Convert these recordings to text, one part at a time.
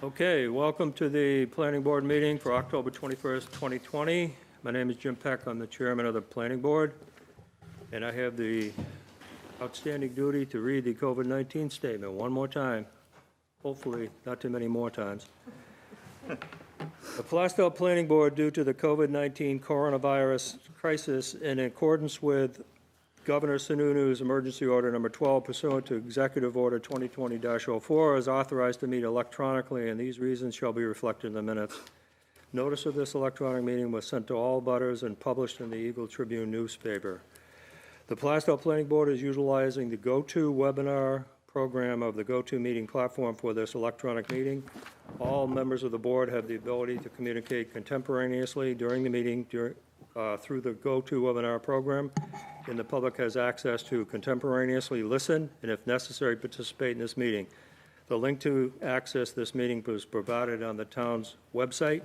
Okay, welcome to the Planning Board meeting for October 21st, 2020. My name is Jim Peck. I'm the chairman of the Planning Board, and I have the outstanding duty to read the COVID-19 statement one more time. Hopefully, not too many more times. The Plaistow Planning Board, due to the COVID-19 coronavirus crisis, in accordance with Governor Sununu's Emergency Order Number 12 pursuant to Executive Order 2020-04, is authorized to meet electronically, and these reasons shall be reflected in the minutes. Notice of this electronic meeting was sent to all butters and published in the Eagle Tribune newspaper. The Plaistow Planning Board is utilizing the GoTo webinar program of the GoTo meeting platform for this electronic meeting. All members of the board have the ability to communicate contemporaneously during the meeting through the GoTo webinar program, and the public has access to contemporaneously listen and, if necessary, participate in this meeting. The link to access this meeting was provided on the town's website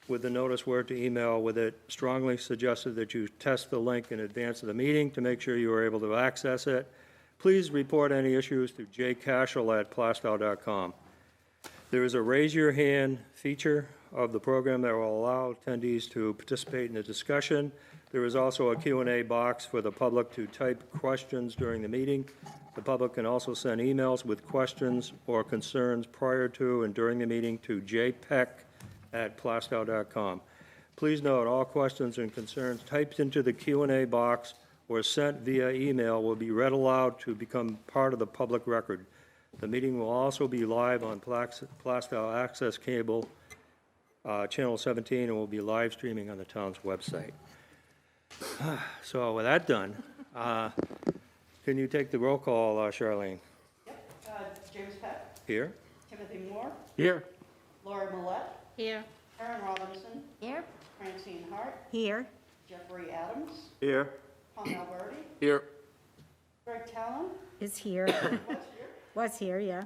with the notice where to email with it. Strongly suggested that you test the link in advance of the meeting to make sure you are able to access it. Please report any issues to jcashel@plaistow.com. There is a raise your hand feature of the program that will allow attendees to participate in the discussion. There is also a Q&A box for the public to type questions during the meeting. The public can also send emails with questions or concerns prior to and during the meeting to jpeck@plaistow.com. Please note, all questions and concerns typed into the Q&A box or sent via email will be read aloud to become part of the public record. The meeting will also be live on PlaistowAccess cable, channel 17, and will be live streaming on the town's website. So with that done, can you take the roll call, Charlene? Yep. James Peck. Here. Timothy Moore. Here. Laura Millette. Here. Karen Robinson. Here. Francine Hart. Here. Jeffrey Adams. Here. Tom Alberti. Here. Greg Talon. Is here. Was here. Was here, yeah.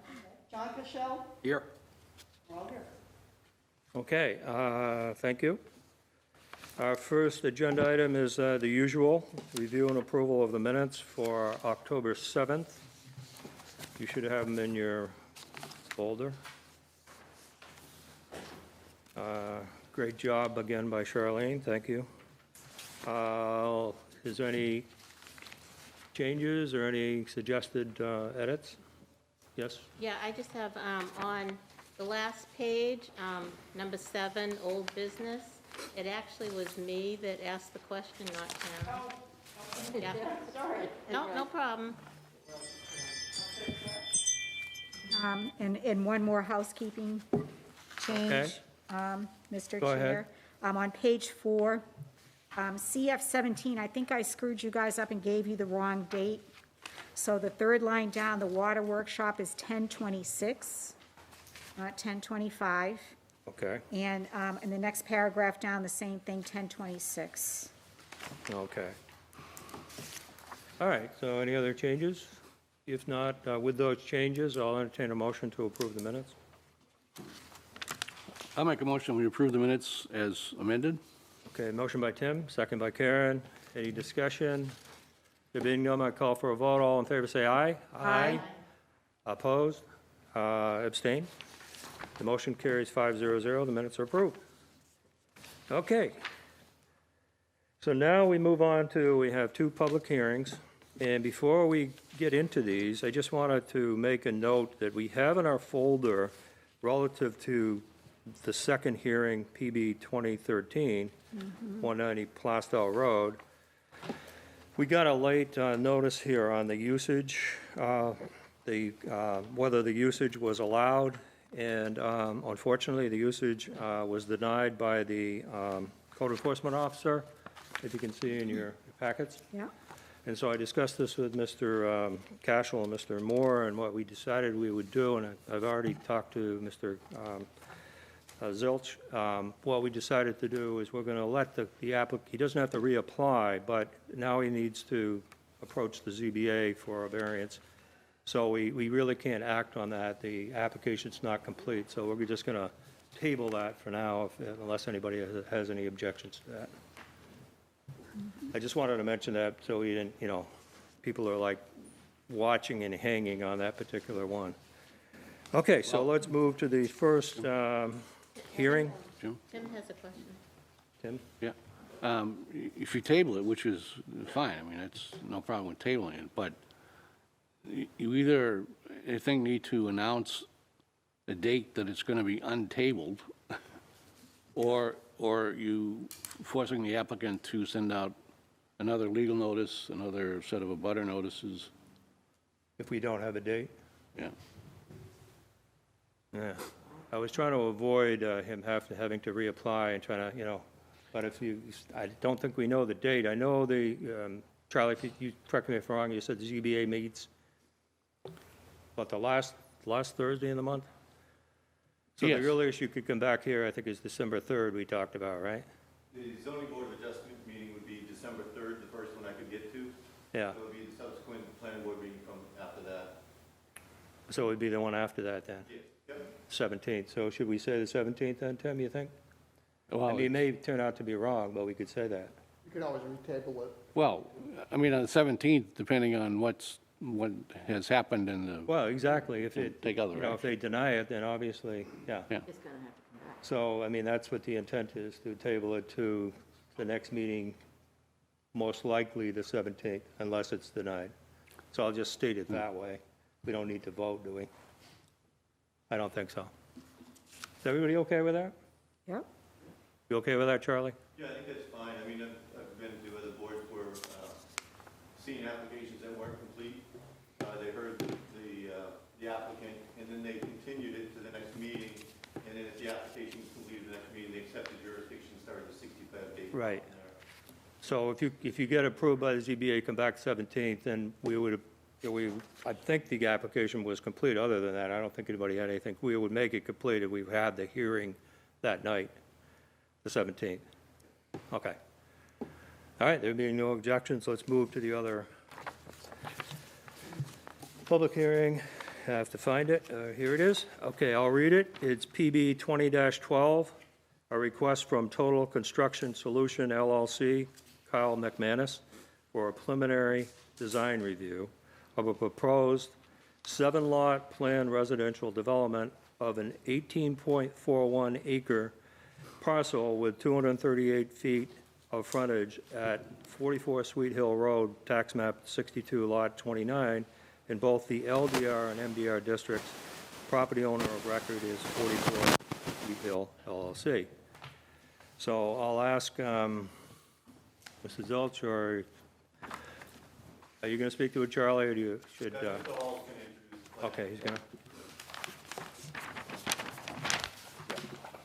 John Cashel. Here. We're all here. Okay, thank you. Our first agenda item is the usual, review and approval of the minutes for October 7th. You should have them in your folder. Great job again by Charlene, thank you. Is there any changes or any suggested edits? Yes? Yeah, I just have, on the last page, number 7, old business, it actually was me that asked the question, not Karen. Yeah. Sorry. No problem. And one more housekeeping change, Mr. Go ahead. Chair. On page 4, CF 17, I think I screwed you guys up and gave you the wrong date. So the third line down, the water workshop is 10/26, not 10/25. Okay, And in the next paragraph down, the same thing, 10/26. okay. All right, so any other changes? If not, with those changes, I'll entertain a motion to approve the minutes. I'll make a motion, we approve the minutes as amended. Okay, motion by Tim, second by Karen. Any discussion? There being none, I call for a vote. All in favor, say aye. Aye. Opposed? Abstain? The motion carries 5-0-0. The minutes are approved. Okay. So now we move on to, we have 2 public hearings. And before we get into these, I just wanted to make a note that we have in our folder relative to the second hearing, PB 2013, 190 Plaistow Road. We got a late notice here on the usage, whether the usage was allowed, and unfortunately, the usage was denied by the code enforcement officer, if you can see in your packets. Yeah. And so I discussed this with Mr. Cashel and Mr. Moore, and what we decided we would do, and I've already talked to Mr. Zilch. What we decided to do is we're going to let the applicant, he doesn't have to reapply, but now he needs to approach the ZBA for a variance. So we really can't act on that. The application's not complete, so we're just going to table that for now, unless anybody has any objections to that. I just wanted to mention that so we didn't, people are like watching and hanging on that particular one. Okay, so let's move to the first hearing. Jim? Tim has a question. Tim? Yeah. If you table it, which is fine, I mean, it's no problem with tabling it, but you either, I think, need to announce the date that it's going to be untabled, or you forcing the applicant to send out another legal notice, another set of abutter notices. If we don't have a date? Yeah. Yeah. I was trying to avoid him having to reapply and trying to, but I don't think we know the date. I know Charlie, if you correct me if I'm wrong, you said the ZBA meets, the last Thursday in the month? So the Yes. earliest you could come back here, I think, is December 3rd we talked about, right? The zoning board of adjustment meeting would be December 3rd, the first one I could get to. Yeah, So it would be the subsequent planning board meeting from after that. so it would be the one after that then, Yes. Yep. 17th. So should we say the 17th then, Tim, you think? I Well, mean, it may turn out to be wrong, but we could say that. You can always retable it. well, I mean, on the 17th, depending on what has happened in the, Well, exactly, if it, take other if they deny it, then obviously, yeah. Yeah. It's gonna have to come back. So, I mean, that's what the intent is, to table it to the next meeting, most likely the 17th, unless it's denied. So I'll just state it that way. We don't need to vote, do we? I don't think so. Is everybody okay with that? Yep. You okay with that, Charlie? Yeah, I think that's fine. I mean, I've been to other boards where, seeing applications that weren't complete. They heard the applicant, and then they continued it to the next meeting. And then if the application was completed the next meeting, they accepted jurisdiction, started the 65-day. Right. So if you get approved by the ZBA, come back 17th, then I think the application was complete. Other than that, I don't think anybody had anything. We would make it complete if we had the hearing that night, the 17th. Okay. All right, there being no objections, let's move to the other public hearing. I have to find it. Here it is. Okay, I'll read it. It's PB 20-12, a request from Total Construction Solution LLC, Kyle McManus, for a preliminary design review of a proposed 7-lot planned residential development of an 18.41 acre parcel with 238 feet of frontage at 44 Sweet Hill Road, tax map 62, lot 29, in both the LDR and MDR districts. Property owner of record is 44 Sweet Hill LLC. So I'll ask Mr. Zilch, or are you going to speak to it, Charlie, or do you should? That's what the hall's gonna introduce. the plan. Okay, he's going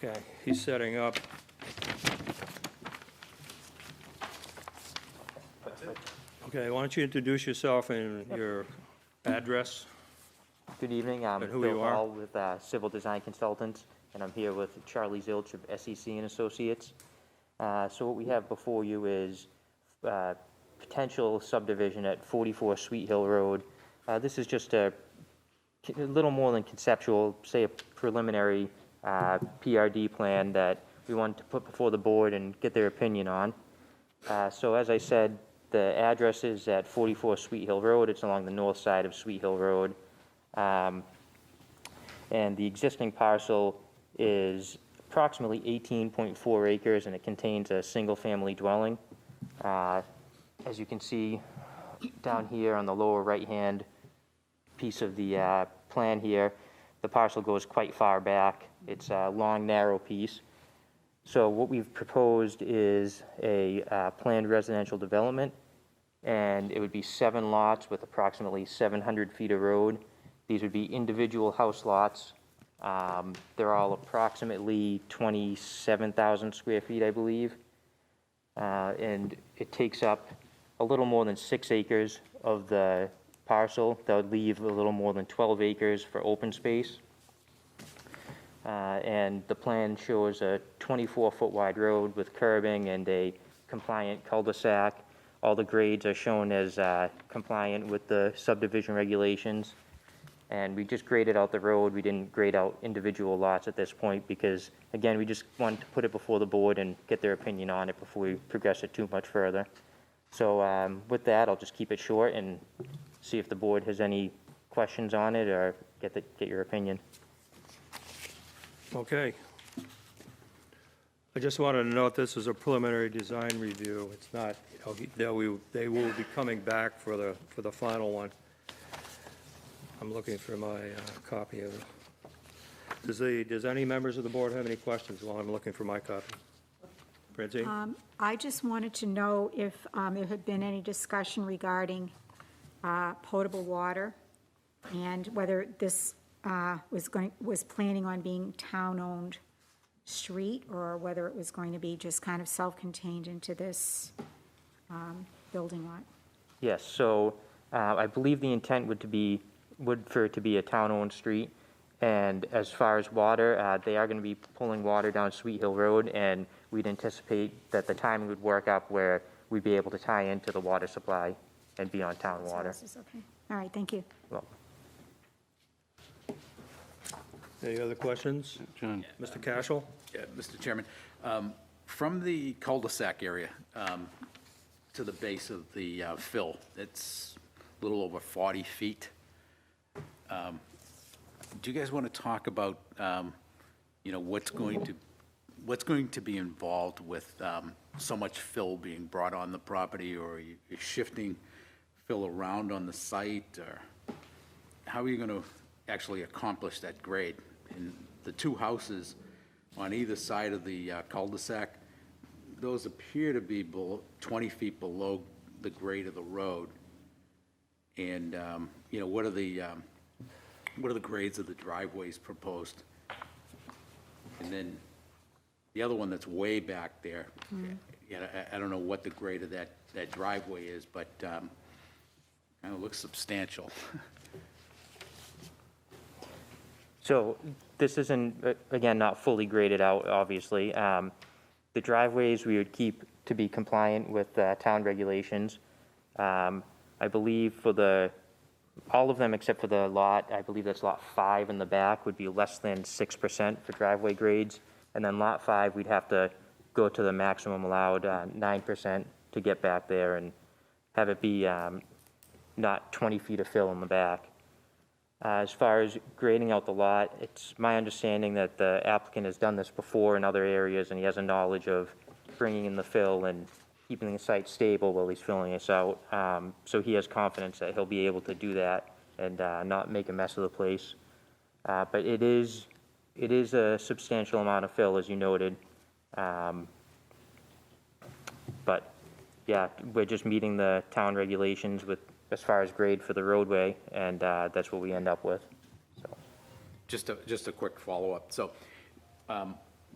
to. Okay, he's setting up. That's it. Okay, why don't you introduce yourself and your address? Good evening, I'm And who Bill you are? Hall with Civil Design Consultants, and I'm here with Charlie Zilch of SEC and Associates. So what we have before you is potential subdivision at 44 Sweet Hill Road. This is just a little more than conceptual, say a preliminary PRD plan that we wanted to put before the board and get their opinion on. So as I said, the address is at 44 Sweet Hill Road. It's along the north side of Sweet Hill Road. And the existing parcel is approximately 18.4 acres, and it contains a single-family dwelling. As you can see down here on the lower right-hand piece of the plan here, the parcel goes quite far back. It's a long, narrow piece. So what we've proposed is a planned residential development, and it would be 7 lots with approximately 700 feet of road. These would be individual house lots. They're all approximately 27,000 square feet, I believe. And it takes up a little more than 6 acres of the parcel. That would leave a little more than 12 acres for open space. And the plan shows a 24-foot wide road with curbing and a compliant cul-de-sac. All the grades are shown as compliant with the subdivision regulations. And we just graded out the road. We didn't grade out individual lots at this point because, again, we just wanted to put it before the board and get their opinion on it before we progress it too much further. So with that, I'll just keep it short and see if the board has any questions on it or get your opinion. Okay. I just wanted to note this is a preliminary design review. It's not, they will be coming back for the final one. I'm looking for my copy of it. Does any members of the board have any questions while I'm looking for my copy? Francine? I just wanted to know if there had been any discussion regarding potable water and whether this was planning on being town-owned street or whether it was going to be just kind of self-contained into this building lot. Yes, so I believe the intent would for it to be a town-owned street. And as far as water, they are going to be pulling water down Sweet Hill Road, and we'd anticipate that the timing would work up where we'd be able to tie into the water supply and be on town So water. this is okay. All right, thank you. Well, Any other questions? John? Mr. Cashel? Yeah, Mr. Chairman, from the cul-de-sac area to the base of the fill, it's a little over 40 feet. Do you guys want to talk about, what's going to be involved with so much fill being brought on the property, or are you shifting fill around on the site, or how are you going to actually accomplish that grade? And the two houses on either side of the cul-de-sac, those appear to be 20 feet below the grade of the road. And, what are the grades of the driveways proposed? And then the other one that's way back there, I don't know what the grade of that driveway is, but kind of looks substantial. So this isn't, again, not fully graded out, obviously. The driveways, we would keep to be compliant with town regulations. I believe for all of them except for the lot, I believe that's lot 5 in the back, would be less than 6% for driveway grades. And then lot 5, we'd have to go to the maximum allowed 9% to get back there and have it be not 20 feet of fill in the back. As far as grading out the lot, it's my understanding that the applicant has done this before in other areas, and he has a knowledge of bringing in the fill and keeping the site stable while he's filling this out. So he has confidence that he'll be able to do that and not make a mess of the place. But it is a substantial amount of fill, as you noted. But yeah, we're just meeting the town regulations as far as grade for the roadway, and that's what we end up with. So, Just a quick follow-up. So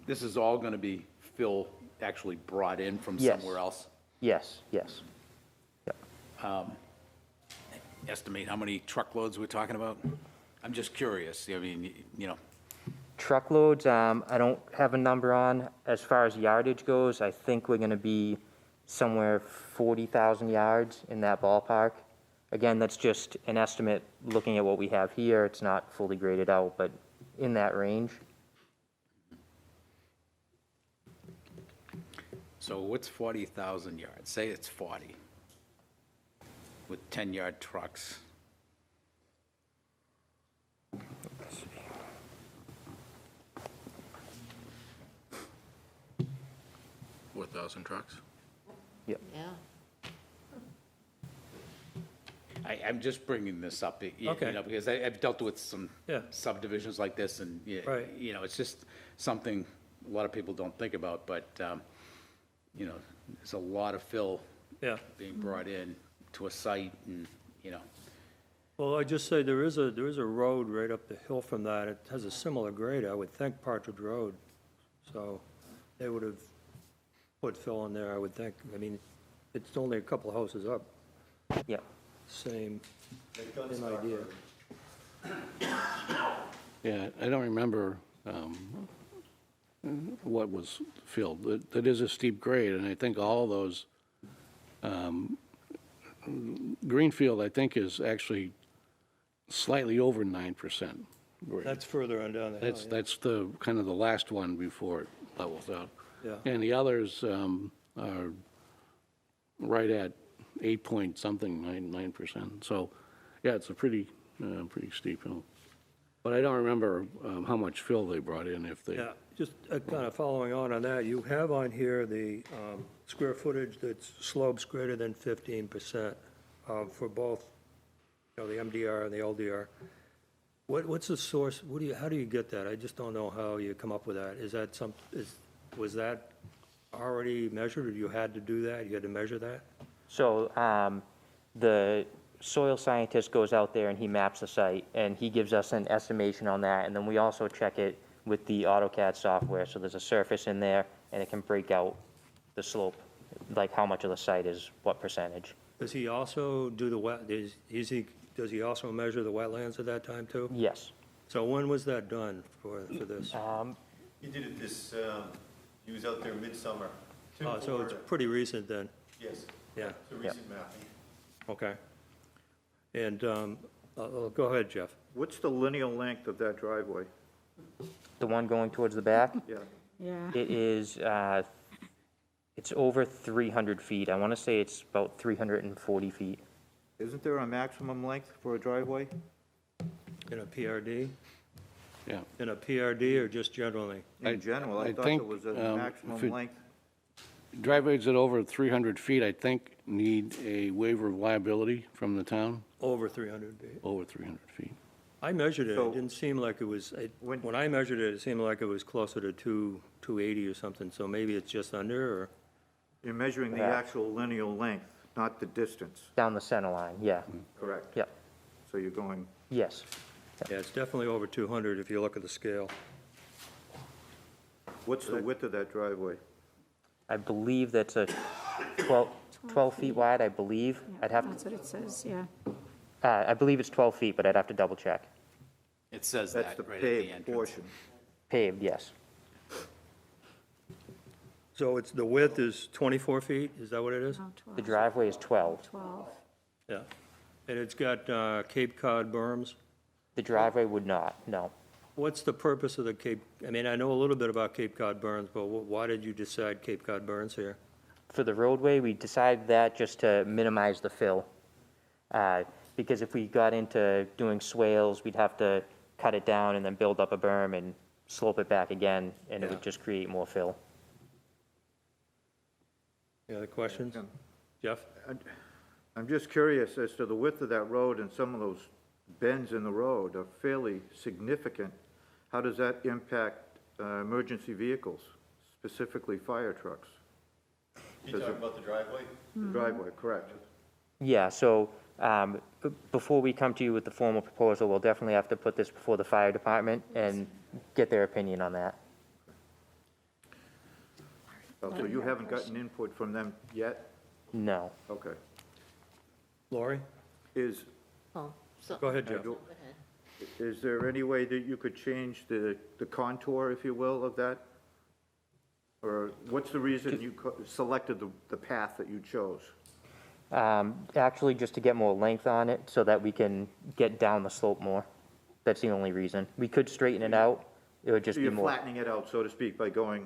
this is all going to be fill actually brought in from Yes. somewhere else? yes. Yep. Estimate how many truckloads we're talking about? I'm just curious. I mean, Truckloads, I don't have a number on. As far as yardage goes, I think we're going to be somewhere 40,000 yards in that ballpark. Again, that's just an estimate looking at what we have here. It's not fully graded out, but in that range. So what's 40,000 yards? Say it's 40 with 10-yard trucks. 4,000 trucks? Yeah. I'm just bringing this up, Okay. because I've dealt with some Yeah. subdivisions like this, and, Right. it's just something a lot of people don't think about, but, there's a lot of fill Yeah. being brought in to a site, and, Well, I just say there is a road right up the hill from that. It has a similar grade, I would think, Partridge Road. So they would have put fill in there, I would think. I mean, it's only a couple of houses up. Yep. Same They've done same stuff idea. Yeah, I don't remember what was filled. That is a steep grade, and I think all those, Greenfield, I think, is actually slightly over 9% grade. That's further on down the hill, yeah. That's the, kind of the last one before it levels out. Yeah. And the others are right at 8 point something, 9%. So, yeah, it's a pretty steep hill. But I don't remember how much fill they brought in, if they, Yeah, just kind of following on that, you have on here the square footage that's slopes greater than 15% for both, you know, the MDR and the LDR. What's the source, how do you get that? I just don't know how you come up with that. Is that was that already measured, or you had to do that? You had to measure that? So the soil scientist goes out there and he maps the site, and he gives us an estimation on that, and then we also check it with the AutoCAD software, so there's a surface in there, and it can break out the slope, like how much of the site is what percentage. Does he also do does he also measure the wetlands at that time, too? Yes. So when was that done for this? He did it this, he was out there midsummer. So it's pretty recent then? Yes, Yeah, it's a recent mapping. okay. And, go ahead, Jeff. What's the linear length of that driveway? The one going towards the back, Yeah, Yeah. it is, it's over 300 feet. I want to say it's about 340 feet. isn't there a maximum length for a driveway? In a PRD? yeah. In a PRD or just generally? In general, I I thought think, there was a if it- maximum length. Driveways at over 300 feet, I think, need a waiver of liability from the town, Over 300 feet. over 300 feet. I measured it, So- it didn't seem like it was, when I measured it, it seemed like it was closer to 280 or something, so maybe it's just under, or? You're measuring the Yeah. actual linear length, not the distance, Down the center line, yeah. correct? Yep, So you're going, yes. Yeah, it's definitely over 200 if you look at the scale. what's the width of that driveway? I believe that's a 12 feet wide, I believe. I'd have, That's what it says, yeah. I believe it's 12 feet, but I'd have to double check. It says That's that the right at the paved entrance. portion. Paved, yes. So it's, the width is 24 feet, is that what it is? Oh, The 12. driveway is 12. 12. Yeah. And it's got Cape Cod berms? The driveway would not, no. What's the purpose of the Cape, I mean, I know a little bit about Cape Cod berms, but why did you decide Cape Cod berms here? For the roadway, we decided that just to minimize the fill. Because if we got into doing swales, we'd have to cut it down and then build up a berm and slope it back again, and it Yeah. would just create more fill. Any other questions? Jeff? I'm just curious as to the width of that road, and some of those bends in the road are fairly significant. How does that impact emergency vehicles, specifically fire trucks? You talking about the driveway? The driveway, correct? Yeah, so before we come to you with the formal proposal, we'll definitely have to put this before the fire department and get their opinion on that. Oh, so you haven't gotten input from them yet? No. Okay. Lori? Is, Oh, so. Go ahead, Jeff. Go ahead. is there any way that you could change the contour, if you will, of that? Or what's the reason you selected the path that you chose? Actually, just to get more length on it so that we can get down the slope more. That's the only reason. We could straighten it out. It would just So be you're more. flattening it out, so to speak, by going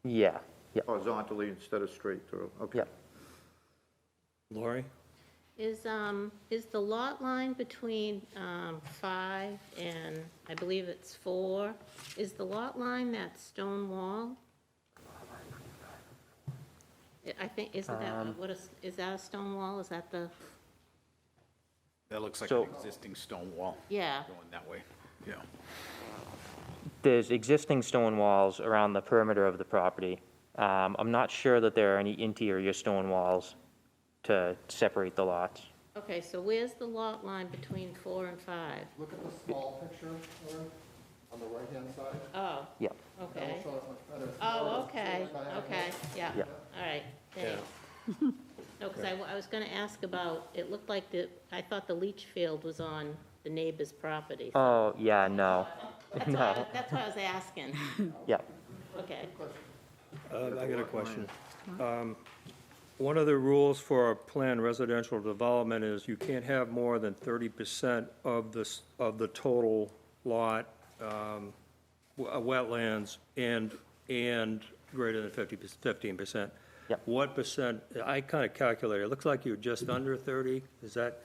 Yeah, yep, horizontally instead of straight through? Okay. yep. Lori? Is the lot line between 5 and, I believe it's 4, is the lot line that stone wall? I think, isn't that, is that a stone wall? Is that the, That looks like So- an existing stone wall yeah, going that way, yeah. There's existing stone walls around the perimeter of the property. I'm not sure that there are any interior stone walls to separate the lots. okay, so where's the lot line between 4 and 5? Look at the small picture, Lauren, on the right-hand side. Oh, Yep, okay. That'll show it much better. Oh, okay, okay, yeah, Yeah. all right, thanks. No, because I was gonna ask about, it looked like I thought the leach field was on the neighbor's property. oh, yeah, no, no, That's why I was asking, yep. okay. I got a question. One of the rules for a planned residential development is you can't have more than 30% of the total lot, wetlands, and greater than 15%. Yep. What percent, I kind of calculated, it looks like you're just under 30, is that,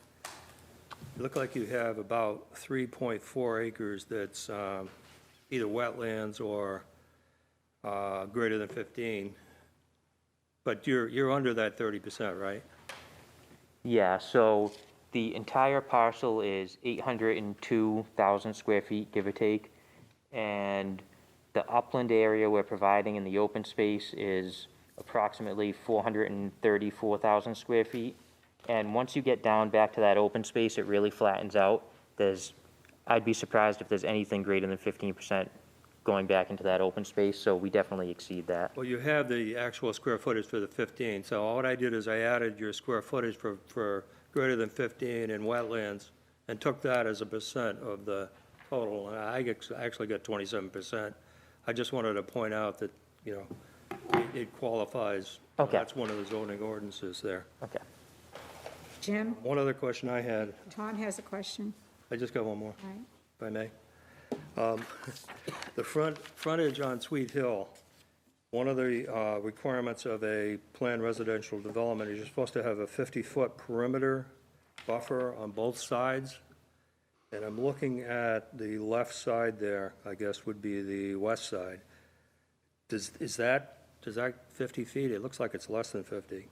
you look like you have about 3.4 acres that's either wetlands or greater than 15. But you're under that 30%, right? Yeah, so the entire parcel is 802,000 square feet, give or take. And the upland area we're providing in the open space is approximately 434,000 square feet. And once you get down back to that open space, it really flattens out. I'd be surprised if there's anything greater than 15% going back into that open space, so we definitely exceed that. Well, you have the actual square footage for the 15, so all I did is I added your square footage for greater than 15 in wetlands and took that as a percent of the total, and I actually got 27%. I just wanted to point out that, you know, it qualifies. Okay. That's one of the zoning ordinances there. Okay. Jim, One other question I had, Tom has a question. I just got one more, All right. if I may. The frontage on Sweet Hill, one of the requirements of a planned residential development is you're supposed to have a 50-foot perimeter buffer on both sides. And I'm looking at the left side there, I guess would be the west side. Does that 50 feet? It looks like it's less than 50.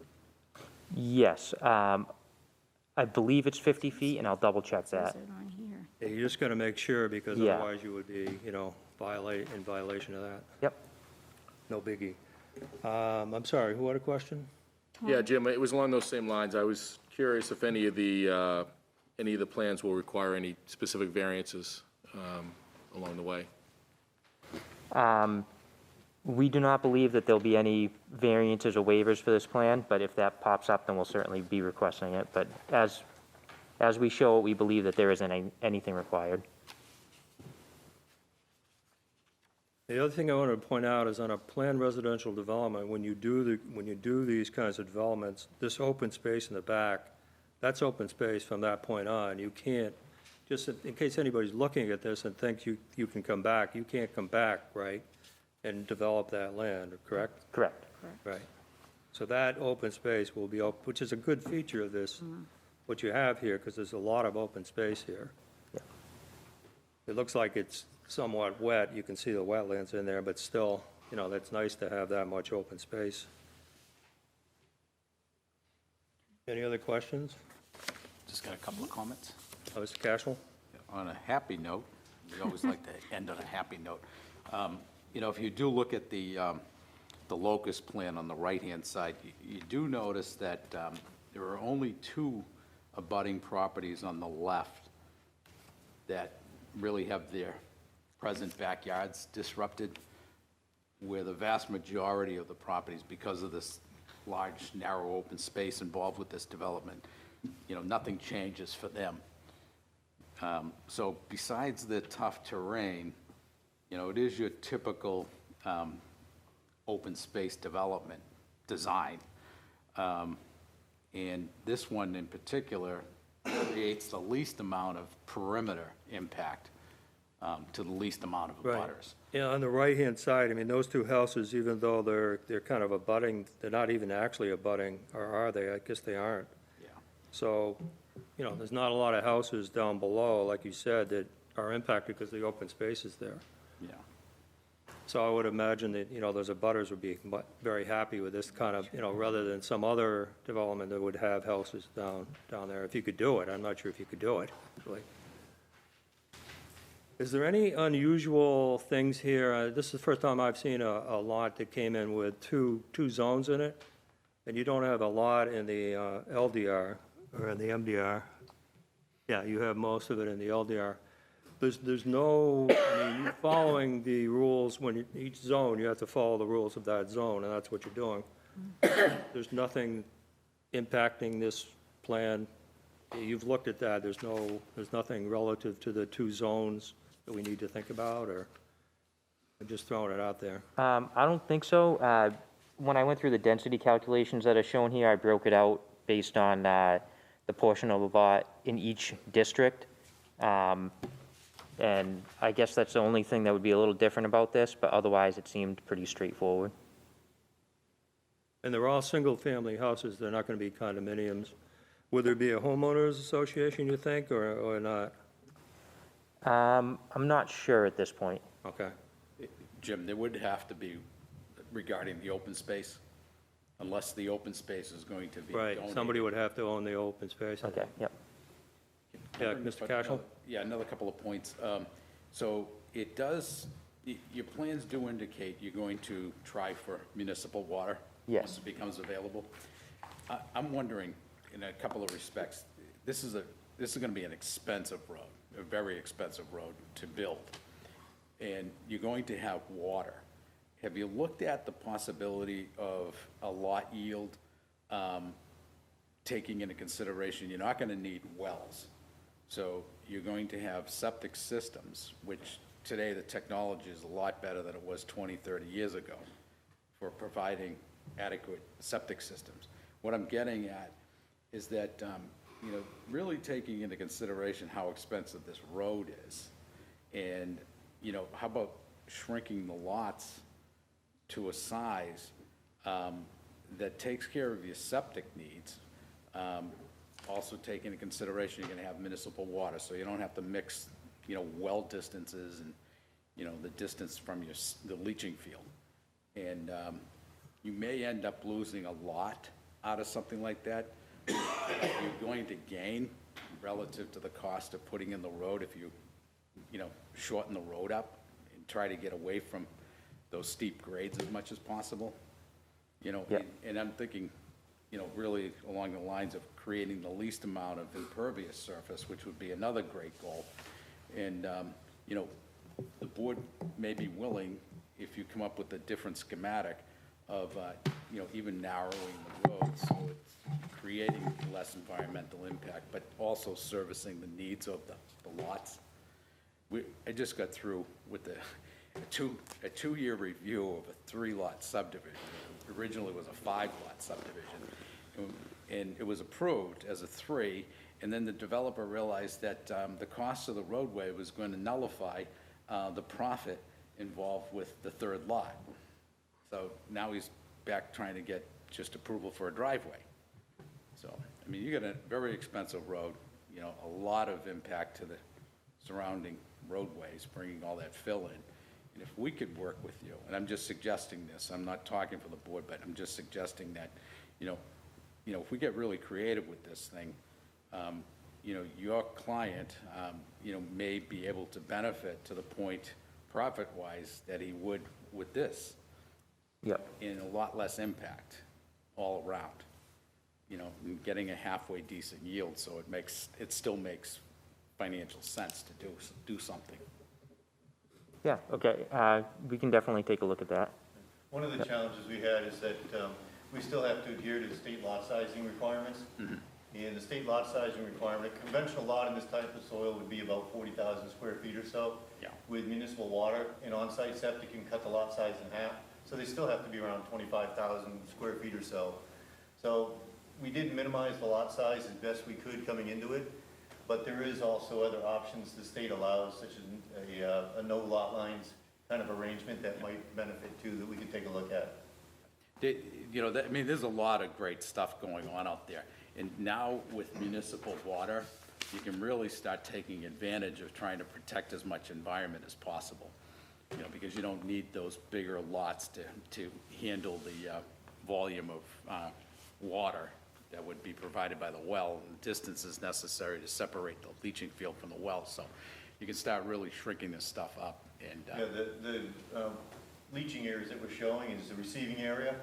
Yes, I believe it's 50 feet, and I'll double check Is that. it on here? Yeah, you just got to make sure, because Yeah. otherwise you would be, you know, in violation of that. Yep. No biggie. I'm sorry, who had a question? Yeah, Jim, it was along those same lines. I was curious if any of the plans will require any specific variances along the way. We do not believe that there'll be any variances or waivers for this plan, but if that pops up, then we'll certainly be requesting it. But as we show, we believe that there isn't anything required. The other thing I wanted to point out is on a planned residential development, when you do these kinds of developments, this open space in the back, that's open space from that point on. You can't, just in case anybody's looking at this and thinks you can come back, you can't come back, right, and develop that land, correct? Correct. Right. So that open space will be, which is a good feature of this, what you have here, because there's a lot of open space here. Yeah. It looks like it's somewhat wet, you can see the wetlands in there, but still, you know, that's nice to have that much open space. Any other questions? Just got a couple of comments. Mr. Cashel? On a happy note, we always like to end on a happy note. You know, if you do look at the locust plan on the right-hand side, you do notice that there are only 2 abutting properties on the left that really have their present backyards disrupted, where the vast majority of the properties, because of this large, narrow, open space involved with this development, you know, nothing changes for them. So besides the tough terrain, you know, it is your typical open space development design. And this one in particular creates the least amount of perimeter impact to the least amount of Right. butters. Yeah, on the right-hand side, I mean, those 2 houses, even though they're kind of abutting, they're not even actually abutting, or are they? I guess they aren't. Yeah. So, you know, there's not a lot of houses down below, like you said, that are impacted because the open space is there. Yeah. So I would imagine that, you know, those abutters would be very happy with this kind of, you know, rather than some other development that would have houses down there, if you could do it. I'm not sure if you could do it, really. Is there any unusual things here? This is the first time I've seen a lot that came in with two zones in it, and you don't have a lot in the LDR, or in the MDR. Yeah, you have most of it in the LDR. There's no, I mean, you're following the rules, each zone, you have to follow the rules of that zone, and that's what you're doing. There's nothing impacting this plan. You've looked at that, there's nothing relative to the 2 zones that we need to think about, or I'm just throwing it out there? I don't think so. When I went through the density calculations that are shown here, I broke it out based on the portion of the lot in each district. And I guess that's the only thing that would be a little different about this, but otherwise it seemed pretty straightforward. And they're all single-family houses, they're not going to be condominiums. Would there be a homeowners association, you think, or not? I'm not sure at this point. Okay, Jim, there would have to be regarding the open space, unless the open space is going to be right, donated. somebody would have to own the open space. Okay, yep. Yeah, Mr. Cashel? Yeah, another couple of points. So it does, your plans do indicate you're going to try for municipal water? Yes. Once it becomes available. I'm wondering, in a couple of respects, this is gonna be an expensive road, a very expensive road to build. And you're going to have water. Have you looked at the possibility of a lot yield, taking into consideration, you're not gonna need wells. So you're going to have septic systems, which today the technology is a lot better than it was 20, 30 years ago for providing adequate septic systems. What I'm getting at is that, really taking into consideration how expensive this road is, and, how about shrinking the lots to a size that takes care of your septic needs, also take into consideration you're gonna have municipal water, so you don't have to mix, well distances and, the distance from the leaching field. And you may end up losing a lot out of something like that. You're going to gain relative to the cost of putting in the road if you, shorten the road up and try to get away from those steep grades as much as possible. Yep. And I'm thinking, really along the lines of creating the least amount of impervious surface, which would be another great goal. And, the board may be willing, if you come up with a different schematic, of, even narrowing the road, so it's creating less environmental impact, but also servicing the needs of the lots. I just got through with a two-year review of a 3-lot subdivision. Originally, it was a 5-lot subdivision, and it was approved as a 3, and then the developer realized that the cost of the roadway was going to nullify the profit involved with the 3rd lot. So now he's back trying to get just approval for a driveway. So, you got a very expensive road, a lot of impact to the surrounding roadways, bringing all that fill in. And if we could work with you, and I'm just suggesting this, I'm not talking for the board, but I'm just suggesting that, if we get really creative with this thing, your client, may be able to benefit to the point, profit-wise, that he would with this. Yep. And a lot less impact all around, and getting a halfway decent yield, so it still makes financial sense to do something. Yeah, okay, we can definitely take a look at that. One of the challenges we had is that we still have to adhere to the state lot sizing requirements. And the state lot sizing requirement, a conventional lot in this type of soil would be about 40,000 square feet or so. Yeah. With municipal water and on-site septic, you can cut the lot size in half. So they still have to be around 25,000 square feet or so. So we did minimize the lot size as best we could coming into it, but there is also other options the state allows, such as a no lot lines kind of arrangement that might benefit too, that we could take a look at. There's a lot of great stuff going on out there. And now with municipal water, you can really start taking advantage of trying to protect as much environment as possible. Because you don't need those bigger lots to handle the volume of water that would be provided by the well, and the distances necessary to separate the leaching field from the well. So you can start really shrinking this stuff up. And Yeah, the leaching areas that we're showing is the receiving area.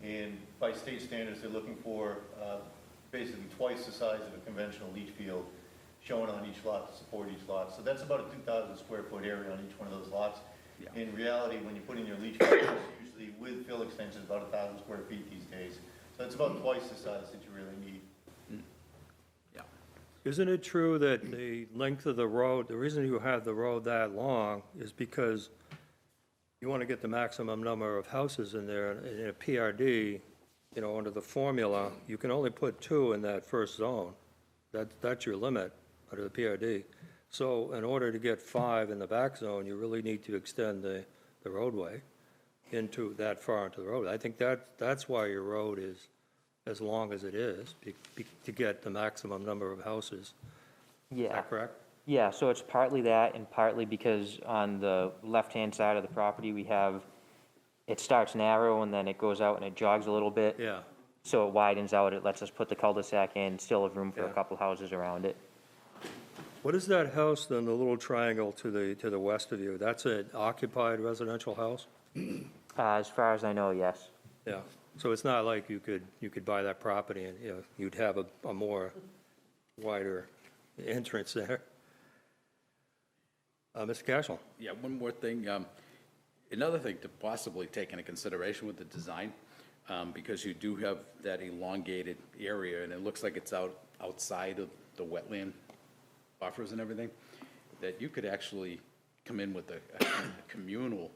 And by state standards, they're looking for basically twice the size of a conventional leach field shown on each lot to support each lot. So that's about a 2,000 square foot area on each one of those lots. Yeah. In reality, when you put in your leach field, it's usually with fill extensions, about 1,000 square feet these days. So it's about twice the size that you really need. yeah, Isn't it true that the length of the road, the reason you have the road that long is because you want to get the maximum number of houses in there, and in a PRD, under the formula, you can only put 2 in that first zone. That's your limit under the PRD. So in order to get 5 in the back zone, you really need to extend the roadway that far into the road. I think that's why your road is as long as it is, to get the maximum number of houses. Is Yeah. that correct? Yeah, so it's partly that and partly because on the left-hand side of the property, we have, it starts narrow and then it goes out and it jogs a little bit. Yeah. So it widens out, it lets us put the cul-de-sac in, still have room for a Yeah. couple houses around it. What is that house, then, the little triangle to the west of you? That's an occupied residential house? As far as I know, yes. Yeah. So it's not like you could buy that property and, you know, you'd have a more wider entrance there. Mr. Cashel? Yeah, one more thing. Another thing to possibly take into consideration with the design, because you do have that elongated area, and it looks like it's outside of the wetland buffers and everything, that you could actually come in with a communal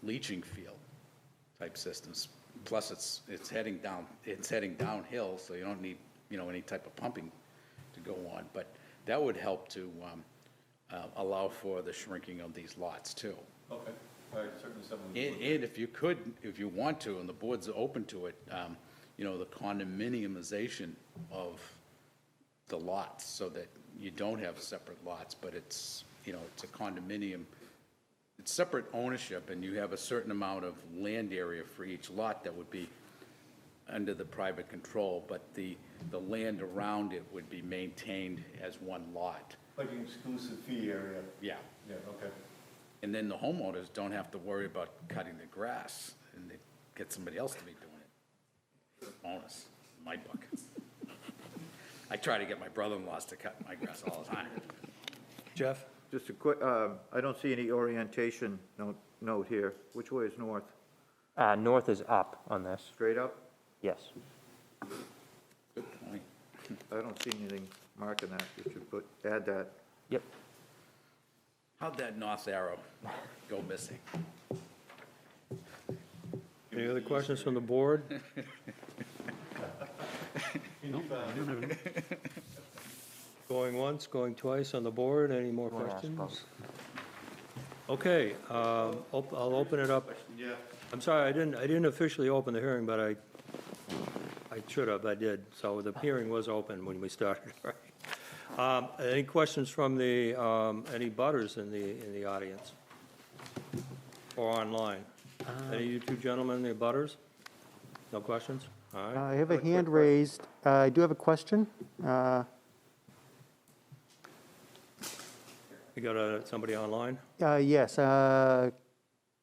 leaching field type systems. Plus, it's heading downhill, so you don't need, you know, any type of pumping to go on. But that would help to allow for the shrinking of these lots too. Okay, all right, certainly something. And if you could, if you want to, and the board's open to it, you know, the condominiumization of the lots so that you don't have separate lots, but it's, you know, it's a condominium. It's separate ownership, and you have a certain amount of land area for each lot that would be under the private control, but the land around it would be maintained as one lot. Like an exclusive fee area? Yeah. Yeah, okay. And then the homeowners don't have to worry about cutting the grass, and they get somebody else to be doing it. Bonus, in my book. I try to get my brother-in-laws to cut my grass all the time. Jeff? Just a quick, I don't see any orientation note here. Which way is north? North is up on this, Straight up? yes. Good point. I don't see anything marking that. You should add that. Yep. How'd that north arrow go missing? Any other questions from the board? Going once, going twice on the board, any more Wanna ask questions? Okay, I'll open it up. Yeah. I'm sorry, I didn't officially open the hearing, but I should have, I did. So the hearing was open when we started, right? Any questions from any butters in the audience? Or online? Any of you two gentlemen, the butters? No questions? All right. I have a hand raised. I do have a question. You got somebody online? Yes,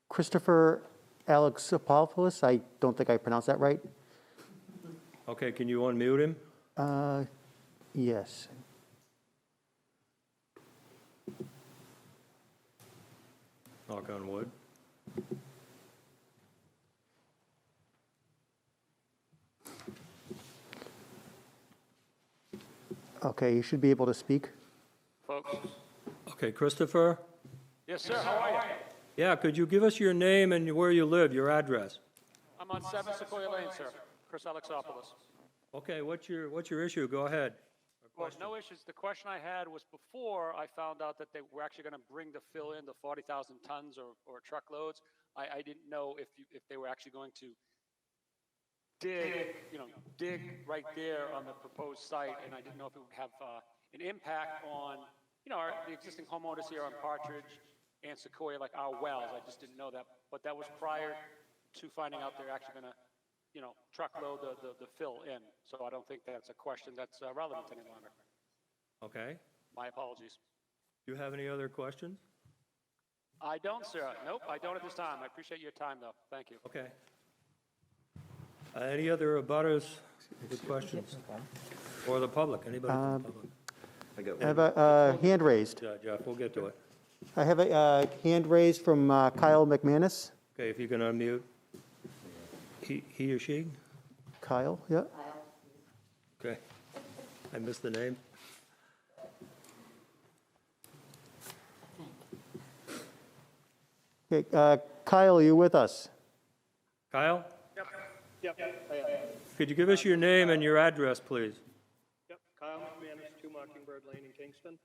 Christopher Alexopoulos. I don't think I pronounced that right. Okay, can you unmute him? Yes. Knock on wood. Okay, you should be able to speak. Folks. Okay, Christopher? Yes, sir. How are you? Yeah, could you give us your name and where you live, your address? I'm on 7 Sequoia Lane, sir. Chris Alexopoulos. Okay, what's your issue? Go ahead. Well, no issues. The question I had was before I found out that they were actually going to bring the fill in, the 40,000 tons or truckloads. I didn't know if they were actually going to dig right there on the proposed site, and I didn't know if it would have an impact on, the existing homeowners here on Partridge and Sequoia, like our wells. I just didn't know that, but that was prior to finding out they're actually going to, truckload the fill in. So I don't think that's a question that's relevant any longer. Okay. My apologies. Do you have any other questions? I don't, sir. Nope, I don't at this time. I appreciate your time, though. Thank you. Okay. Any other abutters with questions? Or the public, anybody from the public? I have a hand raised. Yeah, Jeff, we'll get to it. I have a hand raised from Kyle McManus. Okay, if you can unmute. He or she? Kyle, yeah. Okay. I missed the name. Okay, Kyle, are you with us? Kyle? Yep, I am. Could you give us your name and your address, please? Yep, Kyle McManus, 2 Mockingbird Lane in Kingston.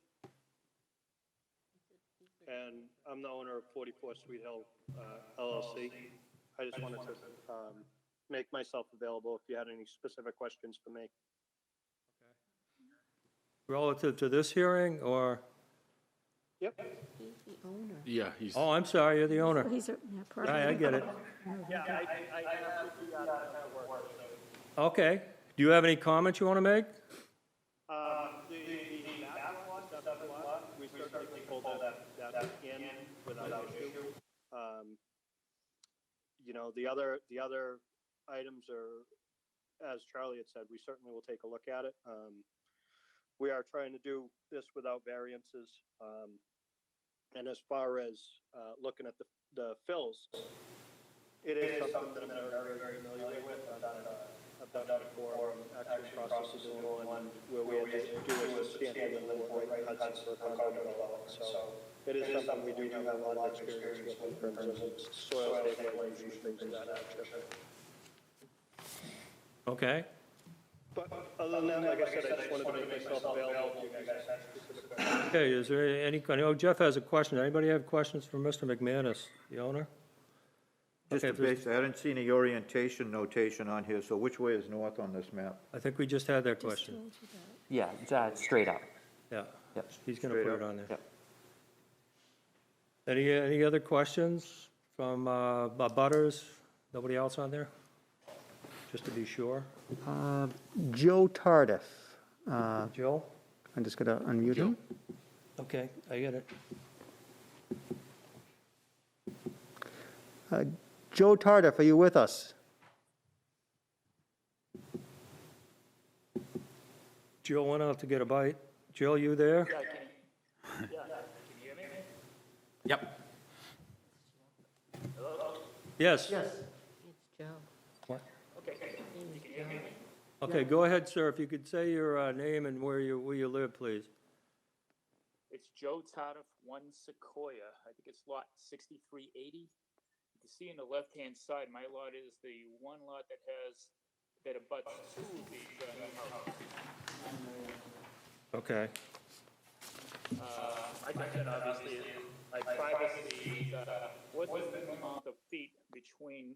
And I'm the owner of 44 Sweet Hill LLC. I just wanted to make myself available if you had any specific questions for me. Relative to this hearing, or, Yep. He's the owner. Yeah, he's, oh, I'm sorry, you're the owner. He's a, yeah, property. I get it. Yeah, I have to be out of work. Okay. Do you have any comments you want to make? The back lot, we certainly can pull that in without issue. You know, the other items are, as Charlie had said, we certainly will take a look at it. We are trying to do this without variances. And as far as looking at the fills, it is something that I'm very, very familiar with. I've done it before. Actually, processes in one where we had to do a substantial right in Hudson for condo development. So it is something we do have a lot of experience with in terms of soil stabilization, things of that nature. Okay. But other than that, like I said, I just wanted to make myself available if you guys had specific questions. Okay, is there any, I know Jeff has a question. Anybody have questions for Mr. McManus, the owner? Just Okay, a base, I didn't see any orientation notation on here, so which way is north on this map? I think we just had that question. Yeah, it's, straight up. Yeah, Yep. he's going to Straight put it up. on there. Yep. Any other questions from butters? Nobody else on there? Just to be sure. Joe Tardif. Joe? I'm just going to unmute him. Okay, I get it. Joe Tardif, are you with us? Jill went out to get a bite. Jill, you there? Yep. Yes. It's Joe. What? His name is Joe. Okay, go ahead, sir. If you could say your name and where you live, please. It's Joe Tardif, 1 Sequoia. I think it's lot 6380. You can see on the left-hand side, my lot is the one lot that abuts two of these new houses. Okay. I can obviously, my privacy, what's the minimum amount of feet between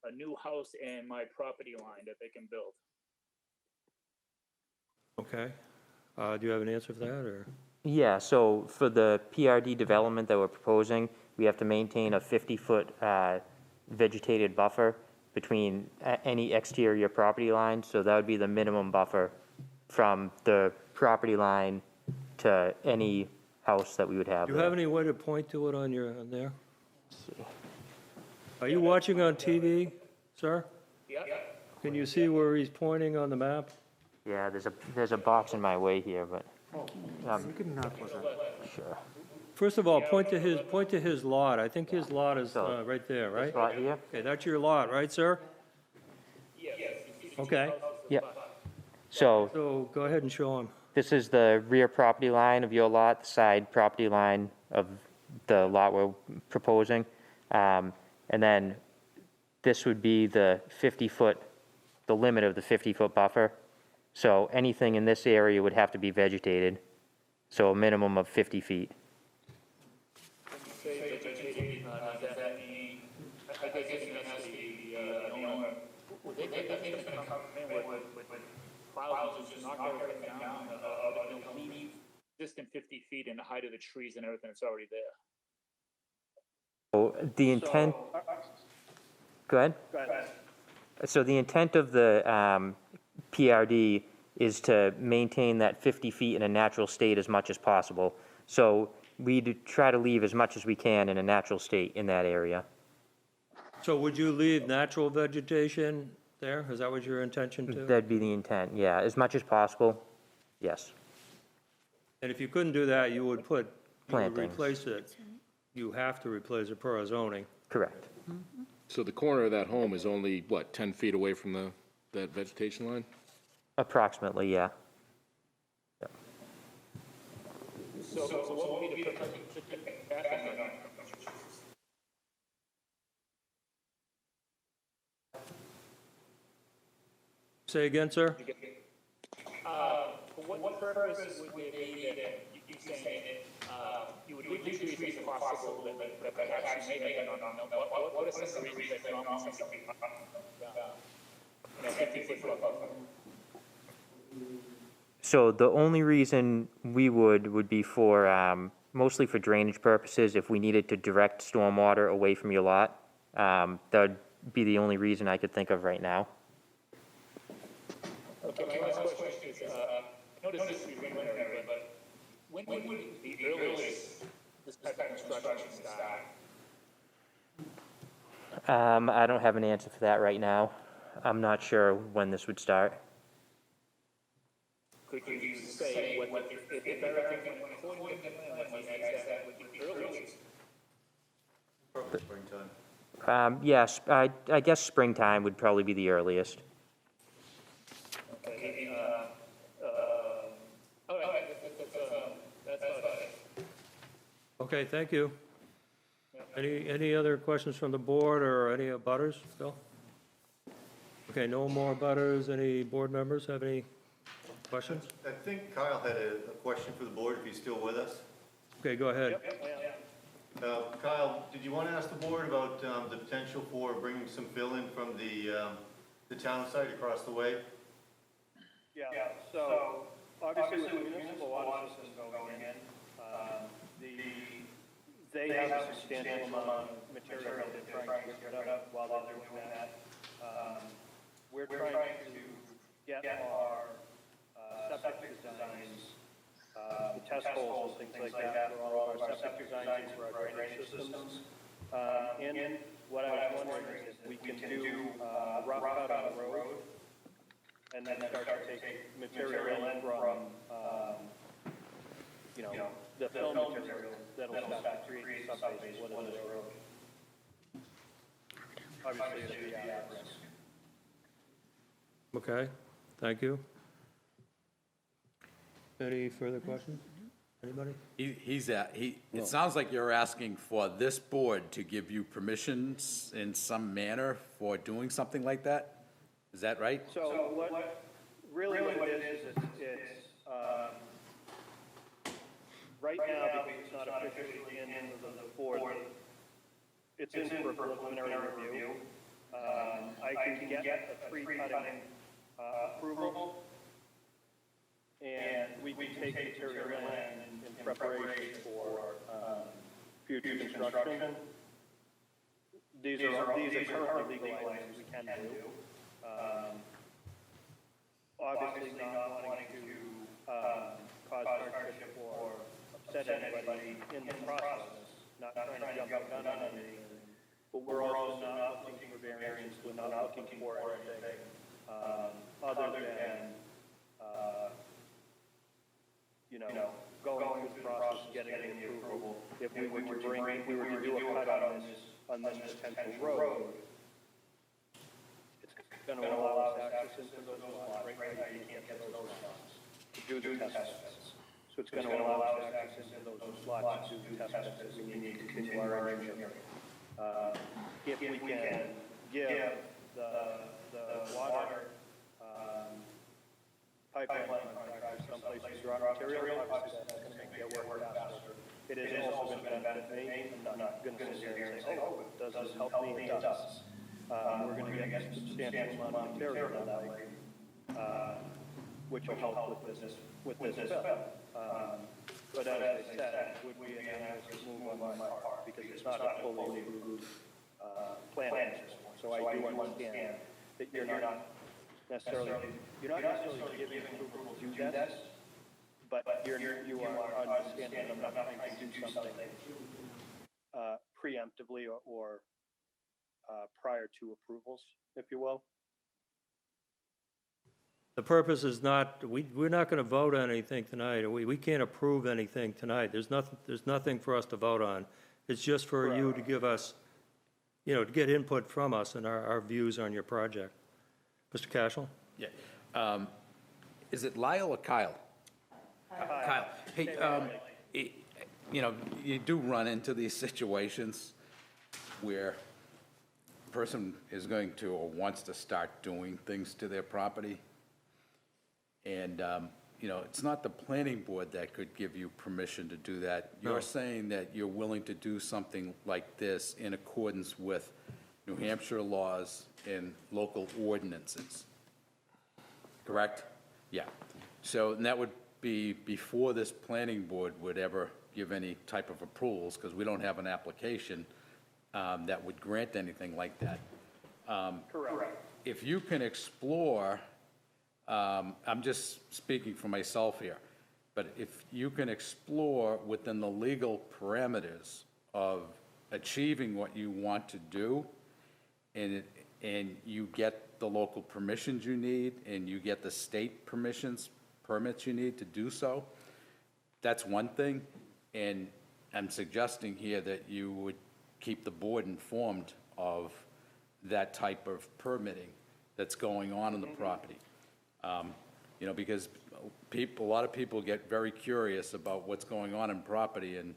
a new house and my property line that they can build? Okay. Do you have an answer for that, or? Yeah, so for the PRD development that we're proposing, we have to maintain a 50-foot vegetated buffer between any exterior property line, so that would be the minimum buffer from the property line to any house that we would have Do you there. have any way to point to it on there? Are you watching on TV, sir? Yeah. Can you see where he's pointing on the map? Yeah, there's a box in my way here, but, You can knock one out. sure. First of all, point to his lot. I think his lot is So, right there, right? Right here? Okay, that's your lot, right, sir? Yes. Okay. Yep. So So go ahead and show him. this is the rear property line of your lot, the side property line of the lot we're proposing. And then this would be the 50-foot, the limit of the 50-foot buffer. So anything in this area would have to be vegetated, so a minimum of 50 feet. When you say vegetated, does that mean, I guess that's the owner, they can come in with plows and just knock everything down, they'll leave distant 50 feet in the height of the trees and everything that's already there. So the intent, go ahead. Go ahead. So the intent of the PRD is to maintain that 50 feet in a natural state as much as possible. So we'd try to leave as much as we can in a natural state in that area. So would you leave natural vegetation there? Is that what your intention to? That'd be the intent, yeah, as much as possible, yes. And if you couldn't do that, you would Plantings. replace it. You have to replace it per our zoning. Correct. so the corner of that home is only, what, 10 feet away from that vegetation line? Approximately, yeah. So what would be the back on that? Say again, sir? For what purpose would they be that you saying, you would leave the trees if possible, but actually maybe, what are some of the reasons that you don't want to 50-foot buffer. So the only reason we would be for, mostly for drainage purposes, if we needed to direct stormwater away from your lot. That would be the only reason I could think of right now. Okay, my last question is, notice this is preliminary, but when would the earliest this type of construction start? I don't have an answer for that right now. I'm not sure when this would start. Could you say if everything went according to plan, when the exact would be the earliest? Probably springtime. Yes, I guess springtime would probably be the earliest. Okay, all right, that's all I have. Okay, thank you. Any other questions from the board or any butters, Phil? Okay, no more butters. Any board members have any questions? I think Kyle had a question for the board, if he's still with us. Okay, go ahead. Kyle, did you want to ask the board about the potential for bringing some fill in from the town site across the way? Yeah, so obviously with the municipal water system going in, they have a substantial amount of material that they're trying to get rid of while they're doing that. We're trying to get our septic designs, the test holes and things like that for all of our septic designs for our drainage systems. And what I was wondering is if we can do rough cut on the road and then start to take material in from, the film material that'll start to create the subbase what is the road. Obviously, it'll be at risk. Okay, thank you. Any further questions? Anybody? It sounds like you're asking for this board to give you permissions in some manner for doing something like that? Is that right? So what it is, it's, right now, because it's not officially in the board, it's in for preliminary review. I can get a pre-cutting approval, and we can take material in preparation for future construction. These are currently legal items we can do. Obviously not wanting to cause hardship or upset anybody in the process, not trying to jump the gun on anything. But we're also not looking for variance, we're not looking for anything other than, going through the process, getting the approval. If we were to do a cut on this potential road, it's going to allow us access into those lots. Right now, you can't get those lots to do the test pits. So it's going to allow us access into those lots to do test pits. We need to continue our engineering. If we can give the water pipeline contractor someplace to draw material, obviously that's going to make their work faster. It is also going to benefit me. I'm not going to sit here and say, oh, does this help me? It does. We're going to get a substantial amount of material that way, which will help with this bill. But as I said, it would be an analysis move on my part, because it's not a fully approved plan at this point. So I do understand that you're not necessarily giving approval to do this, but you are understanding that I'm not trying to do something preemptively or prior to approvals, if you will. The purpose is not, we're not going to vote on anything tonight. We can't approve anything tonight. There's nothing for us to vote on. It's just for you to give us, to get input from us and our views on your project. Mr. Cashel? Yeah. Is it Lyle or Kyle? Kyle. Hey, you do run into these situations where a person is going to or wants to start doing things to their property. And, it's not the planning board that could give you permission to do that. You're saying that you're willing to do something like this in accordance with New Hampshire laws and local ordinances. correct? Yeah. So, and that would be before this planning board would ever give any type of approvals, because we don't have an application that would grant anything like that. Correct. If you can explore, I'm just speaking for myself here, but if you can explore within the legal parameters of achieving what you want to do, and you get the local permissions you need, and you get the state permits you need to do so, that's one thing. And I'm suggesting here that you would keep the board informed of that type of permitting that's going on the property. You know, because a lot of people get very curious about what's going on in property, and,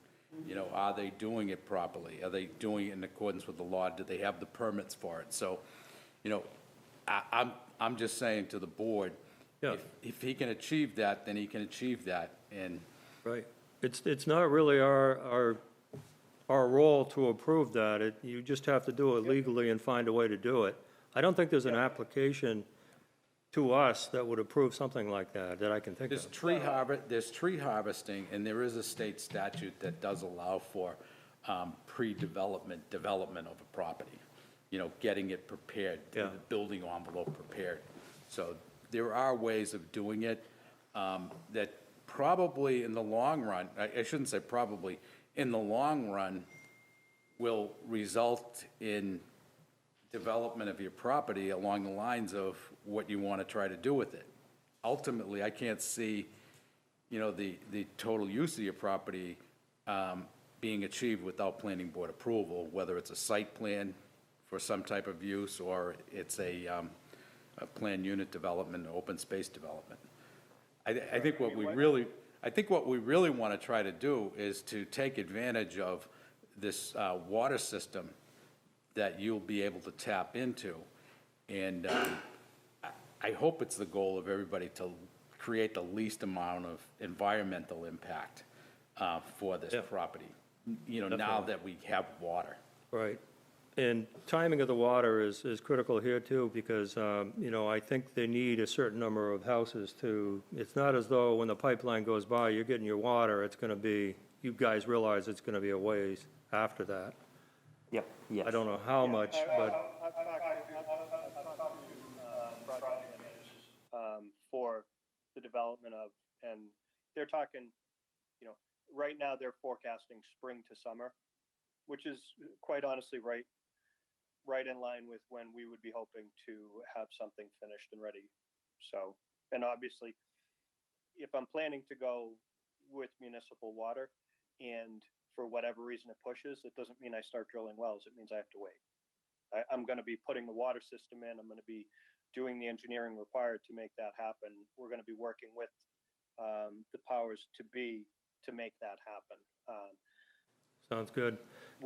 you know, are they doing it properly? Are they doing it in accordance with the law? Do they have the permits for it? So, you know, I'm just saying to the board, Yeah. if he can achieve that, then he can achieve that, and. Right. It's not really our role to approve that. You just have to do it legally and find a way to do it. I don't think there's an application to us that would approve something like that I can think There's of. there's tree harvesting, and there is a state statute that does allow for pre-development, development of a property. You know, getting it prepared, Yeah. the building envelope prepared. So there are ways of doing it that probably in the long run, I shouldn't say probably, in the long run will result in development of your property along the lines of what you want to try to do with it. Ultimately, I can't see, you know, the total use of your property being achieved without planning board approval, whether it's a site plan for some type of use or it's a planned unit development, open space development. I think what we really want to try to do is to take advantage of this water system that you'll be able to tap into. And I hope it's the goal of everybody to create the least amount of environmental impact for this property, you know, now Definitely. that we have water. Right. And timing of the water is critical here too, because, you know, I think they need a certain number of houses to, it's not as though when the pipeline goes by, you're getting your water, it's gonna be, you guys realize it's gonna be a ways after that. Yep, yes. I don't know how much, but, For the development of, and they're talking, you know, right now they're forecasting spring to summer, which is quite honestly right in line with when we would be hoping to have something finished and ready. So, and obviously, if I'm planning to go with municipal water and for whatever reason it pushes, it doesn't mean I start drilling wells. It means I have to wait. I'm going to be putting the water system in. I'm going to be doing the engineering required to make that happen. We're going to be working with the powers to be to make that happen. sounds good.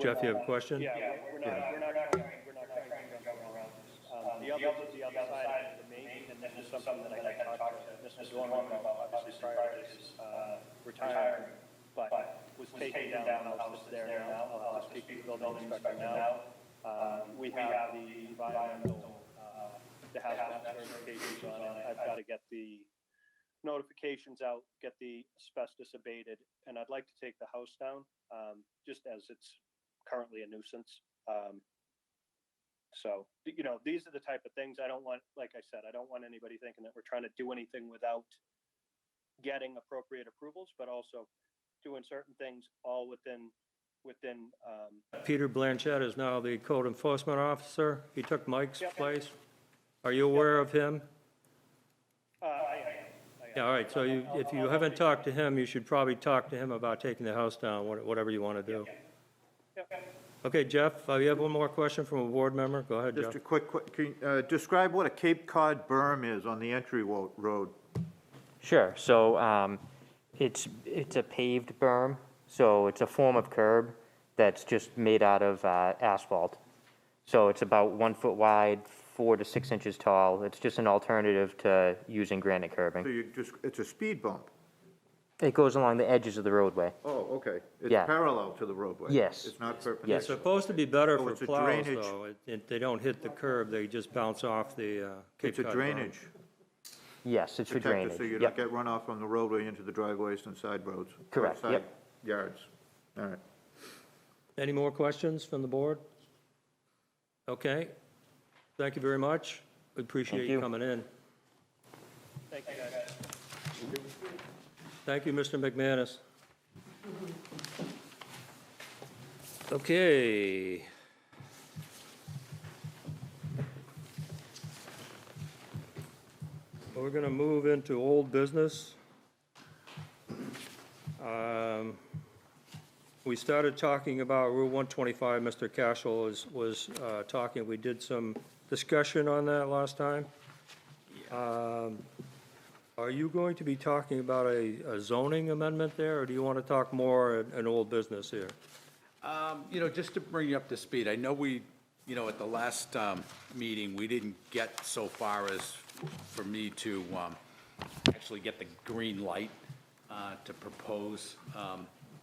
Jeff, you have a question? Yeah, we're not trying to jump around this. The other side of me, and this is something that I talked to Mr. Dorman about, obviously prior to his retirement, but was taking down the house that's there now. I'll just speak to the building inspector now. We have the environmental, the hazmat certifications on it. I've got to get the notifications out, get the asbestos abated, and I'd like to take the house down, just as it's currently a nuisance. So, you know, these are the type of things I don't want, like I said, I don't want anybody thinking that we're trying to do anything without getting appropriate approvals, but also doing certain things all within. Peter Blanchett is now the code enforcement officer. He took Mike's Yep. place. Are you aware of him? I am. Yeah, all right, so if you haven't talked to him, you should probably talk to him about taking the house down, whatever you want to do. Okay, Jeff, you have one more question from a board member? Go ahead, Just Jeff. a quick, can you describe what a Cape Cod berm is on the entry road? Sure, so it's a paved berm, so it's a form of curb that's just made out of asphalt. So it's about 1 foot wide, 4 to 6 inches tall. It's just an alternative to using granite So curbing. it's a speed bump? It goes along the edges of the roadway. Oh, okay. It's Yeah. parallel to the roadway? Yes. It's not It's perpendicular? supposed to be better So for it's a plows, drainage- though. They don't hit the curb, they just bounce off the Cape It's a Cod berm. drainage. Yes, it's for protected, drainage. so you Yep. don't get runoff from the roadway into the driveways and side roads? or Correct, side yep. Yards. All right. Any more questions from the board? Okay. Thank you very much. We appreciate Thank you you. coming in. Thank you, guys. Thank you, Mr. McManus. Okay. We're going to move into old business. We started talking about Route 125. Mr. Cashel was talking. We did some discussion on that last time. Are you going to be talking about a zoning amendment there, or do you want to talk more in old business here? You know, just to bring you up to speed, I know we, you know, at the last meeting, we didn't get so far as for me to actually get the green light to propose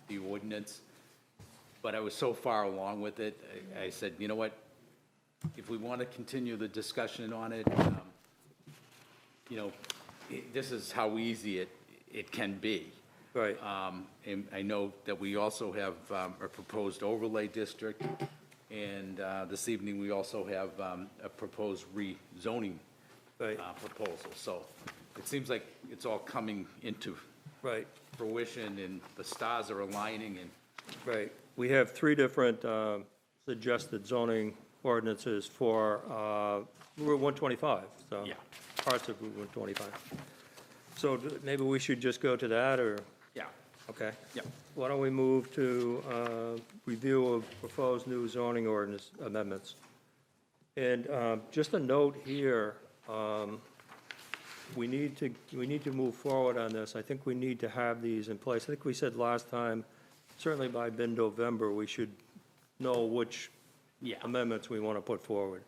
the ordinance. But I was so far along with it, I said, you know what, if we want to continue the discussion on it, you know, this is how easy it can be. Right. And I know that we also have a proposed overlay district, and this evening, we also have a proposed rezoning Right. proposal. So it seems like it's all coming into Right. fruition, and the stars are aligning, and Right. We have three different suggested zoning ordinances for Route 125, so. Yeah. Parts of Route 125. So maybe we should just go to that, or, yeah, okay? yeah. Why don't we move to review of proposed new zoning ordinance amendments? And just a note here, we need to move forward on this. I think we need to have these in place. I think we said last time, certainly by mid-November, we should know which Yeah. amendments we want to put forward.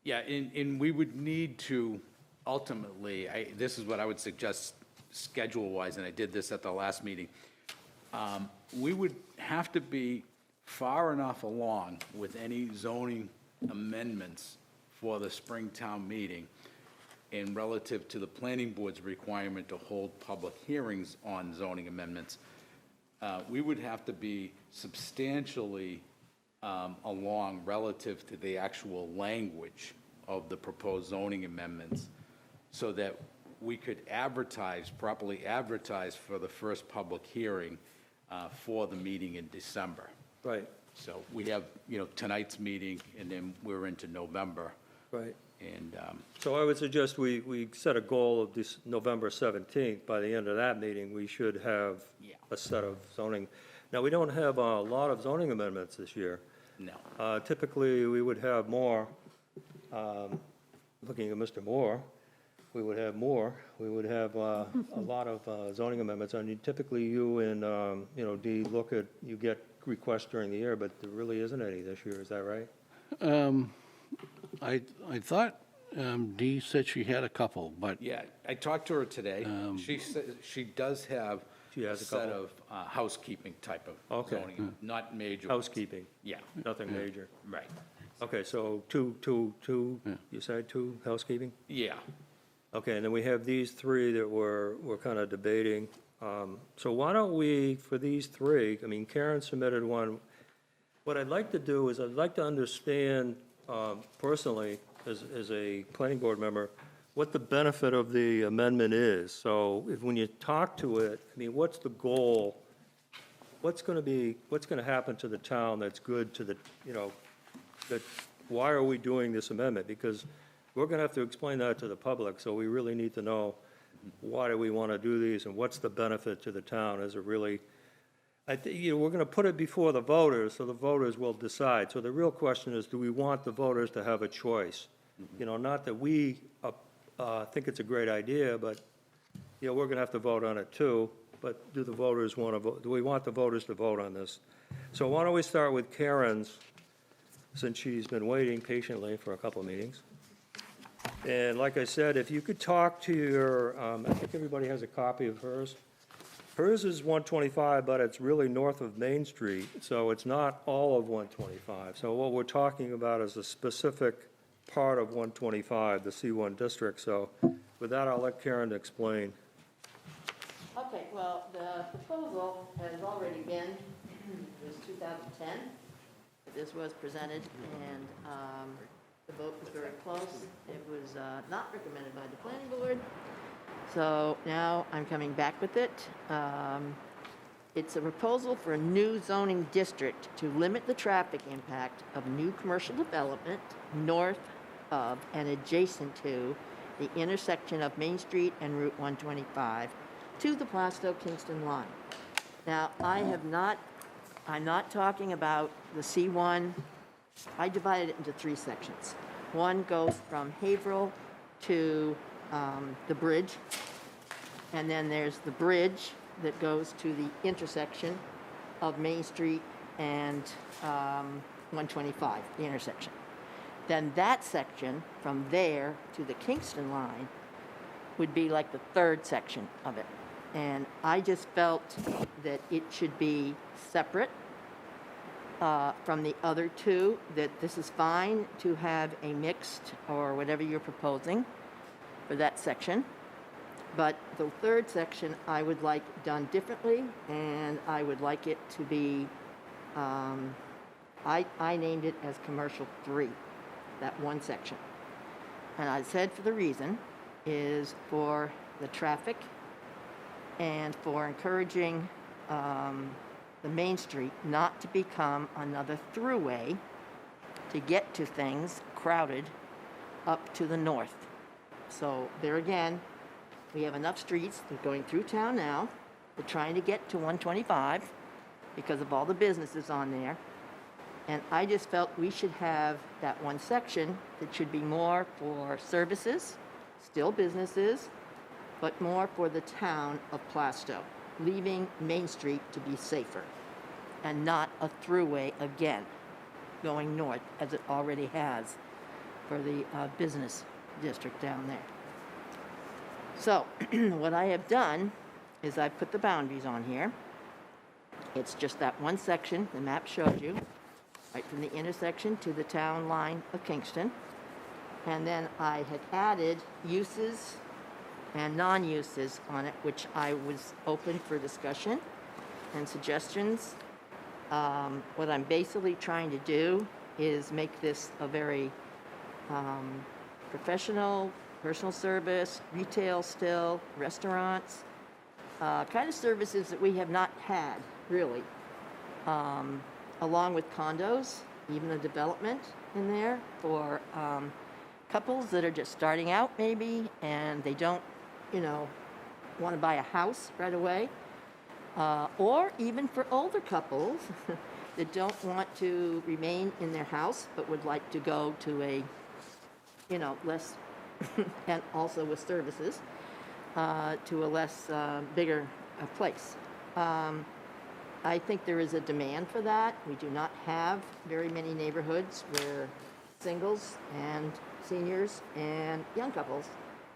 Yeah, and we would need to ultimately, this is what I would suggest schedule-wise, and I did this at the last meeting. We would have to be far enough along with any zoning amendments for the Springtown meeting, and relative to the planning board's requirement to hold public hearings on zoning amendments, we would have to be substantially along relative to the actual language of the proposed zoning amendments, so that we could properly advertise for the first public hearing for the meeting in December. Right, So we have, you know, tonight's meeting, and then we're into November, right. and, So I would suggest we set a goal of this November 17th. By the end of that meeting, we should have Yeah. a set of zoning. Now, we don't have a lot of zoning amendments this year. no. Typically, we would have more, looking at Mr. Moore, we would have more. We would have a lot of zoning amendments. I mean, typically, you and, you know, Dee, you get requests during the year, but there really isn't any this year. Is that right? I thought Dee said she had a couple, but Yeah, I talked to her today. She said she does have She has a set couple. of housekeeping type of Okay. zoning, not major. ones. Housekeeping, Yeah, nothing major. right. Okay, so two, you said two housekeeping? Yeah, Okay, and then we have these three that we're kind of debating. So why don't we, for these three, I mean, Karen submitted one. What I'd like to do is I'd like to understand personally, as a planning board member, what the benefit of the amendment is. So when you talk to it, I mean, what's the goal? What's going to happen to the town that's good to the, you know, why are we doing this amendment? Because we're going to have to explain that to the public, so we really need to know why do we want to do these and what's the benefit to the town? Is it really, I think, you know, we're going to put it before the voters, so the voters will decide. So the real question is, do we want the voters to have a choice? You know, not that we think it's a great idea, but, you know, we're going to have to vote on it too. But do the voters want to vote? Do we want the voters to vote on this? So why don't we start with Karen's, since she's been waiting patiently for a couple of meetings. And like I said, if you could talk to your, I think everybody has a copy of hers. Hers is 125, but it's really north of Main Street, so it's not all of 125. So what we're talking about is a specific part of 125, the C1 district. So With that, I'll let Karen explain. Okay, well, the proposal has already been, it was 2010, that this was presented, and the vote was very close. It was not recommended by the planning board, so now I'm coming back with it. It's a proposal for a new zoning district to limit the traffic impact of new commercial development north of and adjacent to the intersection of Main Street and Route 125 to the Plaistow-Kingston line. Now, I'm not talking about the C1. I divided it into 3 sections. One goes from Haverhill to the bridge, and then there's the bridge that goes to the intersection of Main Street and 125, the intersection. Then that section, from there to the Kingston line, would be like the 3rd section of it. And I just felt that it should be separate from the other 2, that this is fine to have a mixed or whatever you're proposing for that section. But the 3rd section I would like done differently, and I would like it to be, I named it as Commercial 3, that one section. And I said for the reason is for the traffic and for encouraging the Main Street not to become another throughway to get to things crowded up to the north. So there again, we have enough streets that are going through town now. They're trying to get to 125 because of all the businesses on there. And I just felt we should have that one section that should be more for services, still businesses, but more for the town of Plaistow, leaving Main Street to be safer and not a throughway again going north as it already has for the business district down there. So what I have done is I put the boundaries on here. It's just that one section the map showed you, right from the intersection to the town line of Kingston. And then I had added uses and non-uses on it, which I was open for discussion and suggestions. What I'm basically trying to do is make this a very professional, personal service, retail still, restaurants, kind of services that we have not had, really, along with condos, even a development in there for couples that are just starting out, maybe, and they don't, want to buy a house right away, or even for older couples that don't want to remain in their house but would like to go to a, less and also with services, to a less bigger place. I think there is a demand for that. We do not have very many neighborhoods where singles and seniors and young couples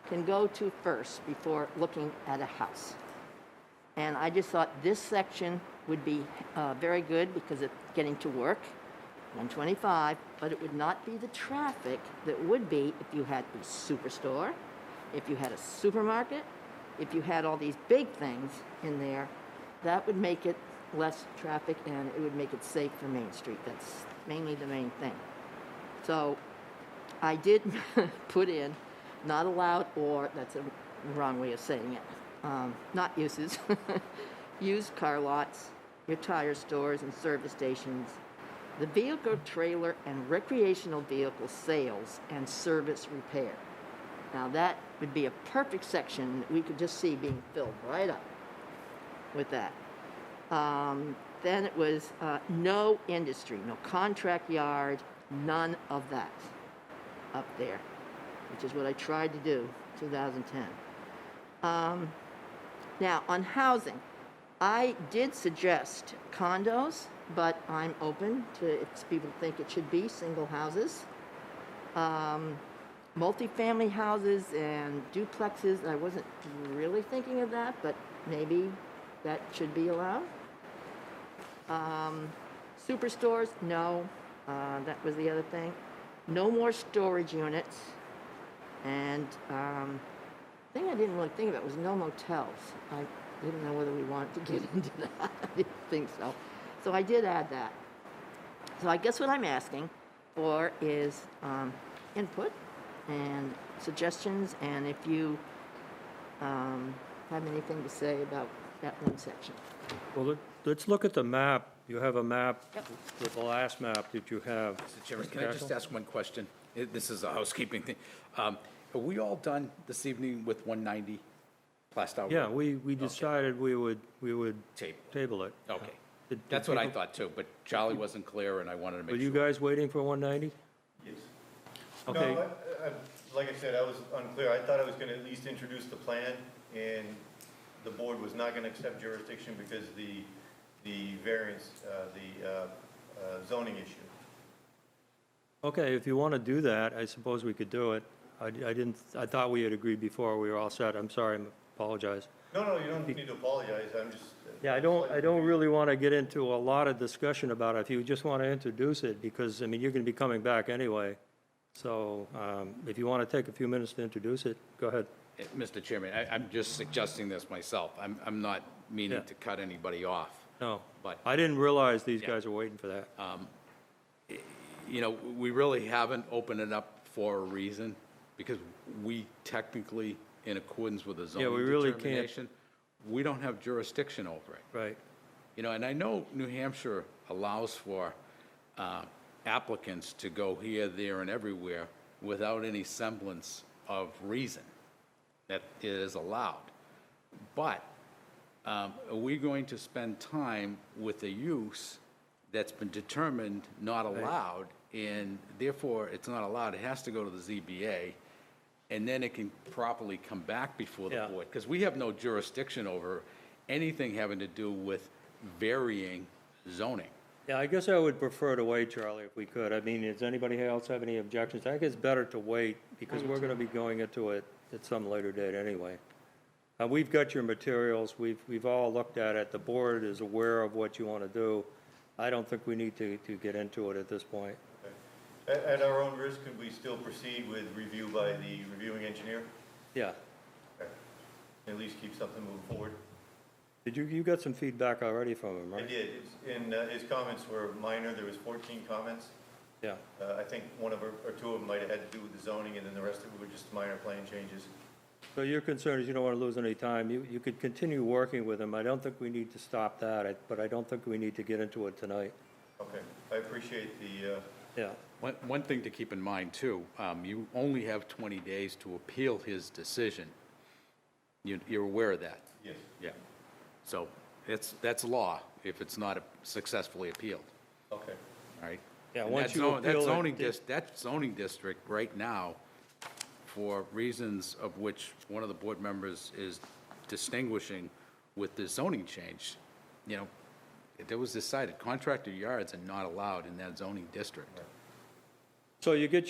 can go to first before looking at a house. And I just thought this section would be very good because it's getting to work, 125, but it would not be the traffic that would be if you had a superstore, if you had a supermarket, if you had all these big things in there. That would make it less traffic and it would make it safe for Main Street. That's mainly the main thing. So I did put in not allowed, or that's a wrong way of saying it, not uses, used car lots, your tire stores and service stations, the vehicle, trailer, and recreational vehicle sales and service repair. Now that would be a perfect section that we could just see being filled right up with that. Then it was no industry, no contract yard, none of that up there, which is what I tried to do 2010. Now on housing, I did suggest condos, but I'm open to if people think it should be single houses. Multifamily houses and duplexes, I wasn't really thinking of that, but maybe that should be allowed. Superstores, no, that was the other thing. No more storage units, and thing I didn't really think about was no motels. I didn't know whether we wanted to get into that. I didn't think so. So I did add that. So I guess what I'm asking for is input and suggestions, and if you have anything to say about that one section. Well, let's look at the map. You have a map, the last map that you have. Mr. Chairman, can I just ask one question? This is a housekeeping thing. Are we all done this evening with 190 Plaistow? Yeah, we decided we would table it. Okay. Did That's what I people- thought too, but Charlie wasn't clear and I wanted to Were make you sure. guys waiting for 190? Yes. Okay. No, like I said, I was unclear. I thought I was going to at least introduce the plan, and the board was not going to accept jurisdiction because the variance, the zoning issue. Okay, if you want to do that, I suppose we could do it. I thought we had agreed before, we were all set. I'm sorry, I apologize. No, you don't need to apologize. I'm just. Yeah, I don't really want to get into a lot of discussion about it. If you just want to introduce it, because, I mean, you're going to be coming back anyway. So if you want to take a few minutes to introduce it, go ahead. Mr. Chairman, I'm just suggesting this myself. I'm not meaning Yeah. to cut anybody off. No, But- I didn't realize these Yeah. guys are waiting for that. You know, we really haven't opened it up for a reason because we technically, in accordance with the zoning we really can't- determination, we don't have jurisdiction over it. Right. You know, and I know New Hampshire allows for applicants to go here, there, and everywhere without any semblance of reason that it is allowed. But are we going to spend time with a use that's been determined not allowed, and therefore it's not allowed, it has to go to the ZBA, and then it can properly come back before the Yeah. board? Because we have no jurisdiction over anything having to do with varying zoning. Yeah, I guess I would prefer to wait, Charlie, if we could. I mean, does anybody else have any objections? I think it's better to wait, because we're going to be going into it at some later date anyway. We've got your materials, we've all looked at it, the board is aware of what you want to do. I don't think we need to get into it at this point. At our own risk, could we still proceed with review by the reviewing engineer? Yeah. Okay. At least keep something moving forward. You got some feedback already from him, I right? did. And his comments were minor. There was 14 comments. Yeah. I think one of, or two of them might have had to do with the zoning, and then the rest of it were just minor plan changes. So your concern is you don't want to lose any time. You could continue working with him. I don't think we need to stop that, but I don't think we need to get into it tonight. Okay. I appreciate the, Yeah. One thing to keep in mind, too, you only have 20 days to appeal his decision. You're aware of that? yes. Yeah. So that's law if it's not successfully appealed, Okay. all right? Yeah, And once that you zone- that appeal it, zoning that zoning district right now, for reasons of which one of the board members is distinguishing with the zoning change, you know, it was decided contractor yards are not allowed in that zoning district. So you get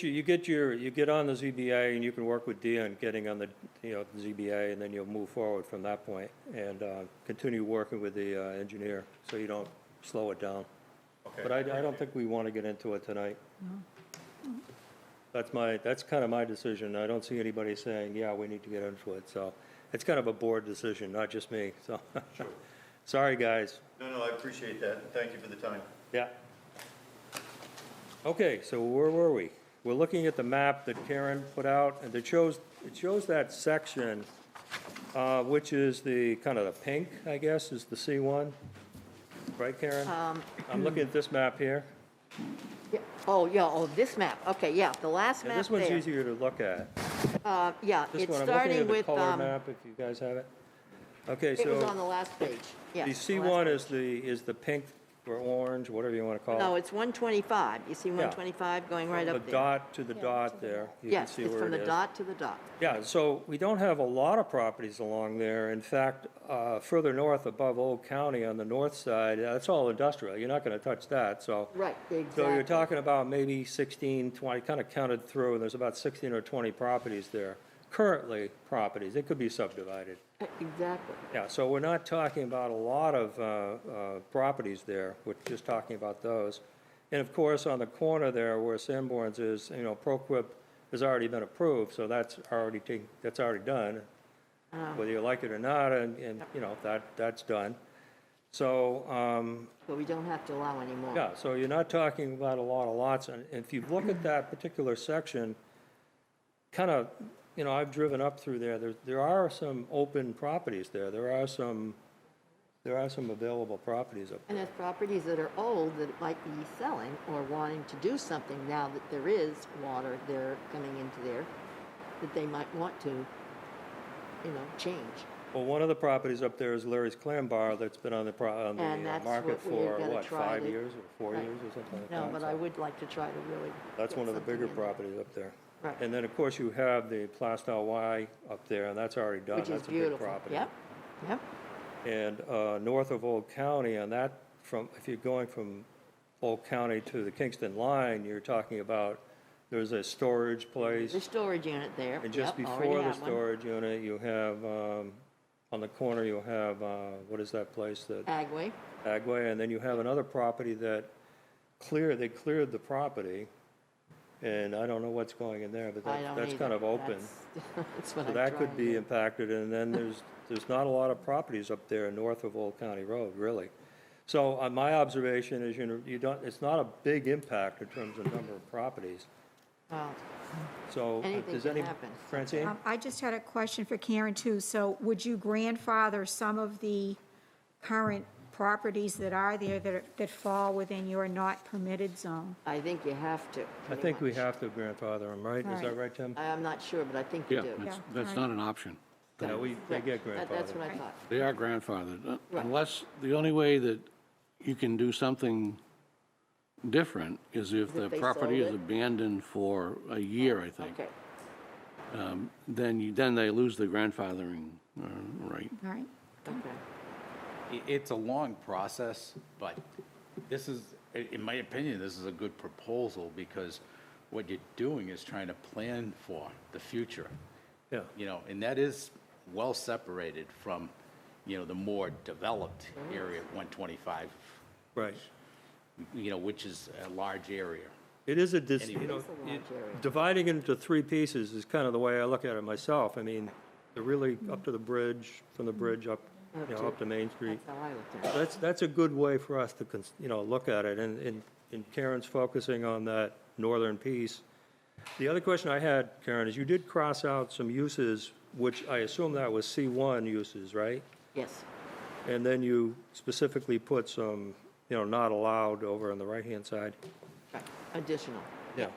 on the ZBA and you can work with Dia on getting on the, the ZBA, and then you'll move forward from that point and continue working with the engineer, so you don't slow it down. Okay. But I don't think we want to get into it tonight. That's kind of my decision. I don't see anybody saying, yeah, we need to get into it, so it's kind of a board decision, not just me, so. Sure. Sorry, guys. No, I appreciate that. Thank you for the time. Yeah. Okay, so where were we? We're looking at the map that Karen put out, and it shows that section, which is the, kind of the pink, I guess, is the C1. Right, Karen? I'm looking at this map here. Yeah. Oh, this map, okay, yeah, the last And map this one's there. easier to look at. Yeah, This it's one, I'm looking starting at the with, color map, if you guys have it. Okay, it was on so the last page, yes. the last C1 page. is the pink or orange, whatever you want to call it. No, it's 125. You see 125 going right The up there? dot to the dot there. You can Yes, see it's where from it the is. dot to the dot. Yeah, so we don't have a lot of properties along there. In fact, further north above Old County on the north side, that's all industrial. You're not going to touch that, so. Right, exactly. So you're talking about maybe 16, 20, kind of counted through, and there's about 16 or 20 properties there. Currently, properties. It could be subdivided. Exactly. Yeah, so we're not talking about a lot of properties there. We're just talking about those. And of course, on the corner there where Sanborn's is, ProQuip has already been approved, so that's already done. whether you like it or not, and, you know, that's done. So, But we don't have to allow any more. yeah, so you're not talking about a lot of lots, and if you look at that particular section, kind of, you know, I've driven up through there are some open properties there, there are some available properties up And there. there's properties that are old that might be selling or wanting to do something now that there is water there coming into there, that they might want to, you know, change. Well, one of the properties up there is Larry's Clam Bar that's been on the And that's market what we're for, gonna what, try 5 to- years or 4 Right. years or something like that? No, but I so would like to try to really. That's get one of the something bigger in there. properties up there. Right. And then, of course, you have the Plaistow Y up there, and that's already done. Which is That's a big beautiful. property. Yep, yep. And north of Old County, on that, if you're going from Old County to the Kingston line, you're talking about, there's a storage place. The storage unit there. And just Yep, already before the have one. storage unit, you have, on the corner, you have, what is that place that? Agway. Agway, and then you have another property that they cleared the property, and I don't know what's going in there, but I don't that's kind either. of open. That's what So I'm that could trying be to- impacted, and then there's not a lot of properties up there north of Old County Road, really. So my observation is, you know, it's not a big impact in terms of number of properties. Well, So, Anything does can any, happen. Francine? I just had a question for Karen, too. So would you grandfather some of the current properties that are there that fall within your not permitted zone? I think you have to. I pretty think we much. have to grandfather them, right? Is that Right. right, Tim? I'm not sure, but I think you Yeah, do. that's right. not an option. Yeah, they get That's what grandfathered. I thought. They are grandfathered, Right. unless, the only way that you can do something different is if the If they property sold is it? abandoned for a year, I think. Okay, Then they lose the grandfathering right. All right? okay. It's a long process, but this is, in my opinion, this is a good proposal because what you're doing is trying to plan for the future. Yeah. You know, and that is well separated from, you know, the more developed area, 125, Right. you know, which is a large area. It is you know, It's a large area. dividing it into 3 pieces is kind of the way I look at it myself. I mean, they're really up to the bridge, from the bridge up, you know, up to Main Street. That's how I looked at it. That's a good way for us to, you know, look at it, and Karen's focusing on that northern piece. The other question I had, Karen, is you did cross out some uses, which I assume that was C1 uses, right? Yes, And then you specifically put some, you know, not allowed over on the right-hand side. right. Additional. Yeah.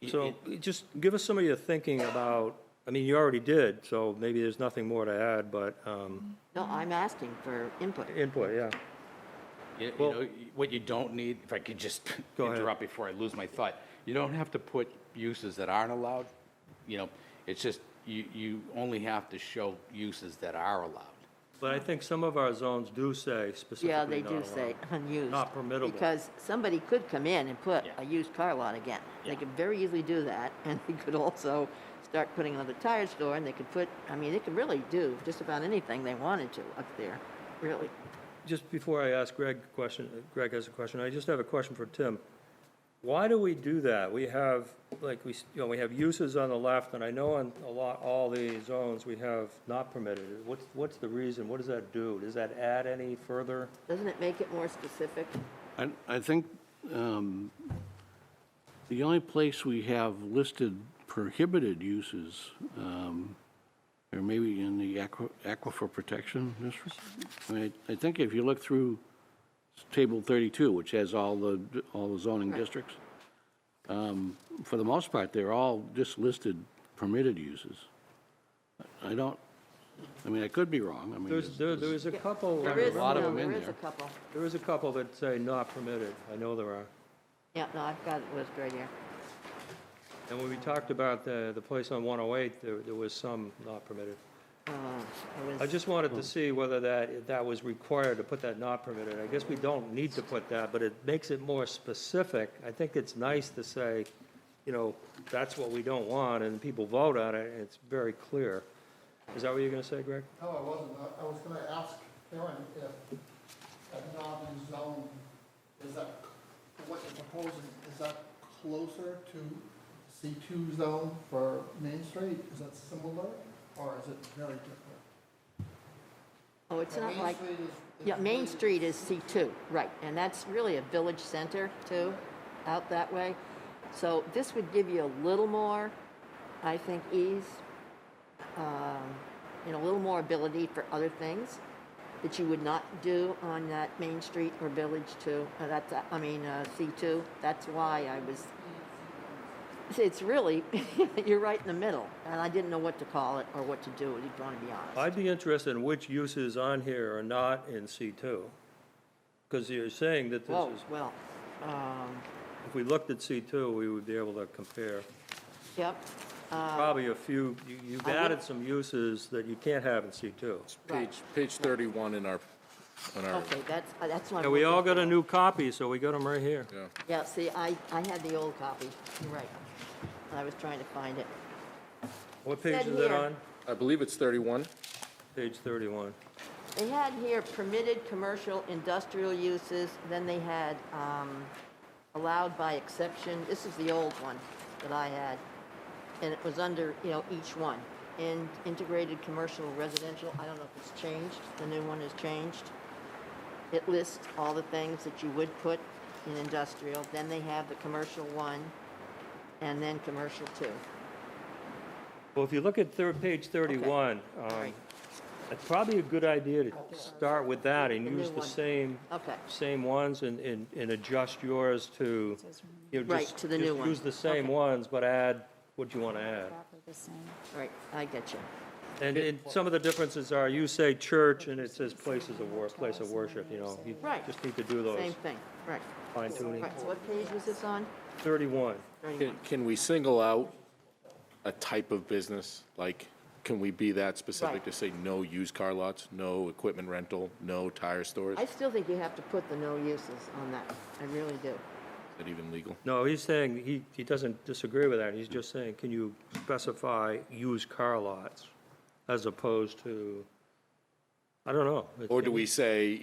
So just give us some of your thinking about, I mean, you already did, so maybe there's nothing more to add, but No, I'm asking for input. input, yeah. You Well- know, what you don't need, if I could just Go ahead. interrupt before I lose my thought, you don't have to put uses that aren't allowed. You know, it's just, you only have to show uses that are allowed. But I think some of our zones do say specifically Yeah, they not do allowed. say unused. Not permittable. Because somebody could come in and put Yeah. a used car lot again. They Yeah. could very easily do that, and they could also start putting another tire store, and they could put, I mean, they could really do just about anything they wanted to up there, really. Just before I ask Greg a question, Greg has a question, I just have a question for Tim. Why do we do that? We have, like, you know, we have uses on the left, and I know on all the zones, we have not permitted. What's the reason? What does that do? Does that add any further? Doesn't it make it more specific? I think the only place we have listed prohibited uses, or maybe in the aquifer protection district. I mean, I think if you look through table 32, which has all the zoning districts, for the most part, they're all just listed permitted uses. I mean, I could be wrong. I mean, There's a couple. There is, a lot of no, them in there is there. a couple. There is a couple that say not permitted. I know there are. Yeah, no, I've got it listed right here. And when we talked about the place on 108, there was some not permitted. It was- I just wanted to see whether that was required to put that not permitted. I guess we don't need to put that, but it makes it more specific. I think it's nice to say, you know, that's what we don't want, and people vote on it, and it's very clear. Is that what you're going to say, Greg? No, I wasn't. I was gonna ask Karen if that non-use zone, is that, what you're proposing, is that closer to C2 zone for Main Street? Is that similar? or is it very different? Oh, it's not Main like, Street is yeah, Main really- Street is C2, right, and that's really a village center too, out that way. So this would give you a little more, I think, ease, a little more ability for other things that you would not do on that Main Street or Village 2, C2. That's why I was, it's really, you're right in the middle, and I didn't know what to call it or what to do, if you want to be honest. I'd be interested in which uses on here are not in C2. Because you're saying that this Oh, is, well, if we looked at C2, we would be able to compare. yep. Probably a few, you've I would- added some uses that you can't have in C2. Right. Page 31 in our, Okay, that's what I'm Yeah, we all looking got a for. new copy, so we got them right here. yeah. Yeah, see, I had the old copy, you're right. I was trying to find it. What page Said is it here. on? I believe it's 31. Page 31. They had here permitted commercial industrial uses, then they had allowed by exception. This is the old one that I had, and it was under, each one. In integrated commercial residential, I don't know if it's changed, the new one has changed. It lists all the things that you would put in industrial, then they have the commercial one, and then commercial two. Well, if you look at page 31, Right. it's probably a good idea to start with that and The new use the one. Okay. same ones and adjust yours to, Right, to the new one. Use the same Okay. ones, but add what you want to add. Right, I get you. And some of the differences are, you say church and it says place of worship, You Right. just need to do those Same thing, right. fine tuning. Right, so what page was this on? 31. 31. Can we single out a type of business? Like, can we be that specific Right. to say no used car lots, no equipment rental, no tire stores? I still think you have to put the no uses on that. I really do. Is that even legal? No, he's saying, he doesn't disagree with that. He's just saying, can you specify used car lots as opposed to, I don't know. Or do we say,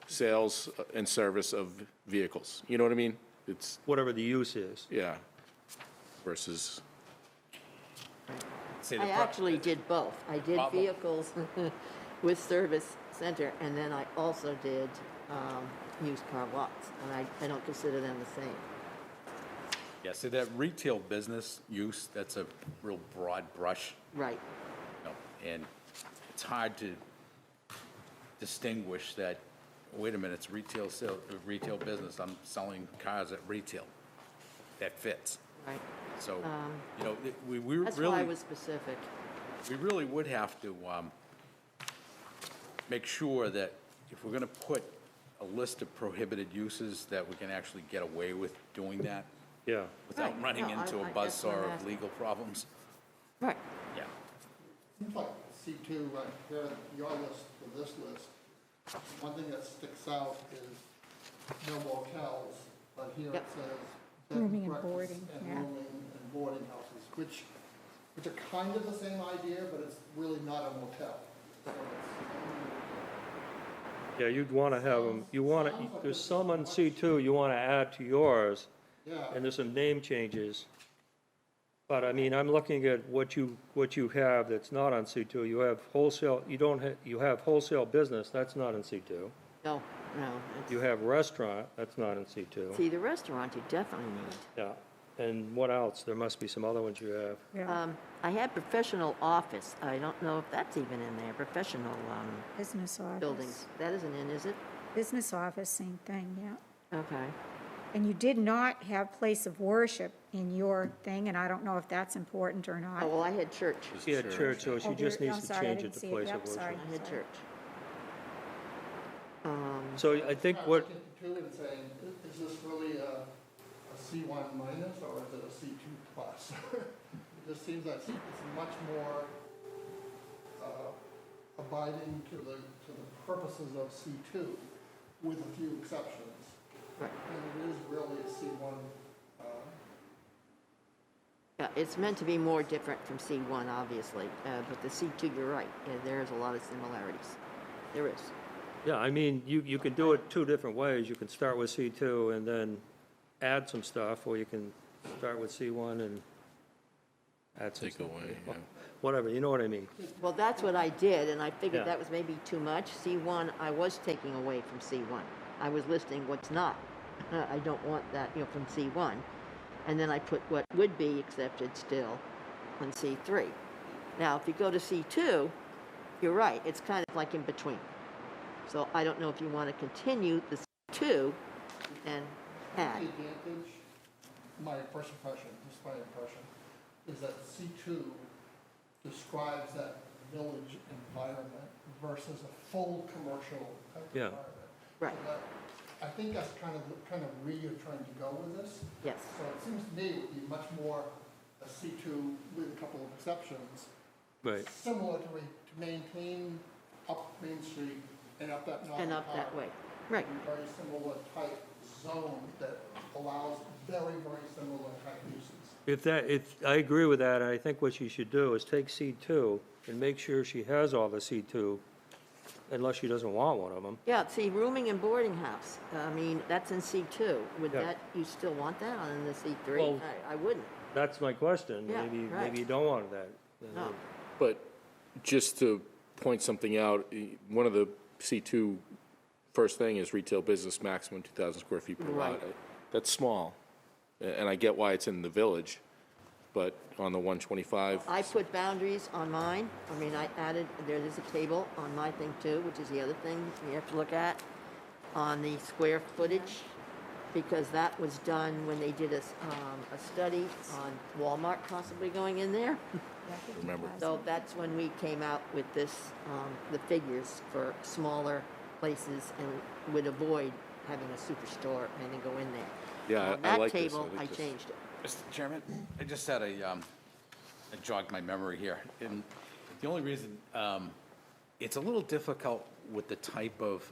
sales and service of vehicles? You know what I mean? It's, Whatever the use is. yeah, versus, I actually did both. I did vehicles with service center, and then I also did used car lots, and I don't consider them the same. Yeah, so that retail business use, that's a real broad brush, Right, and it's hard to distinguish that, wait a minute, it's retail business, I'm selling cars at retail. That fits. right. So, we really. That's why I was specific. We really would have to make sure that if we're going to put a list of prohibited uses, that we can actually get away with doing that Yeah. without Right. running No, into a that's what I'm buzzsaw of asking. legal problems. Right. Yeah. Seems like C2, right here, your list, for this list, one thing that sticks out is no motels, but here it Yep. says bed Rooming and breakfast boarding, and yeah. rooming and boarding houses, which are kind of the same idea, but it's really not a motel. So Yeah, you'd want to have them, there's some on C2 you want to add to yours, yeah, and there's some name changes. But I mean, I'm looking at what you have that's not on C2. You have wholesale, you have wholesale business, that's not in C2. No, You have restaurant, that's not in C2. see, the restaurant you definitely need. Yeah. And what else? There must be some other ones you have. Yeah, I had professional office. I don't know if that's even in there, professional business office. buildings. That isn't in, is it? Business office, same thing, yeah. Okay. And you did not have place of worship in your thing, and I don't know if that's important or not. Oh, well, I had church. She had church, so she Oh, just there- needs I'm to sorry, I change it didn't to see it. place Yep, of worship. sorry. I had church. So I think I what, was looking too and saying, is this really a C1 minus or is it a C2 plus? It just seems like it's much more abiding to the purposes of C2 with a few exceptions. Right. And it is really a C1. Yeah, it's meant to be more different from C1, obviously, but the C2, you're right, yeah, there is a lot of similarities. There is. yeah, I mean, you can do it two different ways. You can start with C2 and then add some stuff, or you can start with C1 and add some Take stuff. away, yeah. Whatever, you know what I mean? Well, that's what I did, and I figured Yeah. that was maybe too much. C1, I was taking away from C1. I was listing what's not. I don't want that, from C1. And then I put what would be accepted still on C3. Now, if you go to C2, you're right, it's kind of like in between. So I don't know if you want to continue the C2 and add. The advantage, my first impression, just my impression, is that C2 describes that village environment versus a full commercial type Yeah. environment. Right. So that- I think that's kind of where you're trying to go with this. Yes. So it seems to me it would be much more a C2 with a couple of exceptions, Right. similar to maintain up Main Street and up that North And up that Park. way. Right. Very similar type zone that allows very, very similar type uses. If I agree with that, and I think what she should do is take C2 and make sure she has all the C2, unless she doesn't want one of them. Yeah, see, rooming and boarding house, I mean, that's in C2. Would Yeah. that, you still want that on the C3? Well- I wouldn't. That's my question. Yeah, Maybe right. you don't want that. No. But just to point something out, one of the C2 first thing is retail business maximum 2,000 square feet per lot. Right. That's small, and I get why it's in the village, but on the 125, I put boundaries on mine. I mean, I added, there is a table on my thing too, which is the other thing you have to look at, on the square footage, because that was done when they did a study on Walmart possibly going in there. remember. So that's when we came out with this, the figures for smaller places and would avoid having a superstore or anything go in there. Yeah, On I like that this. table, think I this- changed it. Mr. Chairman, I just had it jogged my memory here. And the only reason, it's a little difficult with the type of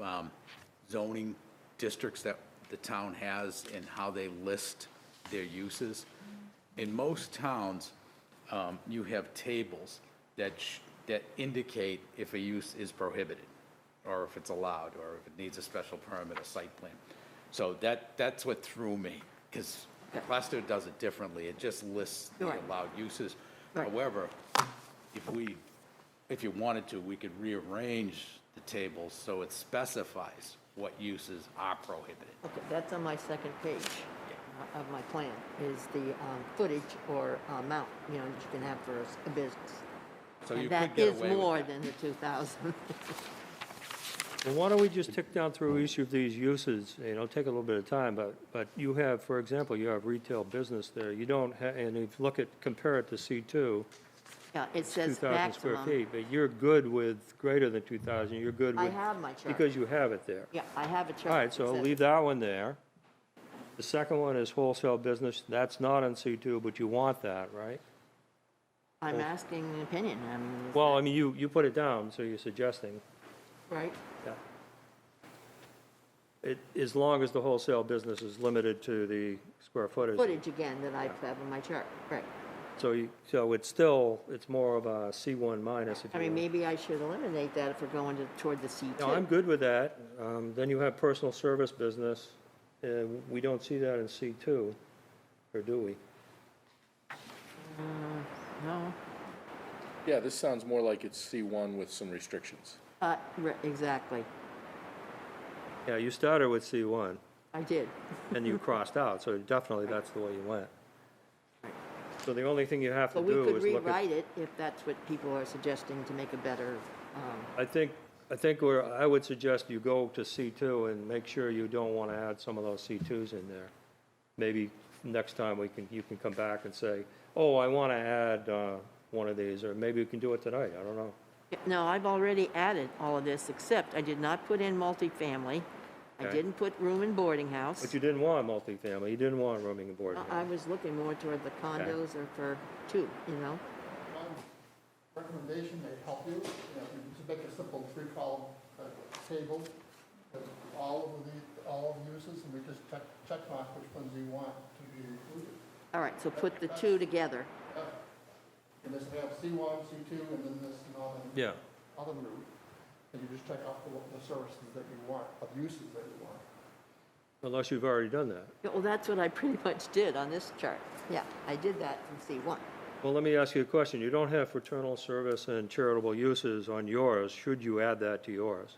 zoning districts that the town has and how they list their uses. In most towns, you have tables that indicate if a use is prohibited, or if it's allowed, or if it needs a special permit, a site plan. So that's what threw me, because Plaistow does it differently. It just lists the Right. allowed uses. Right. However, if you wanted to, we could rearrange the tables so it specifies what uses are prohibited. Okay, that's on my second page of my plan, is the footage or amount, that you can have for a business. So you And could that get is away with more that. than the 2,000. Well, why don't we just tick down through each of these uses, take a little bit of time, but you have, for example, you have retail business there. You don't have, and if you compare it to C2, Yeah, it says 2,000 square maximum. feet, but you're good with greater than 2,000, you're good I with, have my chart. because you have it there. Yeah, I have a chart. All right, that so says- leave that one there. The second one is wholesale business, that's not in C2, but you want that, right? I'm asking an opinion, I mean, is Well, that I mean, you put it down, so you're suggesting, right? yeah. As long as the wholesale business is limited to the square footage. Footage again that I have on my chart, right. So it's more of a C1 minus, if I you mean, will. maybe I should eliminate that if we're going toward the C2. No, I'm good with that. Then you have personal service business, and we don't see that in C2, or do we? No, Yeah, this sounds more like it's C1 with some restrictions. exactly, Yeah, you started with C1, I did. and you crossed out, so definitely that's the way you went. So the only thing you have to But we do could is look at. rewrite it if that's what people are suggesting to make a better, I think I would suggest you go to C2 and make sure you don't want to add some of those C2s in there. Maybe next time you can come back and say, oh, I want to add one of these, or maybe you can do it tonight, I don't know. no, I've already added all of this, except I did not put in multifamily. I Okay. didn't put room and boarding house. But you didn't want multifamily, you didn't want rooming and boarding. I was looking more toward the condos or for two, One recommendation may help you, you just make a simple three-column table with all of the uses, and we just check mark which ones you want to be included. All right, so put the two together. And this, we have C1, C2, and then this Yeah, other route, and you just check off the services that you want, of uses that you want. unless you've already done that. Yeah, well, that's what I pretty much did on this chart. Yeah, I did that from C1. Well, let me ask you a question. You don't have fraternal service and charitable uses on yours. Should you add that to yours?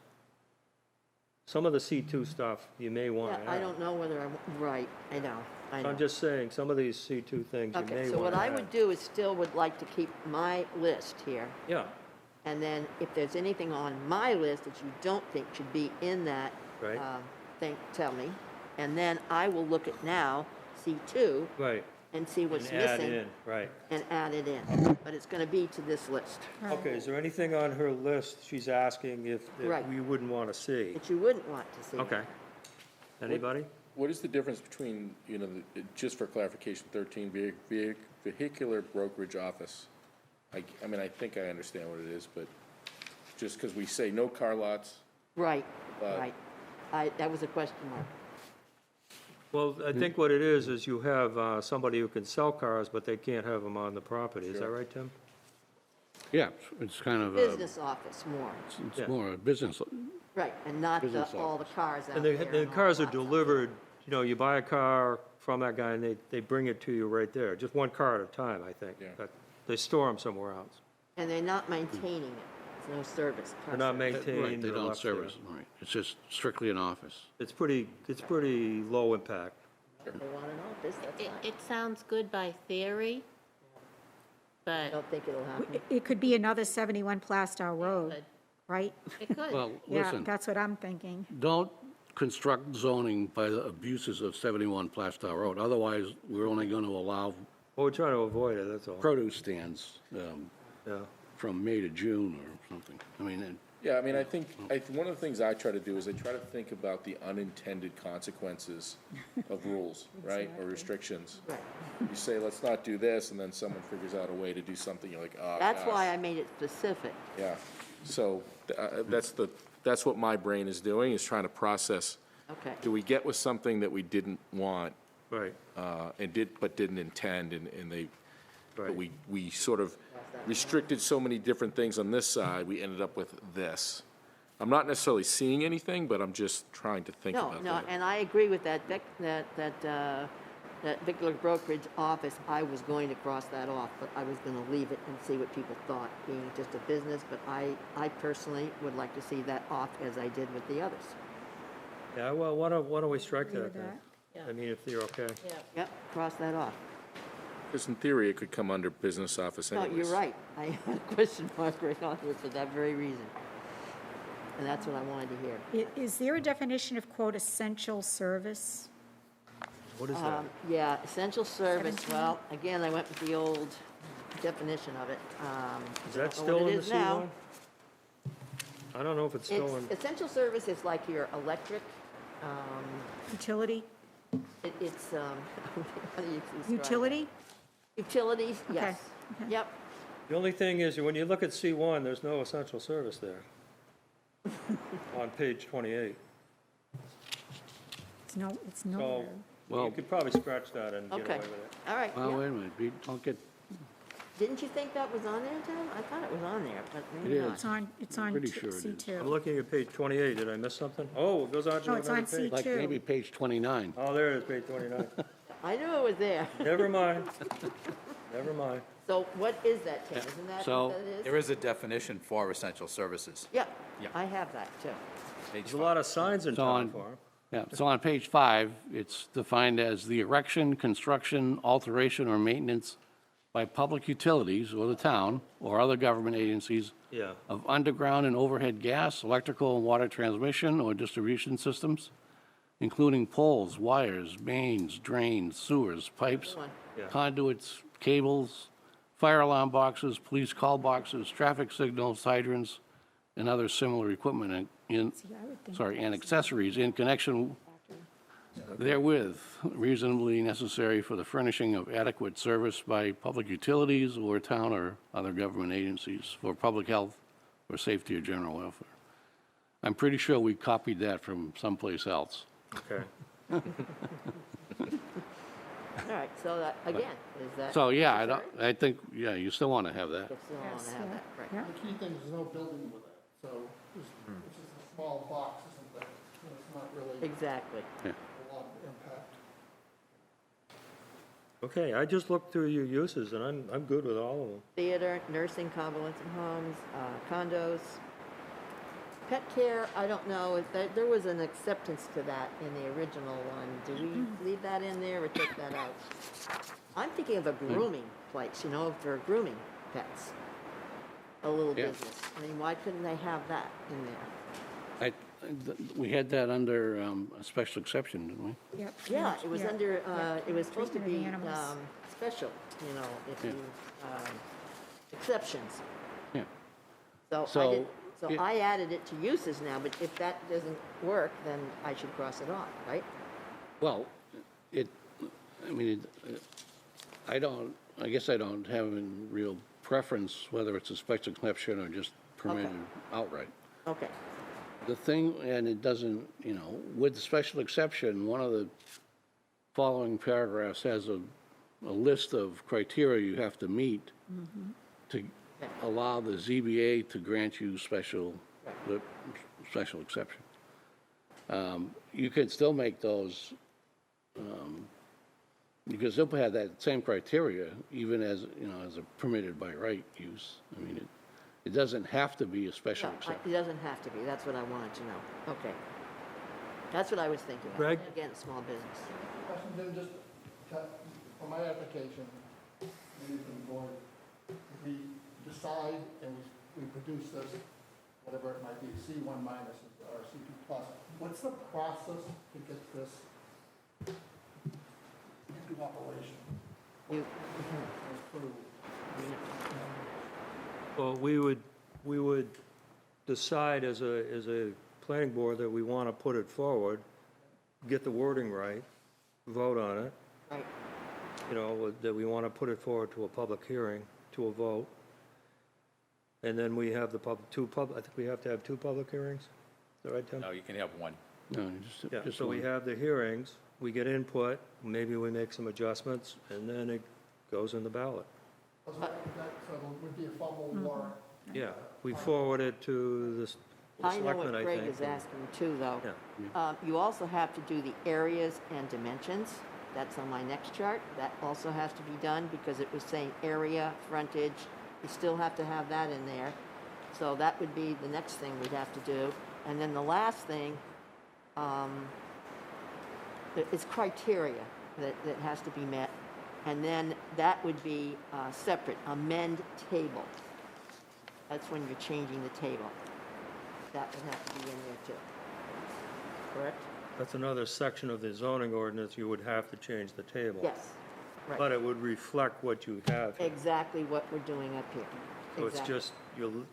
Some of the C2 stuff you may want Yeah, to add. I don't know whether right, I know. I'm just saying, some of these C2 things you may want to Okay, add. so what I would do is still would like to keep my list here. Yeah, And then if there's anything on my list that you don't think should be in that Right. thing, tell me. And then I will look at now, C2, right. and see what's And add missing in, right. and add it in. But it's going to be to this list Okay, is there anything on her list she's asking if Right. we wouldn't want to see? that you wouldn't want to see. Okay. Anybody? What is the difference between, just for clarification, 13 vehicular brokerage office? I mean, I think I understand what it is, but just because we say no car lots, Right, But- right. That was a question mark. Well, I think what it is you have somebody who can sell cars, but they can't have them on the property. Is that Sure. right, Tim? Yeah, it's kind of a, Business office more, Yeah. it's more a business, right, and not Business all the cars out And there. the and all cars are lots of- delivered, you buy a car from that guy and they bring it to you right there. Just one car at a time, I think. Yeah. But they store them somewhere else. And they're not maintaining it. There's no service. car They're not service. maintaining. right, they they're don't left there. service, right. It's just strictly an office. It's pretty low impact. They want an office, that's fine. It sounds good by theory, I but don't think it'll happen. It could be another 71 Plaistow Road, could. right? it could. Well, Yeah, listen, that's what I'm thinking. don't construct zoning by the abuses of 71 Plaistow Road. Otherwise, we're only going to allow Well, we're trying to avoid it, that's all. produce stands Yeah. from May to June or something. I mean, yeah, I mean, I think, one of the things I try to do is I try to think about the unintended consequences of rules, right, or restrictions. Right. You say, let's not do this, and then someone figures out a way to do something, you're like, oh, That's gosh. why I made it specific. Yeah, so that's what my brain is doing, is trying to process, Okay. do we get with something that we didn't want, Right. but didn't intend, and they, but Right. we sort of restricted so many different things on this side, we ended up with this. I'm not necessarily seeing anything, but I'm just trying to think No, about no, that. and I agree with that vehicular brokerage office. I was going to cross that off, but I was gonna leave it and see what people thought, being just a business. But I personally would like to see that off as I did with the others. Yeah, well, why don't we strike Agree that with then? that. I mean, if you're okay. Yeah. Yep, cross that off. Because in theory, it could come under business office No, anyways. you're right. I had a question mark right on it for that very reason. And that's what I wanted to hear. Is there a definition of quote essential service? What is that? Yeah, essential service, 17? well, again, I went with the old definition of it. Is that Don't know still what in it the is now. C1? I don't know if it's still in, Essential service is like your electric, Utility? it's, how do you describe that? Utility? Utilities, yes. okay. Yep, the only thing is, when you look at C1, there's no essential service there. On page 28. It's So, nowhere. you Well- could probably scratch that and get okay. away with it. All right, well, yeah. wait a minute, don't get, Didn't you think that was on there, Tim? I thought it was on there, but maybe It is. not. It's on Pretty sure it is. I'm C2. looking at page 28. Did I miss something? Oh, it goes on to No, it's on another page. C2. like maybe page 29. Oh, there it is, page 29. I knew it was there. Never mind. Never mind. So what is that, Tim? Isn't that So- what that is? There is a definition for essential services. Yep, Yeah. I have that too. Page There's a lot of signs in So town on- for 'em. Yeah, so on page 5, it's defined as the erection, construction, alteration, or maintenance by public utilities or the town or other government agencies Yeah. of underground and overhead gas, electrical and water transmission or distribution systems, including poles, wires, mains, drains, sewers, pipes, Good one. Yeah. conduits, cables, fire alarm boxes, police call boxes, traffic signals, hydrants, and other similar equipment and accessories in connection therewith reasonably necessary for the furnishing of adequate service by public utilities or town or other government agencies for public health or safety or general welfare. I'm pretty sure we copied that from someplace else. Okay. All right, so that, again, is that? So, yeah, necessary? I think, yeah, you still want to have that. You still want to have that, right. Yeah. The key thing is no building with it, so it's just a small box or something, it's not really Exactly. a lot of impact. Okay, I just looked through your uses, and I'm good with all of them. Theater, nursing, convalescent homes, condos. Pet care, I don't know, there was an acceptance to that in the original one. Do we leave that in there or take that out? I'm thinking of a grooming place, you know, for grooming pets. A little Yeah. business. I mean, why couldn't they have that in there? We had that under a special exception, didn't we? Yep. Yeah, it was Yeah. under, it was supposed to Treatment be of animals. special, you know, if Yeah. you, exceptions. Yeah. So I So, did, so yeah. I added it to uses now, but if that doesn't work, then I should cross it off, right? Well, I guess I don't have a real preference whether it's a special exception or just permitted outright. Okay, The thing, and it doesn't, with the special exception, one of the following paragraphs has a list of criteria you have to meet to allow the ZBA to grant you special exception. You could still make those, you could still have that same criteria, even as, as a permitted by right use. I mean, it doesn't have to be a special no, exception. it doesn't have to be, that's what I wanted to know, okay. That's what I was thinking of. Greg? Again, small business. Question, then, just for my application, maybe for the board, if we decide and we produce this, whatever it might be, C1 minus or C2 plus, what's the process to get this into operation? You, Approved? Well, we would decide as a planning board that we want to put it forward, get the wording right, vote on it, right, that we want to put it forward to a public hearing, to a vote. And then we have I think we have to have 2 public hearings. Is that right, Tim? No, you can have one. No, Yeah, just so we one. have the hearings, we get input, maybe we make some adjustments, and then it goes in the ballot. So it would be a formal warrant? Yeah, we forward it to the I know selectmen, what I Greg think. is asking too, though. Yeah. You also have to do the areas and dimensions. That's on my next chart. That also has to be done because it was saying area, frontage. You still have to have that in there. So that would be the next thing we'd have to do. And then the last thing is criteria that has to be met. And then that would be separate, amend table. That's when you're changing the table. That would have to be in there too. Correct? That's another section of the zoning ordinance, you would have to change the table. Yes, But right. it would reflect what you have. Exactly what we're doing up here. So it's Exactly. just,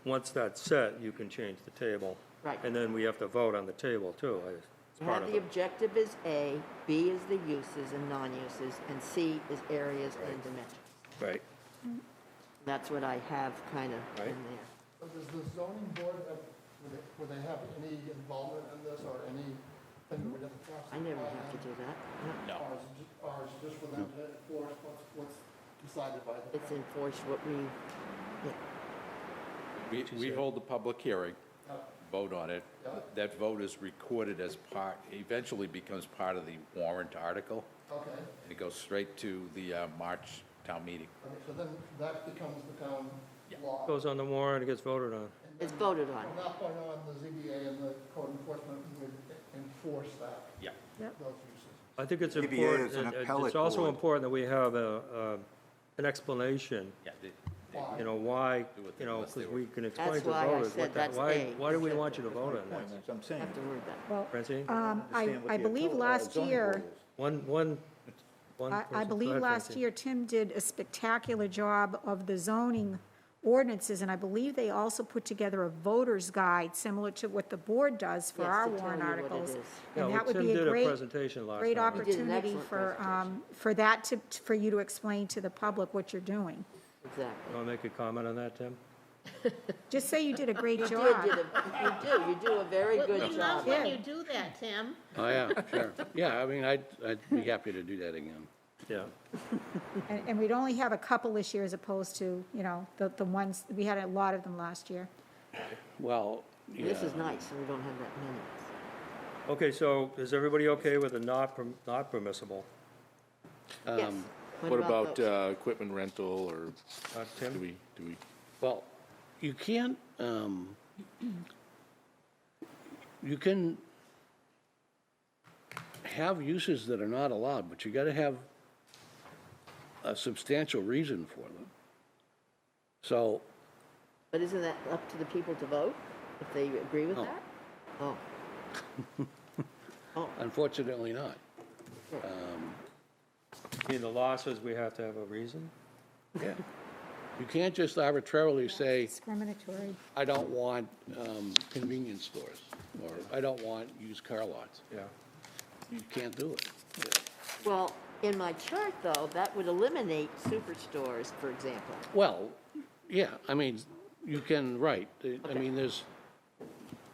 once that's set, you can change the table. Right. And then we have to vote on the table too. It's You part have of the it. objective is A, B is the uses and non-uses, and C is areas and dimensions. Right. That's what I have kind of in Right. there. So does the zoning board, would they have any involvement in this or anything that would have to cross? I never have to do that. No. Or is it just for them to enforce what's decided by the? It's enforced what we, We hold the public hearing, Yeah. vote on it. Yeah. That vote is recorded as eventually becomes part of the warrant article, Okay, and it goes straight to the March town meeting. okay, so then that becomes the town law. Goes on the warrant, it gets voted on. And it's then voted on. From that point on, the ZBA and the code enforcement would enforce that, Yeah. those uses. I think it's ZBA important, is an it's appellate also board. important that we have an explanation, Yeah. Why? why, Do what they- unless they because were- we can explain That's to why I voters said what that, that's why do we A. want you to vote on this? That's what I'm saying. Have to word that. Well, Francine? I believe last year, One I person. believe Go ahead, last Francine. year, Tim did a spectacular job of the zoning ordinances, and I believe they also put together a voter's guide, similar to what the board does for Yes, our to tell warrant you what it articles. is. Yeah, And well, that would Tim be a did a great, presentation last great time. He did an opportunity excellent for that for you to explain to the public what you're doing. Exactly. Want to make a comment on that, Tim? Just say you did a great You job. you do a very good We job. love when you do that, Tim. Oh, yeah, sure. Yeah, I mean, I'd be happy to do that again. Yeah. And we'd only have a couple this year as opposed to, the ones, we had a lot of them last year. Well, yeah. This is nice, so we don't have that many. Okay, so is everybody okay with the not permissible? Yes. What about about those? equipment rental, or Tim? do we, Well, you can't, you can have uses that are not allowed, but you gotta have a substantial reason for them. So, But isn't that up to the people to vote, if they agree with No. that? Oh. Oh, unfortunately not. I mean, the law says we have to have a reason? Yeah. You can't just arbitrarily say, Discriminatory. I don't want convenience stores, or I don't want used car lots. Yeah. You can't do it. well, in my chart, though, that would eliminate superstores, for example. Well, yeah, I mean, you can, right, I mean, there's,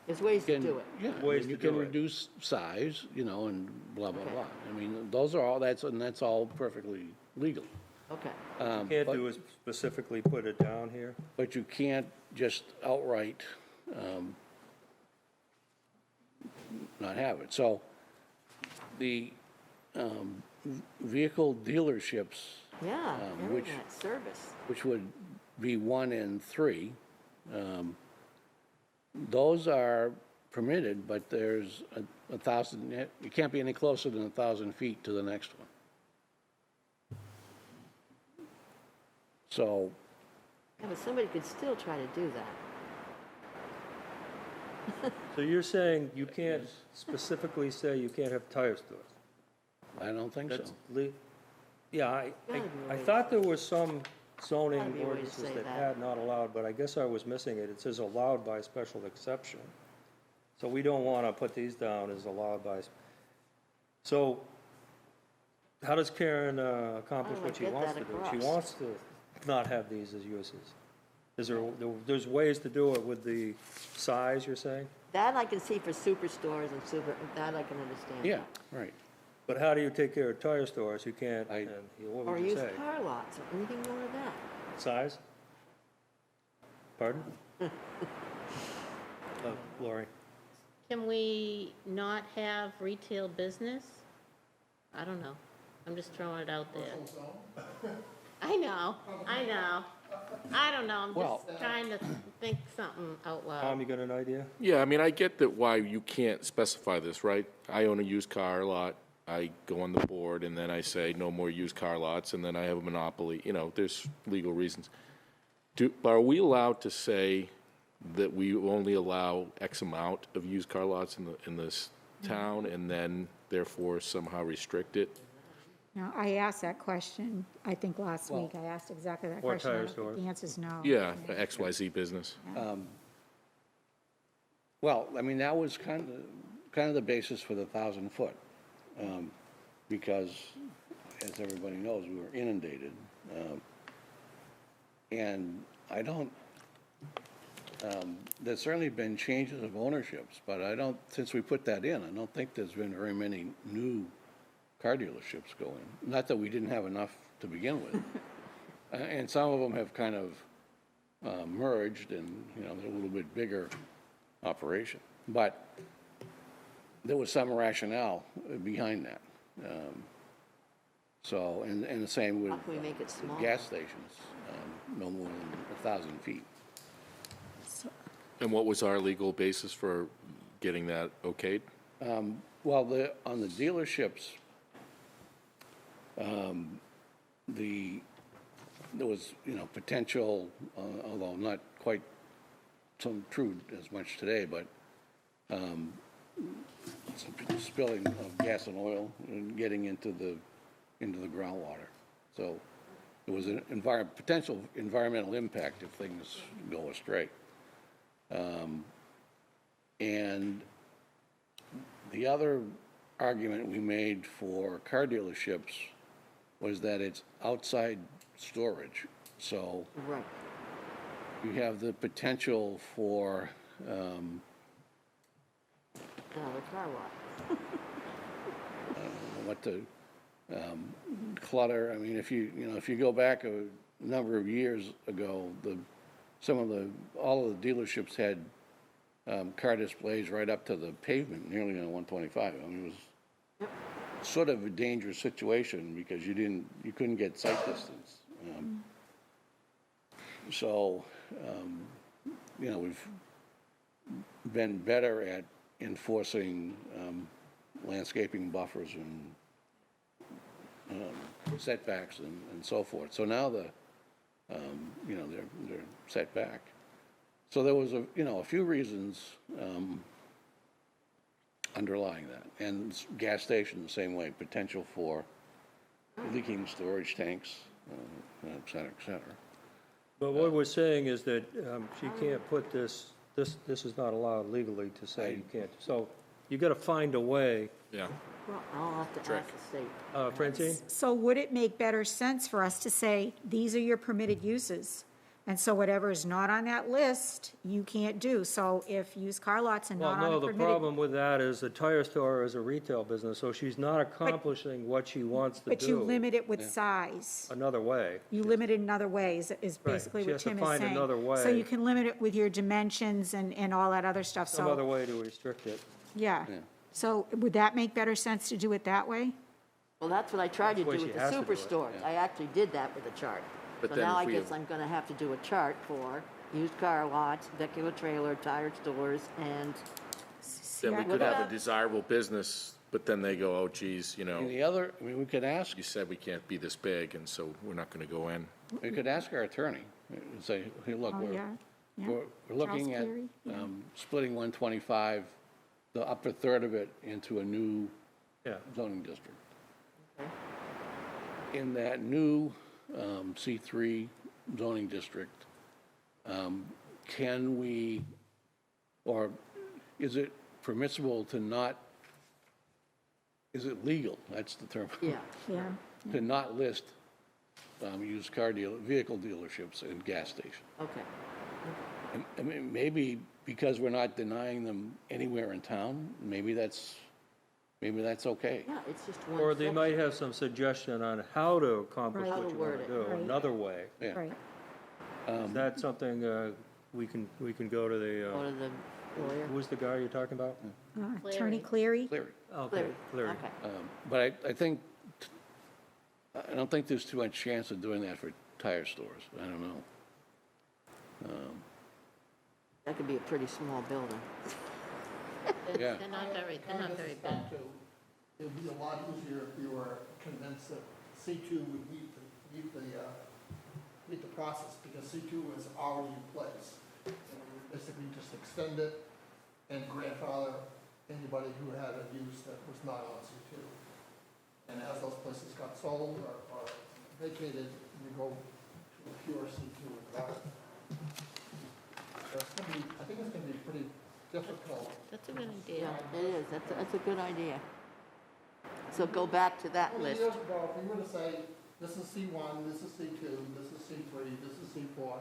There's ways to can, do it. yeah, I Ways mean, you to can do it. reduce size, you know, and blah, blah, Okay. blah. I mean, those are all, that's all perfectly legal. Okay. Can't But- do is specifically put it down here? But you can't just outright not have it. So the vehicle dealerships, Yeah, which- internet service. which would be 1 and 3, those are permitted, but there's 1,000, you can't be any closer than 1,000 feet to the next one. So, Yeah, but somebody could still try to do that. So you're saying you can't specifically say you can't have tire stores? I don't think so. That's yeah, I Gotta be a way to thought there was some zoning Gotta be a way to ordinances say that that. had not allowed, but I guess I was missing it. It says allowed by special exception. So we don't want to put these down as allowed by, so how does Karen accomplish How do I what she get wants that to do? She across? wants to not have these as uses. Is there's ways to do it with the size, you're saying? That I can see for superstores and that I can understand. Yeah, right. But how do you take care of tire stores? You can't, I- and what Or would you use say? car lots or anything more of that. Size? Pardon? Lori? Can we not have retail business? I don't know. I'm just throwing it out there. I know. I don't know. I'm Well- just trying to think something out loud. Tom, you got an idea? yeah, I mean, I get that why you can't specify this, right? I own a used car lot, I go on the board, and then I say no more used car lots, and then I have a monopoly, you know, there's legal reasons. Are we allowed to say that we only allow X amount of used car lots in this town, and then therefore somehow restrict it? Now, I asked that question, I think last Well- week, I asked exactly that Or question. I tire don't think stores. The answer's no. Yeah, XYZ business. Well, I mean, that was kind of the basis for the 1,000-foot, because, as everybody knows, we were inundated. And I don't, there's certainly been changes of ownerships, but I don't, since we put that in, I don't think there's been very many new car dealerships going. Not that we didn't have enough to begin with. And some of them have kind of merged and, you know, they're a little bit bigger operation. But there was some rationale behind that. So, and the same with How can we make it smaller? gas stations, no more than 1,000 feet. And what was our legal basis for getting that okayed? Well, on the dealerships, there was, you know, potential, although not quite so true as much today, but some spilling of gas and oil and getting into the groundwater. So there was an potential environmental impact if things go astray. And the other argument we made for car dealerships was that it's outside storage. So Right. you have the potential for, The car lot. clutter. I mean, if you go back a number of years ago, all of the dealerships had car displays right up to the pavement, nearly on 125. I mean, it was sort of a dangerous situation because you couldn't get sight distance. So, we've been better at enforcing landscaping buffers and setbacks and so forth. So now they're set back. So there was a few reasons underlying that. And gas station, the same way, potential for leaking storage tanks, et cetera, et cetera. But what we're saying is that she can't put this is not allowed legally to say you can't. So you got to find a way. Yeah. Well, I'll have to ask the state. Francine? So would it make better sense for us to say, these are your permitted uses? And so whatever is not on that list, you can't do. So if used car lots are Well, not on no, the the permitted. problem with that is the tire store is a retail business, so she's not accomplishing what she wants to do. But you limit it with size. Another way. You limit it in other ways, is Right. basically She what has to Tim is find saying. another way. So you can limit it with your dimensions and all that other stuff, Some other so, way to restrict it. yeah. Yeah. So would that make better sense to do it that way? Well, that's what I tried to That's the way do she with the has to do it. superstores. I actually did that with a chart. But So then now if I we guess have- I'm gonna have to do a chart for used car lots, vehicular trailer, tire stores, and, Then we Yeah. could What have about- a desirable business, but then they go, oh geez, And the other, we could ask, you said we can't be this big, and so we're not gonna go in. we could ask our attorney and say, hey, look, Oh, we're, yeah, yeah. we're looking at Charles Cleary, yeah. splitting 125, the upper third of it, into a new Yeah. zoning district. In that new C3 zoning district, can we, or is it permissible to not, is it legal, that's the term, yeah. Yeah. to not list used car vehicle dealerships and gas stations? Okay. And, I mean, maybe because we're not denying them anywhere in town, maybe that's okay. Yeah, it's just one Or they section. might have some suggestion on how to accomplish Right. what How to you word want to it, do, right. another way. Yeah. Right. Is that something we can go to Go the, to the lawyer. who's the guy you're talking about? Attorney Cleary? Cleary. Okay, Cleary. Okay. But I don't think there's too much chance of doing that for tire stores. I don't know. That could be a pretty small building. Yeah. They're not very big. It would be a lot easier if you were convinced that C2 would meet the process, because C2 is already in place. And we would basically just extend it and grandfather anybody who had a use that was not on C2. And as those places got sold or vacated, we go to a pure C2 environment. So I think it's gonna be pretty difficult. That's a good idea. Yeah, it is. That's a good idea. So go back to that 20 list. years ago, if we were to say, this is C1, this is C2, this is C3, this is C4,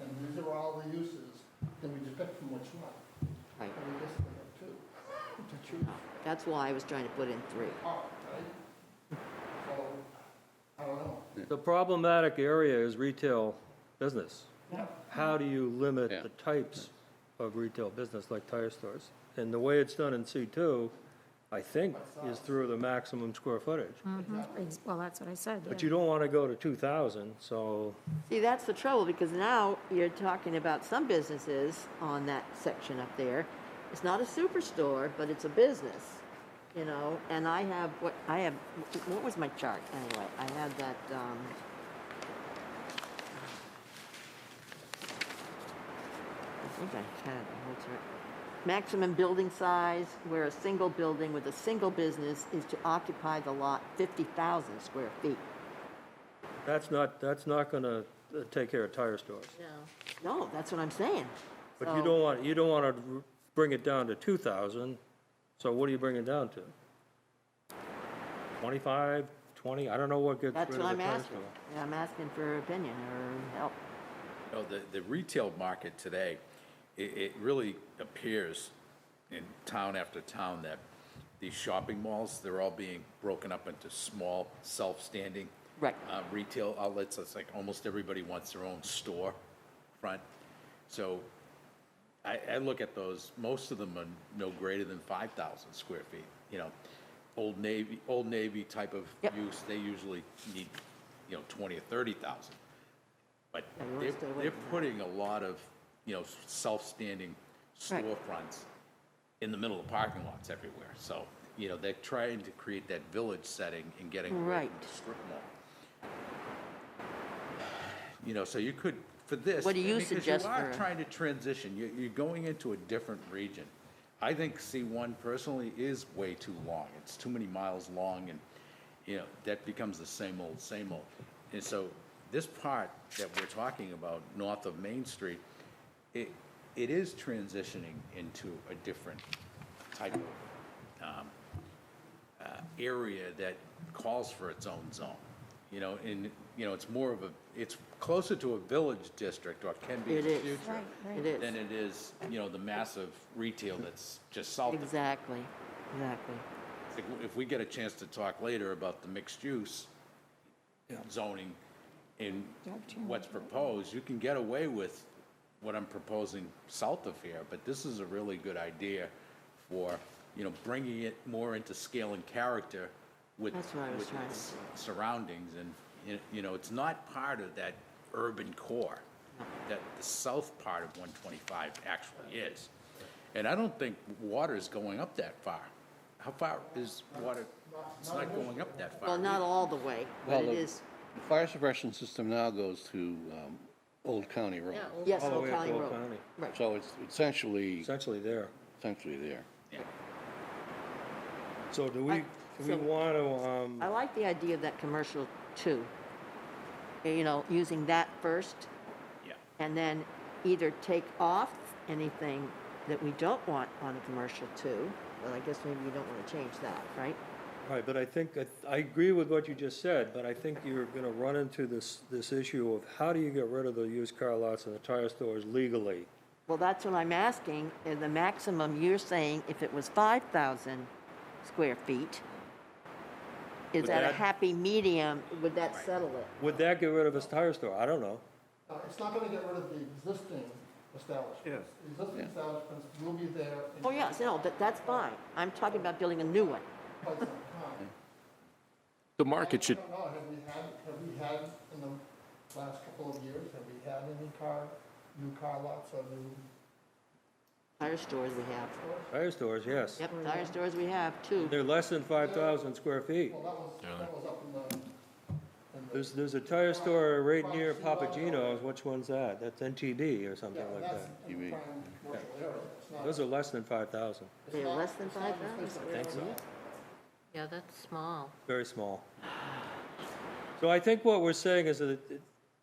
and these are all the uses, then we just pick from which one. Right. And we basically have two to choose. That's why I was trying to put in 3. Oh, right? So, I don't know. The problematic area is retail business. Yeah. How do you limit Yeah. the types of retail business like tire stores? And the way it's done in C2, I think, is through the maximum square footage. Well, that's what I said. But yeah. you don't want to go to 2,000, so, See, that's the trouble, because now you're talking about some businesses on that section up there. It's not a superstore, but it's a business, and what was my chart anyway? I had that, I think I had the whole chart. Maximum building size, where a single building with a single business is to occupy the lot 50,000 square feet. that's not going to take care of tire stores. No, that's what I'm saying. But So- you don't want to bring it down to 2,000, so what do you bring it down to? 25, 20, I don't know what gets rid of That's the what I'm tire asking. store. Yeah, I'm asking for opinion or help. The retail market today, it really appears in town after town that these shopping malls, they're all being broken up into small, self-standing Right. retail outlets. It's like almost everybody wants their own store front. So I look at those, most of them are no greater than 5,000 square feet, Old Navy type of Yep. use, they usually need, 20 or 30,000. But Yeah, we wanna stay away they're from that. putting a lot of, self-standing Right. storefronts in the middle of parking lots everywhere. So, they're trying to create that village setting and getting away Right. from the strip mall. So you could, for this. What do you because suggest You are for- trying to transition, you're going into a different region. I think C1 personally is way too long. It's too many miles long, and, that becomes the same old, same old. And so this part that we're talking about, north of Main Street, it is transitioning into a different type of area that calls for its own zone. And, it's more of it's closer to a village district, or can be in It the is. future, It is. than it is, the massive retail that's just south of it. Exactly, exactly. If we get a chance to talk later about the mixed use zoning and what's proposed, you can get away with what I'm proposing south of here, but this is a really good idea for, bringing it more into scale and character with, That's what I was with trying to its surroundings. And, it's not part of that urban core that the south part of 125 actually is. And I don't think water is going up that far. How far is water? It's not going up that far. Well, not all the way, Well, but it the- is, The fire suppression system now goes to Old County Road. Yeah, Old- yes, All the Old way up County to Old Road. County. Right. So it's essentially There. there. So do I- we so- want to, I like the idea of that commercial too. Using that first. Yeah. And then either take off anything that we don't want on a commercial too, but I guess maybe you don't want to change that, right? right, but I think, I agree with what you just said, but I think you're going to run into this issue of how do you get rid of the used car lots and the tire stores legally? Well, that's what I'm asking, is the maximum, you're saying if it was 5,000 square feet, is Would that a that- happy medium, would that settle it? Would that get rid of a tire store? I don't know. It's not gonna get rid of the existing establishments. Yes. The existing establishments will be there in Oh, yes, no, that's fine. I'm talking about building a new one. quite some time. The market should, I don't know, have we had in the last couple of years, have we had any new car lots or new Tire stores we have. stores? Tire stores, yes. Yep, tire stores we have, too. They're less than 5,000 square feet. Well, that was up in the, There's a tire store right near Papagino's. Which one's that? That's NTD or something like that's that. in the prime commercial area. It's not- Those are less than 5,000, They're less than 5,000? think so. Yeah, that's small. Very small. So I think what we're saying is that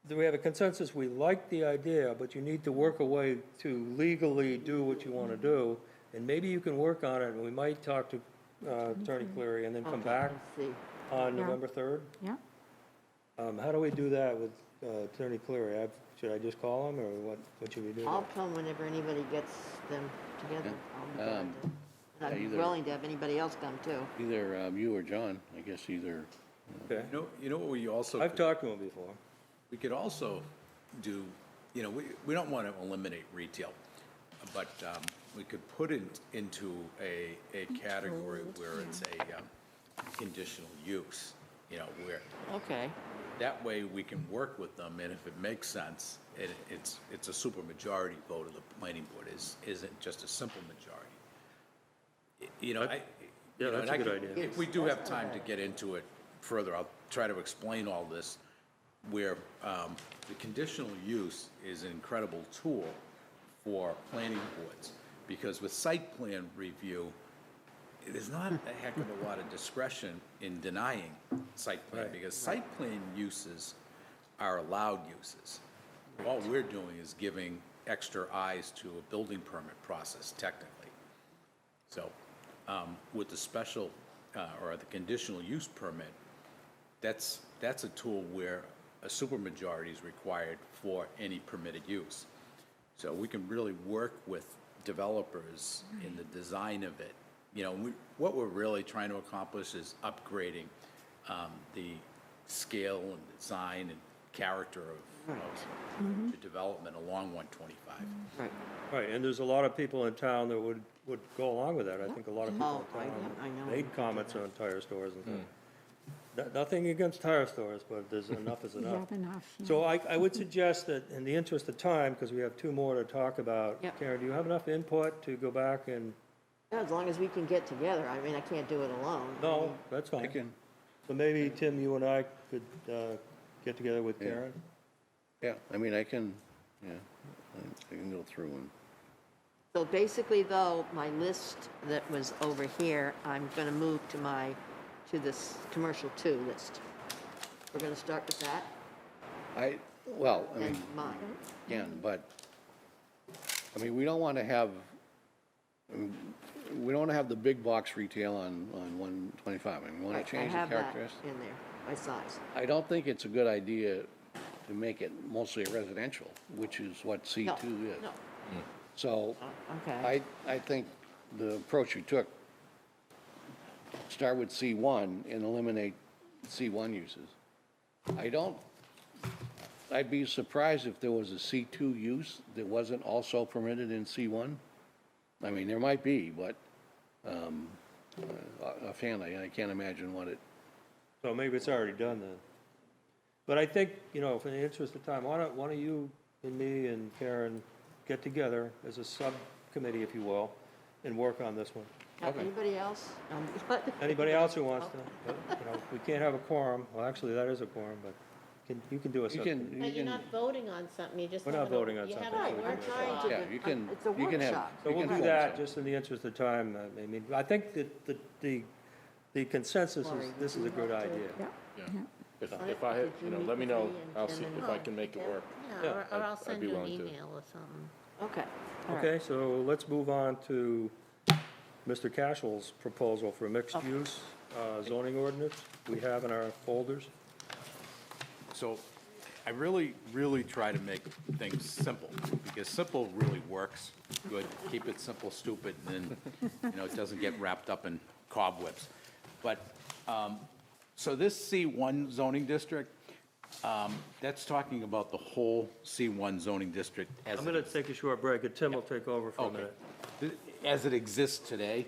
we have a consensus, we like the idea, but you need to work a way to legally do what you want to do, and maybe you can work on it, and we might talk to Attorney Cleary and then come Okay, back I see. on Yeah. November 3rd. Yeah. How do we do that with Attorney Cleary? Should I just call him, or what should we do? I'll come whenever anybody gets them together. I'll be glad to. And yeah, I'm either- willing to have anybody else come, too. Either you or John, I guess either. Okay. You know what we also. I've talked to him before. We could also do, we don't want to eliminate retail, but we could put it into a category where it's a conditional use, where Okay. that way we can work with them, and if it makes sense, it's a supermajority vote of the planning board, isn't just a simple majority. Yeah, that's and a good idea. If we do have time to get into it further, I'll try to explain all this, where the conditional use is an incredible tool for planning boards, because with site plan review, there's not a heck of a lot of discretion in denying site plan, Right. because site plan uses are allowed uses. All we're doing is giving extra eyes to a building permit process technically. So, with the special, or the conditional use permit, that's a tool where a supermajority is required for any permitted use. So we can really work with developers in the design of it. What we're really trying to accomplish is upgrading the scale and design and character of the development along 125. Right. Right, and there's a lot of people in town that would would go along with that. I think a lot of people Oh, in town I know. made comments on tire stores and stuff. Nothing against tire stores, but there's enough is You enough. have enough, yeah. So I would suggest that in the interest of time, because we have two more to talk about. Yep. Karen, do you have enough input to go back and, Yeah, as long as we can get together. I mean, I can't do it alone. I no, mean, that's I fine. can, So maybe, Tim, you and I could get together with Yeah. Karen? yeah, I mean, I can, yeah, I can go through and, So basically, though, my list that was over here, I'm gonna move to this commercial 2 list. We're gonna start with that, well, I and mean, mine. can, but, I mean, we don't want to have, we don't want to have the big box retail on 125. I mean, we want Right, to change I the have that characteristics. in there, by size. I don't think it's a good idea to make it mostly residential, which is what C2 No, is. no. So Okay. I think the approach you took, start with C1 and eliminate C1 uses. I'd be surprised if there was a C2 use that wasn't also permitted in C1. I mean, there might be, but offhand, I can't imagine what it, So maybe it's already done then. But I think, you know, in the interest of time, why don't you and me and Karen get together as a subcommittee, if you will, and work on this one? Anybody else? Anybody else who wants to? You know, we can't have a quorum. Well, actually, that is a quorum, but you can do a you subcommittee. can, But you're not voting on something, you just We're have not voting on you have something. a Right, I'm workshop. trying to. yeah, you can, It's a you can have. workshop. So you we'll can do form that, something. just in the interest of time. I mean, I think that the consensus is, this is a good idea. Yeah. Yeah. Yeah. If I, had- you know, let me know, I'll see if I can make it work. Yeah, or I'd- I'll I'd send be you an willing to. email or something. Okay, all right. Okay, so let's move on to Mr. Cashel's proposal for mixed-use zoning ordinance we have in our folders. So I really, really try to make things simple, because simple really works good. Keep it simple, stupid, and then, you know, it doesn't get wrapped up in cobwebs. But, so this C1 zoning district, that's talking about the whole C1 zoning district as I'm it going to take a short break, and Tim will take over for a minute. as it exists today.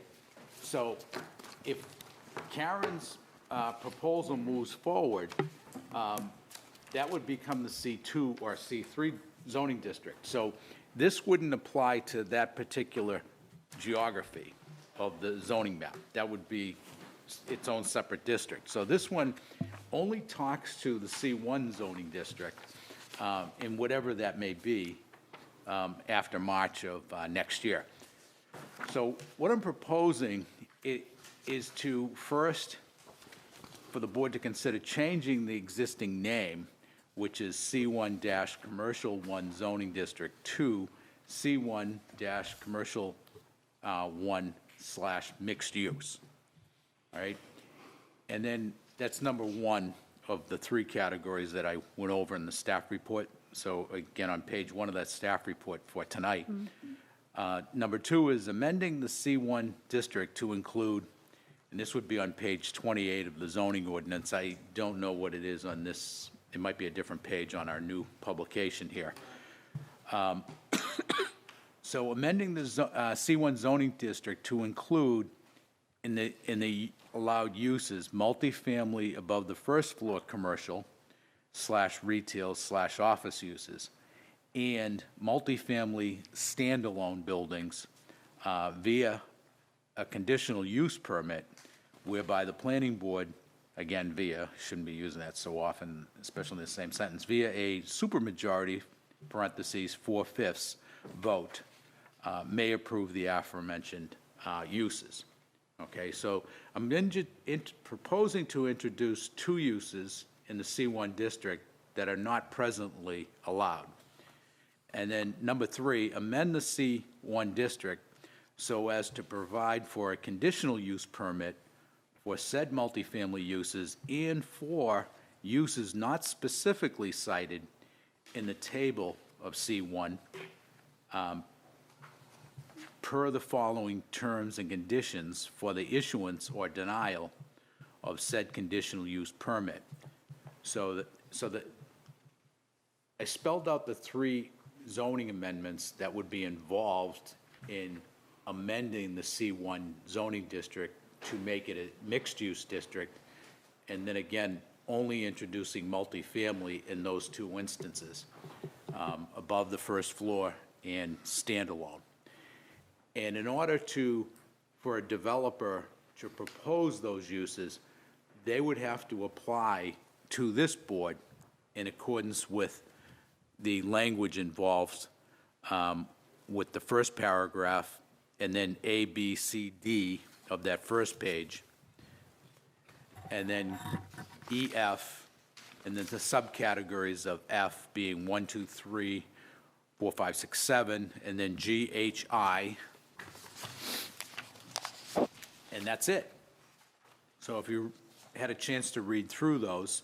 So if Karen's proposal moves forward, that would become the C2 or C3 zoning district. So this wouldn't apply to that particular geography of the zoning map. That would be its own separate district. So this one only talks to the C1 zoning district, and whatever that may be, after March of next year. So what I'm proposing is to first, for the board to consider changing the existing name, which is C1-Commercial 1 Zoning District to C1-Commercial 1/Mixed Use. All right? And then that's number one of the three categories that I went over in the staff report. So again, on page 1 of that staff report for tonight. Number 2 is amending the C1 district to include, and this would be on page 28 of the zoning ordinance. I don't know what it is on this. It might be a different page on our new publication here. So amending the C1 zoning district to include in the allowed uses, multifamily above the first floor commercial / retail / office uses, and multifamily standalone buildings via a conditional use permit whereby the planning board, again, shouldn't be using that so often, especially in the same sentence, via a supermajority, parentheses, 4/5 vote, may approve the aforementioned uses. Okay, so I'm proposing to introduce 2 uses in the C1 district that are not presently allowed. And then number 3, amend the C1 district so as to provide for a conditional use permit for said multifamily uses and for uses not specifically cited in the table of C1 per the following terms and conditions for the issuance or denial of said conditional use permit. So that I spelled out the 3 zoning amendments that would be involved in amending the C1 zoning district to make it a mixed-use district, and then again, only introducing multifamily in those two instances, above the first floor and standalone. And in order for a developer to propose those uses, they would have to apply to this board in accordance with the language involved with the first paragraph, and then A, B, C, D of that first page, and then E, F, and then the subcategories of F being 1, 2, 3, 4, 5, 6, 7, and then G, H, I, and that's it. So if you had a chance to read through those,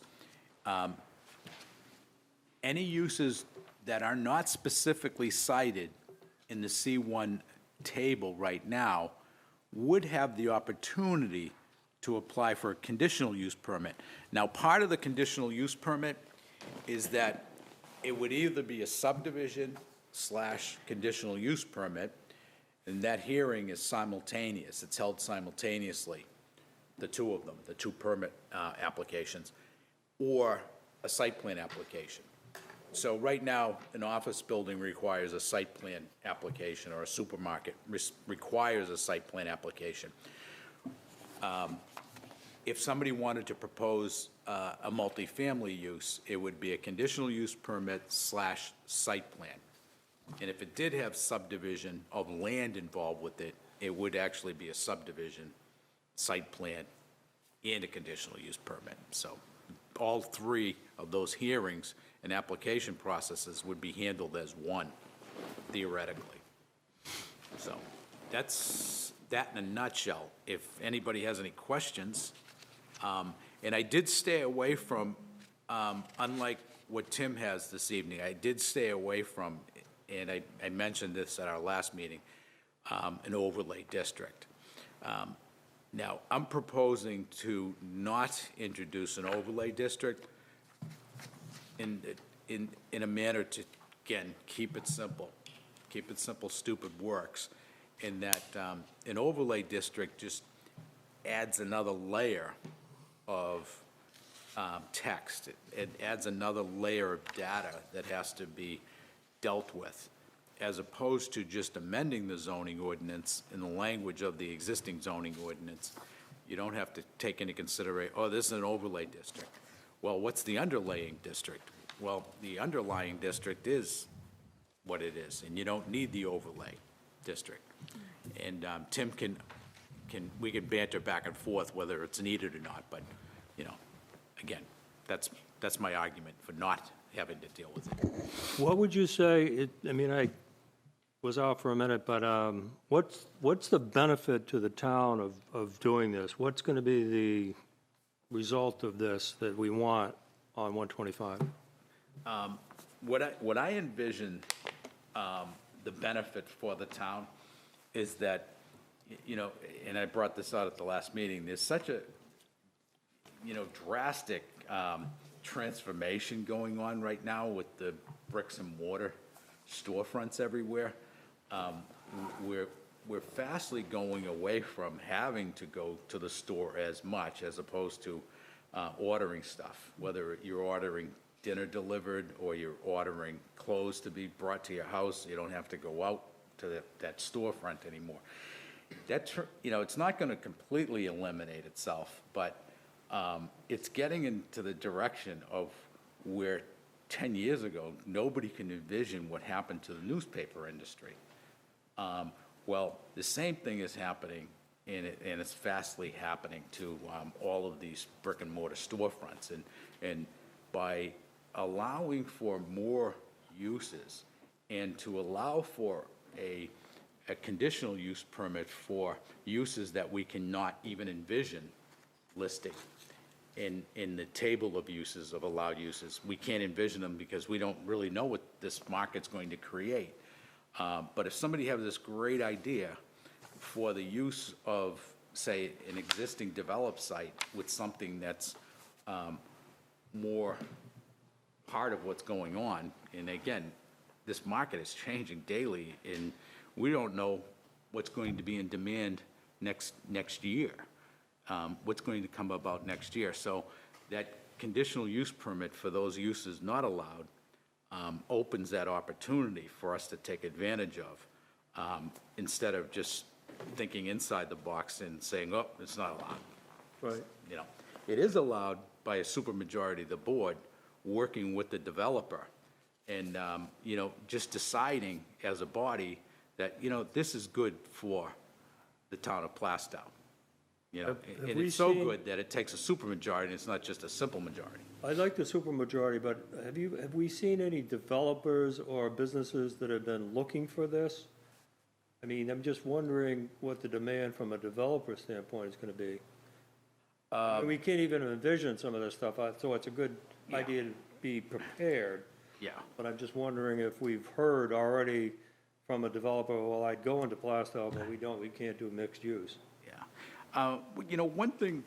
any uses that are not specifically cited in the C1 table right now would have the opportunity to apply for a conditional use permit. Now, part of the conditional use permit is that it would either be a subdivision / conditional use permit, and that hearing is simultaneous. It's held simultaneously, the two of them, the two permit applications, or a site plan application. So right now, an office building requires a site plan application, or a supermarket requires a site plan application. If somebody wanted to propose a multifamily use, it would be a conditional use permit / site plan. And if it did have subdivision of land involved with it, it would actually be a subdivision, site plan, and a conditional use permit. So all three of those hearings and application processes would be handled as one, theoretically. So that's that in a nutshell. If anybody has any questions, and I did stay away from, unlike what Tim has this evening, I did stay away from, and I mentioned this at our last meeting, an overlay district. Now, I'm proposing to not introduce an overlay district in a manner to, again, keep it simple. Keep it simple, stupid works, in that an overlay district just adds another layer of text. It adds another layer of data that has to be dealt with, as opposed to just amending the zoning ordinance in the language of the existing zoning ordinance. You don't have to take into consideration, oh, this is an overlay district. Well, what's the underlying district? Well, the underlying district is what it is, and you don't need the overlay district. And Tim we can banter back and forth whether it's needed or not, but, you know, again, that's my argument for not having to deal with it. What would you say, I mean, I was out for a minute, but what's the benefit to the town of doing this? What's going to be the result of this that we want on 125? What I envision the benefit for the town is that, you know, and I brought this out at the last meeting, there's such a, you know, drastic transformation going on right now with the bricks and mortar storefronts everywhere. We're fastly going away from having to go to the store as much, as opposed to ordering stuff, whether you're ordering dinner delivered or you're ordering clothes to be brought to your house. You don't have to go out to that storefront anymore. You know, it's not going to completely eliminate itself, but it's getting into the direction of where 10 years ago, nobody can envision what happened to the newspaper industry. Well, the same thing is happening, and it's fastly happening to all of these brick and mortar storefronts. And by allowing for more uses and to allow for a conditional use permit for uses that we cannot even envision listing in the table of uses, of allowed uses. We can't envision them because we don't really know what this market's going to create. But if somebody has this great idea for the use of, say, an existing developed site with something that's more part of what's going on, and again, this market is changing daily, and we don't know what's going to be in demand next year, what's going to come about next year. So that conditional use permit for those uses not allowed opens that opportunity for us to take advantage of, instead of just thinking inside the box and saying, oh, it's not allowed. Right. You know, it is allowed by a supermajority of the board, working with the developer, and, you know, just deciding as a body that, you know, this is good for the town of Plaistow. You know, Have and we it's so seen- good that it takes a supermajority, and it's not just a simple majority. I like the supermajority, but have we seen any developers or businesses that have been looking for this? I mean, I'm just wondering what the demand from a developer standpoint is gonna be. We can't even envision some of this stuff, so it's a good idea to be prepared. Yeah. But I'm just wondering if we've heard already from a developer, well, I'd go into Plaistow, but we can't do mixed use. Yeah. You know, one thing,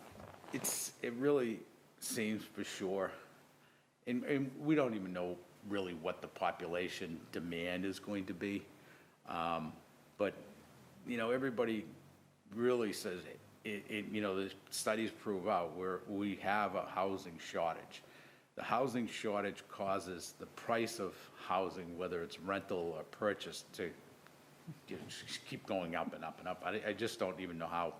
it really seems for sure, and we don't even know really what the population demand is going to be. But, you know, everybody really says, you know, the studies prove out we have a housing shortage. The housing shortage causes the price of housing, whether it's rental or purchase, to just keep going up and up and up. I just don't even know how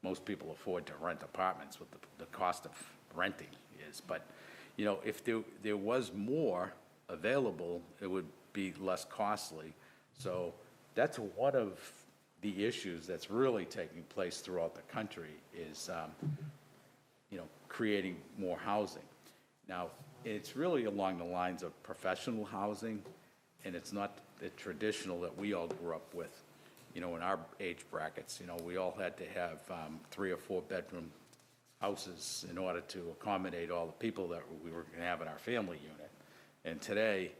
most people afford to rent apartments, what the cost of renting is. But, you know, if there was more available, it would be less costly. So that's one of the issues that's really taking place throughout the country is, you know, creating more housing. Now, it's really along the lines of professional housing, and it's not the traditional that we all grew up with. You know, in our age brackets, you know, we all had to have 3 or 4 bedroom houses in order to accommodate all the people that we were going to have in our family unit. And today,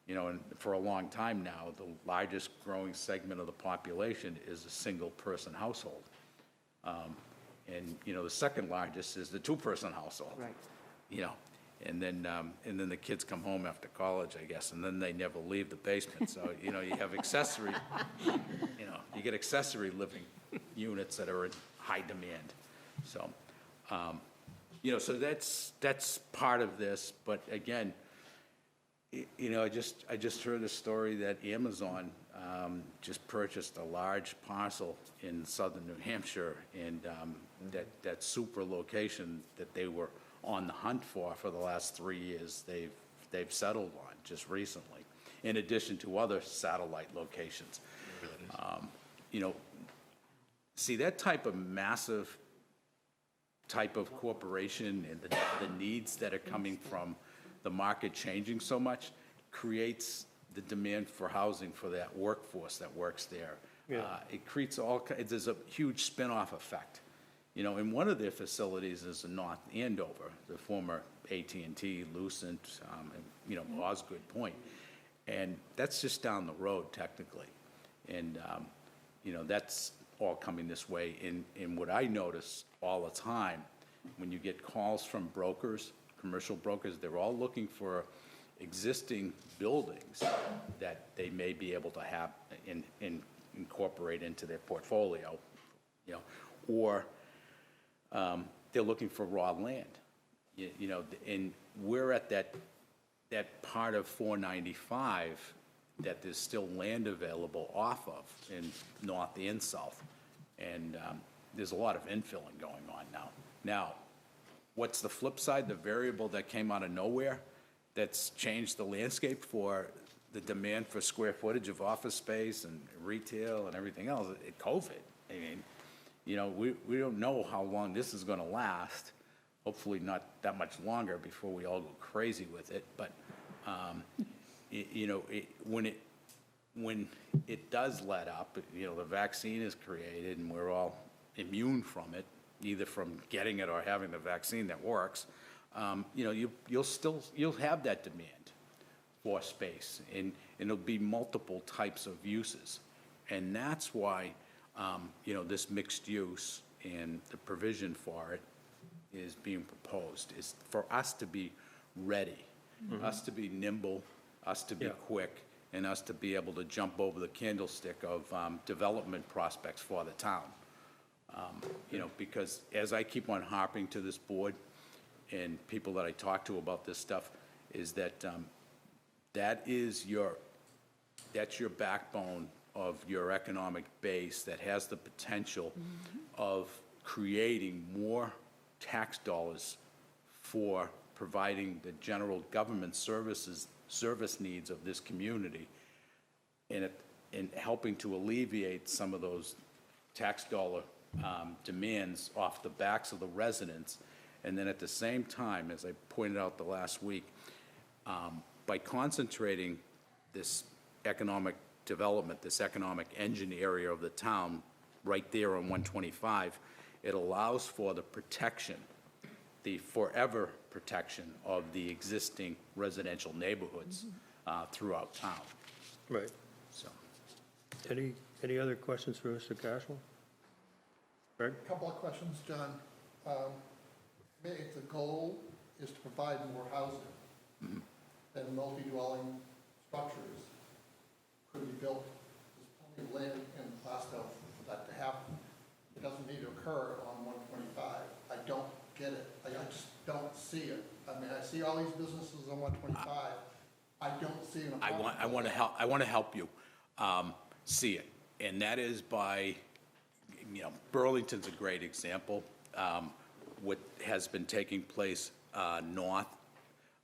you know, and for a long time now, the largest growing segment of the population is a single-person household. And, you know, the second largest is the 2-person household. Right. You know, and then the kids come home after college, I guess, and then they never leave the basement. So, you know, you have accessory, you know, you get accessory living units that are in high demand. So, you know, so that's part of this. But again, you know, I just heard a story that Amazon just purchased a large parcel in southern New Hampshire, and that super location that they were on the hunt for the last 3 years, they've settled on just recently, in addition to other satellite locations. You know, see, that type of massive type of corporation and the needs that are coming from the market changing so much creates the demand for housing for that workforce that works there. Yeah. It creates there's a huge spin-off effect. You know, and one of their facilities is in North Andover, the former AT&T, Lucent, and, you know, Osgood Point. And that's just down the road, technically. And, you know, that's all coming this way. And what I notice all the time, when you get calls from brokers, commercial brokers, they're all looking for existing buildings that they may be able to have incorporate into their portfolio, you know, or they're looking for raw land. You know, and we're at that part of 495 that there's still land available off of in north and south. And there's a lot of infilling going on now. Now, what's the flip side, the variable that came out of nowhere that's changed the landscape for the demand for square footage of office space and retail and everything else? COVID. I mean, you know, we don't know how long this is going to last. Hopefully not that much longer before we all go crazy with it. But, you know, when it does let up, you know, the vaccine is created and we're all immune from it, either from getting it or having the vaccine that works, you know, you'll have that demand for space, and it'll be multiple types of uses. And that's why, you know, this mixed use and the provision for it is being proposed, is for us to be ready, us to be nimble, us to be quick, and us to be able to jump over the candlestick of development prospects for the town. You know, because as I keep on harping to this board and people that I talk to about this stuff, is that that's your backbone of your economic base that has the potential of creating more tax dollars for providing the general government service needs of this community, and helping to alleviate some of those tax dollar demands off the backs of the residents. And then at the same time, as I pointed out the last week, by concentrating this economic development, this economic engine area of the town right there on 125, it allows for the protection, the forever protection of the existing residential neighborhoods throughout town. Right. So, Any other questions for Mr. Cashel? Greg? A couple of questions, John. If the goal is to provide more housing, then multi-dwelling structures could be built. There's plenty of land in Plaistow for that to happen. It doesn't need to occur on 125. I don't get it. I just don't see it. I mean, I see all these businesses on 125. I don't see them. I want to help you see it, and that is by, you know, Burlington's a great example. What has been taking place north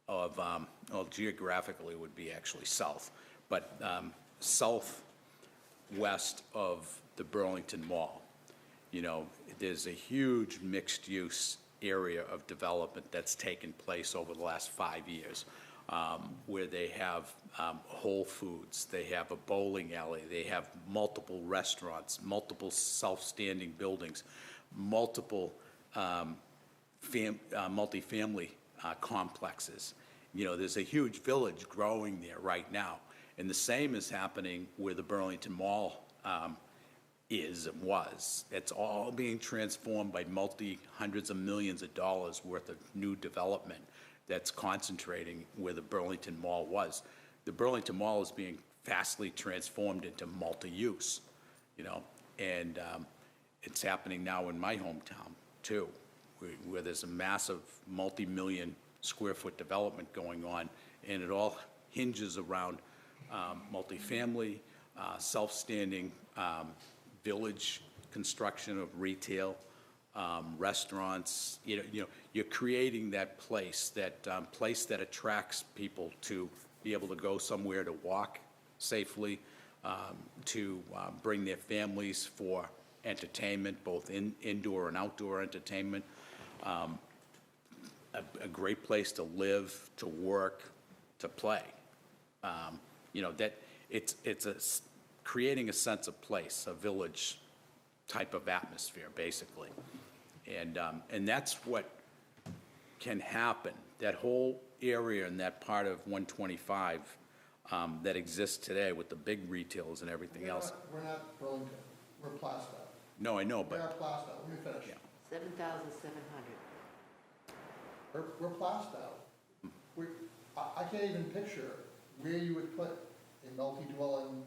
of, well, geographically would be actually south, but southwest of the Burlington Mall. You know, there's a huge mixed-use area of development that's taken place over the last 5 years, where they have Whole Foods, they have a bowling alley, they have multiple restaurants, multiple self-standing buildings, multiple multifamily complexes. You know, there's a huge village growing there right now. And the same is happening where the Burlington Mall is and was. It's all being transformed by hundreds of millions of dollars worth of new development that's concentrating where the Burlington Mall was. The Burlington Mall is being fastly transformed into multi-use, you know, and it's happening now in my hometown too, where there's a massive multi-million square foot development going on, and it all hinges around multifamily, self-standing village construction of retail, restaurants. You know, you're creating that place that attracts people to be able to go somewhere to walk safely, to bring their families for entertainment, both indoor and outdoor entertainment. A great place to live, to work, to play. You know, that it's creating a sense of place, a village type of atmosphere, basically. And that's what can happen. That whole area in that part of 125 that exists today with the big retailers and everything else. We're not Burlington. We're Plaistow. No, I know, We are but Plaistow. Let me finish. Yeah. 7,700. We're Plaistow. I can't even picture where you would put a multi-dwelling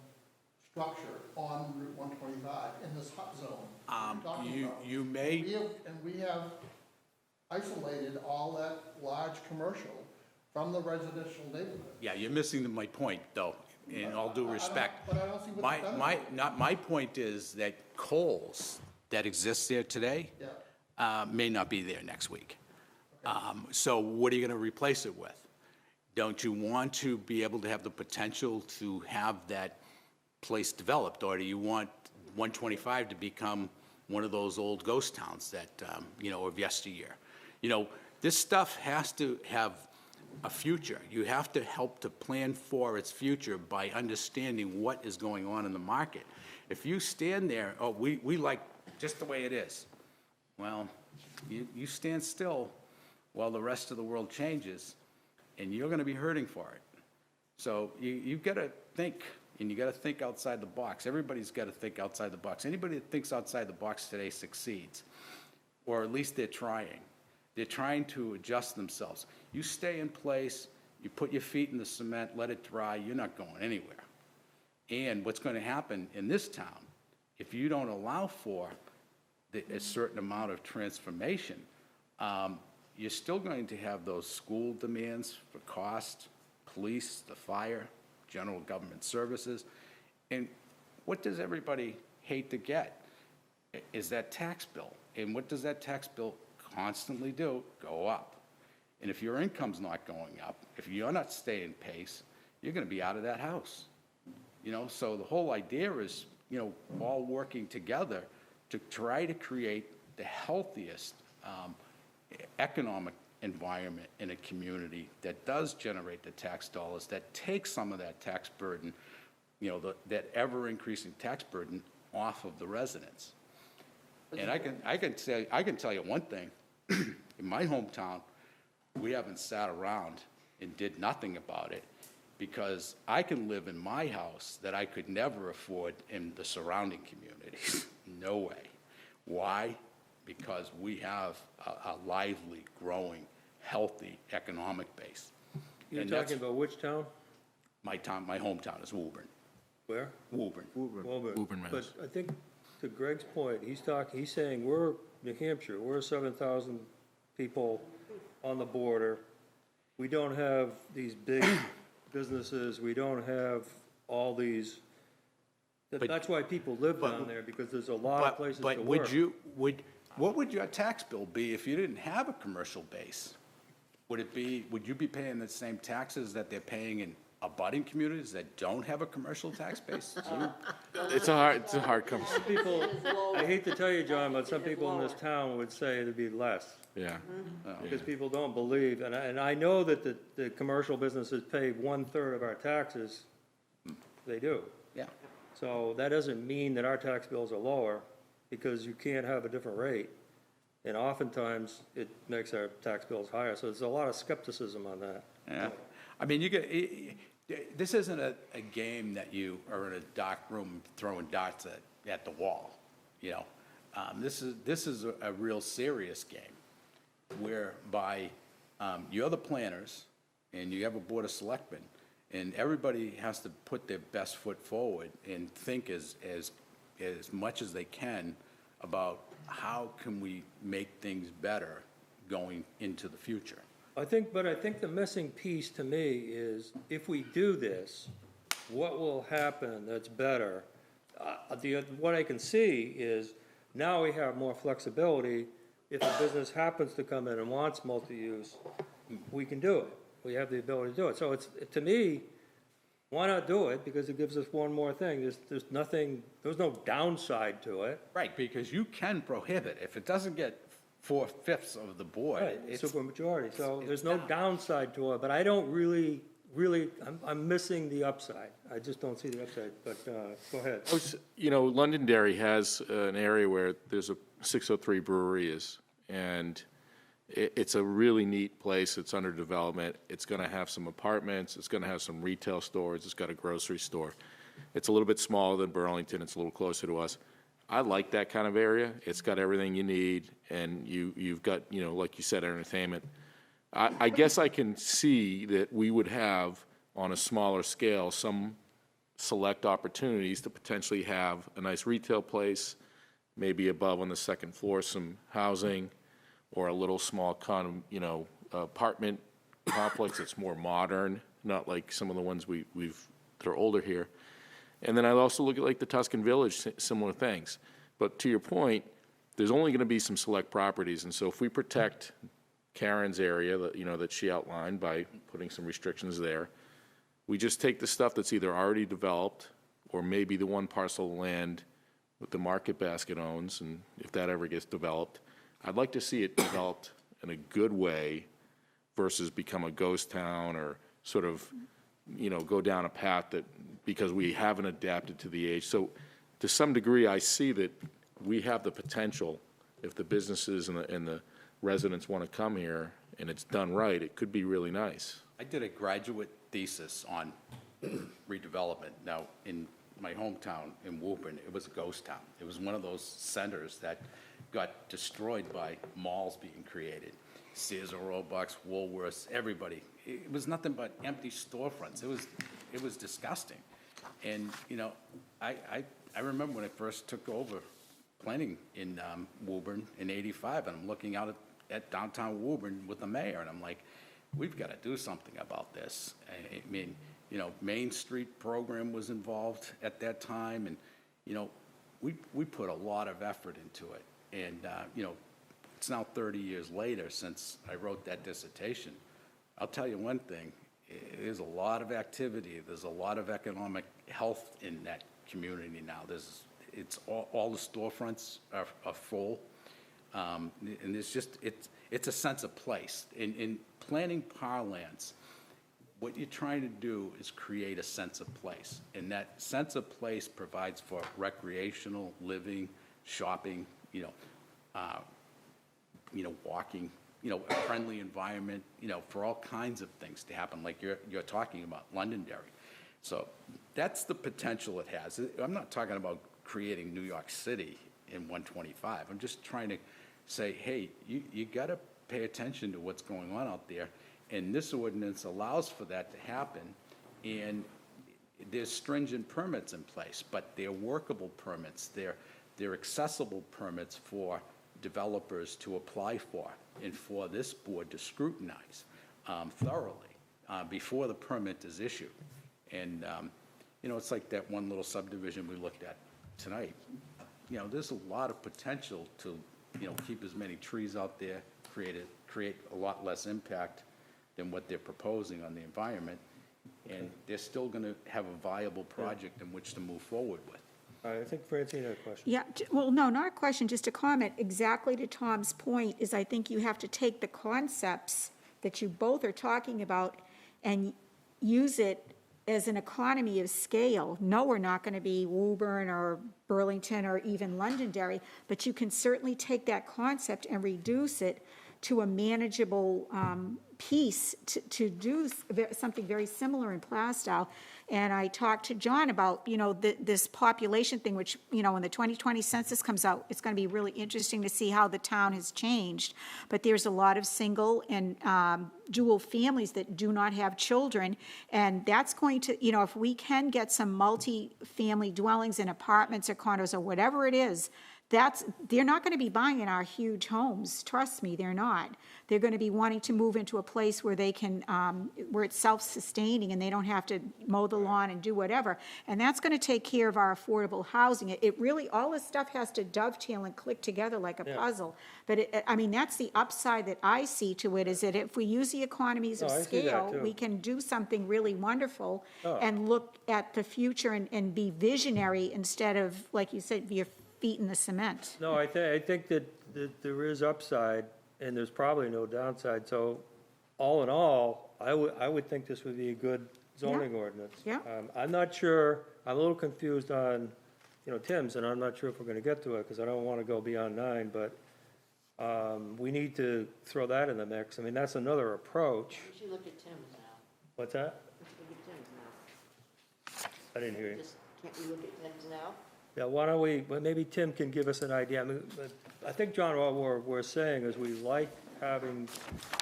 structure on Route 125 in this hot zone you're talking about. you may. And we have isolated all that large commercial from the residential neighborhood. Yeah, you're missing my point, though, in all due respect. But I don't see what the benefit is. My point is that Kohl's that exists there today may not be there next week. So what are you going to replace it with? Don't you want to be able to have the potential to have that place developed, or do you want 125 to become one of those old ghost towns that, you know, of yesteryear? You know, this stuff has to have a future. You have to help to plan for its future by understanding what is going on in the market. If you stand there, oh, we like just the way it is. Well, you stand still while the rest of the world changes, and you're going to be hurting for it. So you've got to think, and you got to think outside the box. Everybody's got to think outside the box. Anybody that thinks outside the box today succeeds, or at least they're trying. They're trying to adjust themselves. You stay in place, you put your feet in the cement, let it dry, you're not going anywhere. And what's going to happen in this town, if you don't allow for a certain amount of transformation, you're still going to have those school demands for cost, police, the fire, general government services. And what does everybody hate to get? Is that tax bill. And what does that tax bill constantly do? Go up. And if your income's not going up, if you're not staying pace, you're going to be out of that house. You know, so the whole idea is, you know, all working together to try to create the healthiest economic environment in a community that does generate the tax dollars, that takes some of that tax burden, you know, that ever-increasing tax burden off of the residents. And I can tell you one thing. In my hometown, we haven't sat around and did nothing about it, because I can live in my house that I could never afford in the surrounding communities. No way. Why? Because we have a lively, growing, healthy economic base. You're And that's- talking about which town? My hometown is Woburn. Where? Woburn. Woburn. But I think, to Greg's point, he's saying we're New Hampshire, we're 7,000 people on the border. We don't have these big businesses, we don't have all these, that's why people live down there, because there's a lot of places to work. But what would your tax bill be if you didn't have a commercial base? Would you be paying the same taxes that they're paying in abutting communities that don't have a commercial tax base? It's a hard conversation. People, I hate to tell you, John, but some people in this town would say it'd be less. Yeah. Because people don't believe, and I know that the commercial businesses pay 1/3 of our taxes. They do. Yeah. So that doesn't mean that our tax bills are lower, because you can't have a different rate. And oftentimes, it makes our tax bills higher, so there's a lot of skepticism on that. Yeah. I mean, this isn't a game that you are in a dark room throwing darts at the wall, you know. This is a real serious game, whereby you're the planners, and you have a board of selectmen, and everybody has to put their best foot forward and think as much as they can about how can we make things better going into the future. I think the missing piece to me is, if we do this, what will happen that's better? What I can see is, now we have more flexibility. If a business happens to come in and wants multi-use, we can do it. We have the ability to do it. So it's, to me, why not do it? Because it gives us one more thing. There's no downside to it. Right, because you can prohibit. If it doesn't get 4/5 of the board, Right, it's supermajority. So there's no downside to it, but I don't really, I'm missing the upside. I just don't see the upside, but go ahead. You know, Londonderry has an area where there's a 603 brewery is, and it's a really neat place. It's under development. It's going to have some apartments. It's going to have some retail stores. It's got a grocery store. It's a little bit smaller than Burlington. It's a little closer to us. I like that kind of area. It's got everything you need, and you've got, you know, like you said, entertainment. I guess I can see that we would have, on a smaller scale, some select opportunities to potentially have a nice retail place, maybe above on the second floor some housing, or a little small apartment complex that's more modern, not like some of the ones that are older here. And then I also look at like the Tuscan Village, similar things. But to your point, there's only going to be some select properties, and so if we protect Karen's area, that she outlined by putting some restrictions there, we just take the stuff that's either already developed, or maybe the one parcel of land that the Market Basket owns, and if that ever gets developed, I'd like to see it developed in a good way versus become a ghost town, or sort of, go down a path that, because we haven't adapted to the age. So to some degree, I see that we have the potential, if the businesses and the residents want to come here and it's done right, it could be really nice. I did a graduate thesis on redevelopment. Now, in my hometown in Woburn, it was a ghost town. It was one of those centers that got destroyed by malls being created. Sears and Roebuck, Woolworths, everybody. It was nothing but empty storefronts. It was disgusting. And, you know, I remember when I first took over planning in Woburn in '85, and I'm looking out at downtown Woburn with the mayor, and I'm like, we've got to do something about this. I mean, you know, Main Street program was involved at that time, and, you know, we put a lot of effort into it. And, you know, it's now 30 years later since I wrote that dissertation. I'll tell you one thing, there's a lot of activity, there's a lot of economic health in that community now. It's all the storefronts are full, and it's just, it's a sense of place. In planning parlance, what you're trying to do is create a sense of place, and that sense of place provides for recreational, living, shopping, walking, a friendly environment, for all kinds of things to happen, like you're talking about, Londonderry. So that's the potential it has. I'm not talking about creating New York City in 125. I'm just trying to say, hey, you got to pay attention to what's going on out there, and this ordinance allows for that to happen, and there's stringent permits in place, but they're workable permits. They're accessible permits for developers to apply for and for this board to scrutinize thoroughly before the permit is issued. And, it's like that one little subdivision we looked at tonight. There's a lot of potential to, keep as many trees out there, create a lot less impact than what they're proposing on the environment, and they're still going to have a viable project in which to move forward with. I think Francine had a question. Yeah, well, no, not a question, just a comment. Exactly to Tom's point is I think you have to take the concepts that you both are talking about and use it as an economy of scale. No, we're not going to be Woburn or Burlington or even Londonderry, but you can certainly take that concept and reduce it to a manageable piece to do something very similar in Plaistow. And I talked to John about, this population thing, which, when the 2020 census comes out, it's going to be really interesting to see how the town has changed. But there's a lot of single and dual families that do not have children. And that's going to, if we can get some multi-family dwellings in apartments or condos or whatever it is, they're not going to be buying in our huge homes. Trust me, they're not. They're going to be wanting to move into a place where they can, where it's self-sustaining and they don't have to mow the lawn and do whatever. And that's going to take care of our affordable housing. It really, all this stuff has to dovetail and click together like a puzzle. But that's the upside that I see to it, is that if we use the economies of scale, we can do something really wonderful and look at the future and be visionary instead of, like you said, be feet in the cement. No, I think that there is upside, and there's probably no downside. So, all in all, I would think this would be a good zoning ordinance. Yeah. I'm not sure, I'm a little confused on, Tim's, and I'm not sure if we're going to get to it, because I don't want to go beyond 9, but we need to throw that in the mix. I mean, that's another approach. We should look at Tim's now. What's that? Let's look at Tim's now. I didn't hear you. Can't we look at Tim's now? Yeah, why don't we, well, maybe Tim can give us an idea. I mean, I think, John, what we're saying is we like having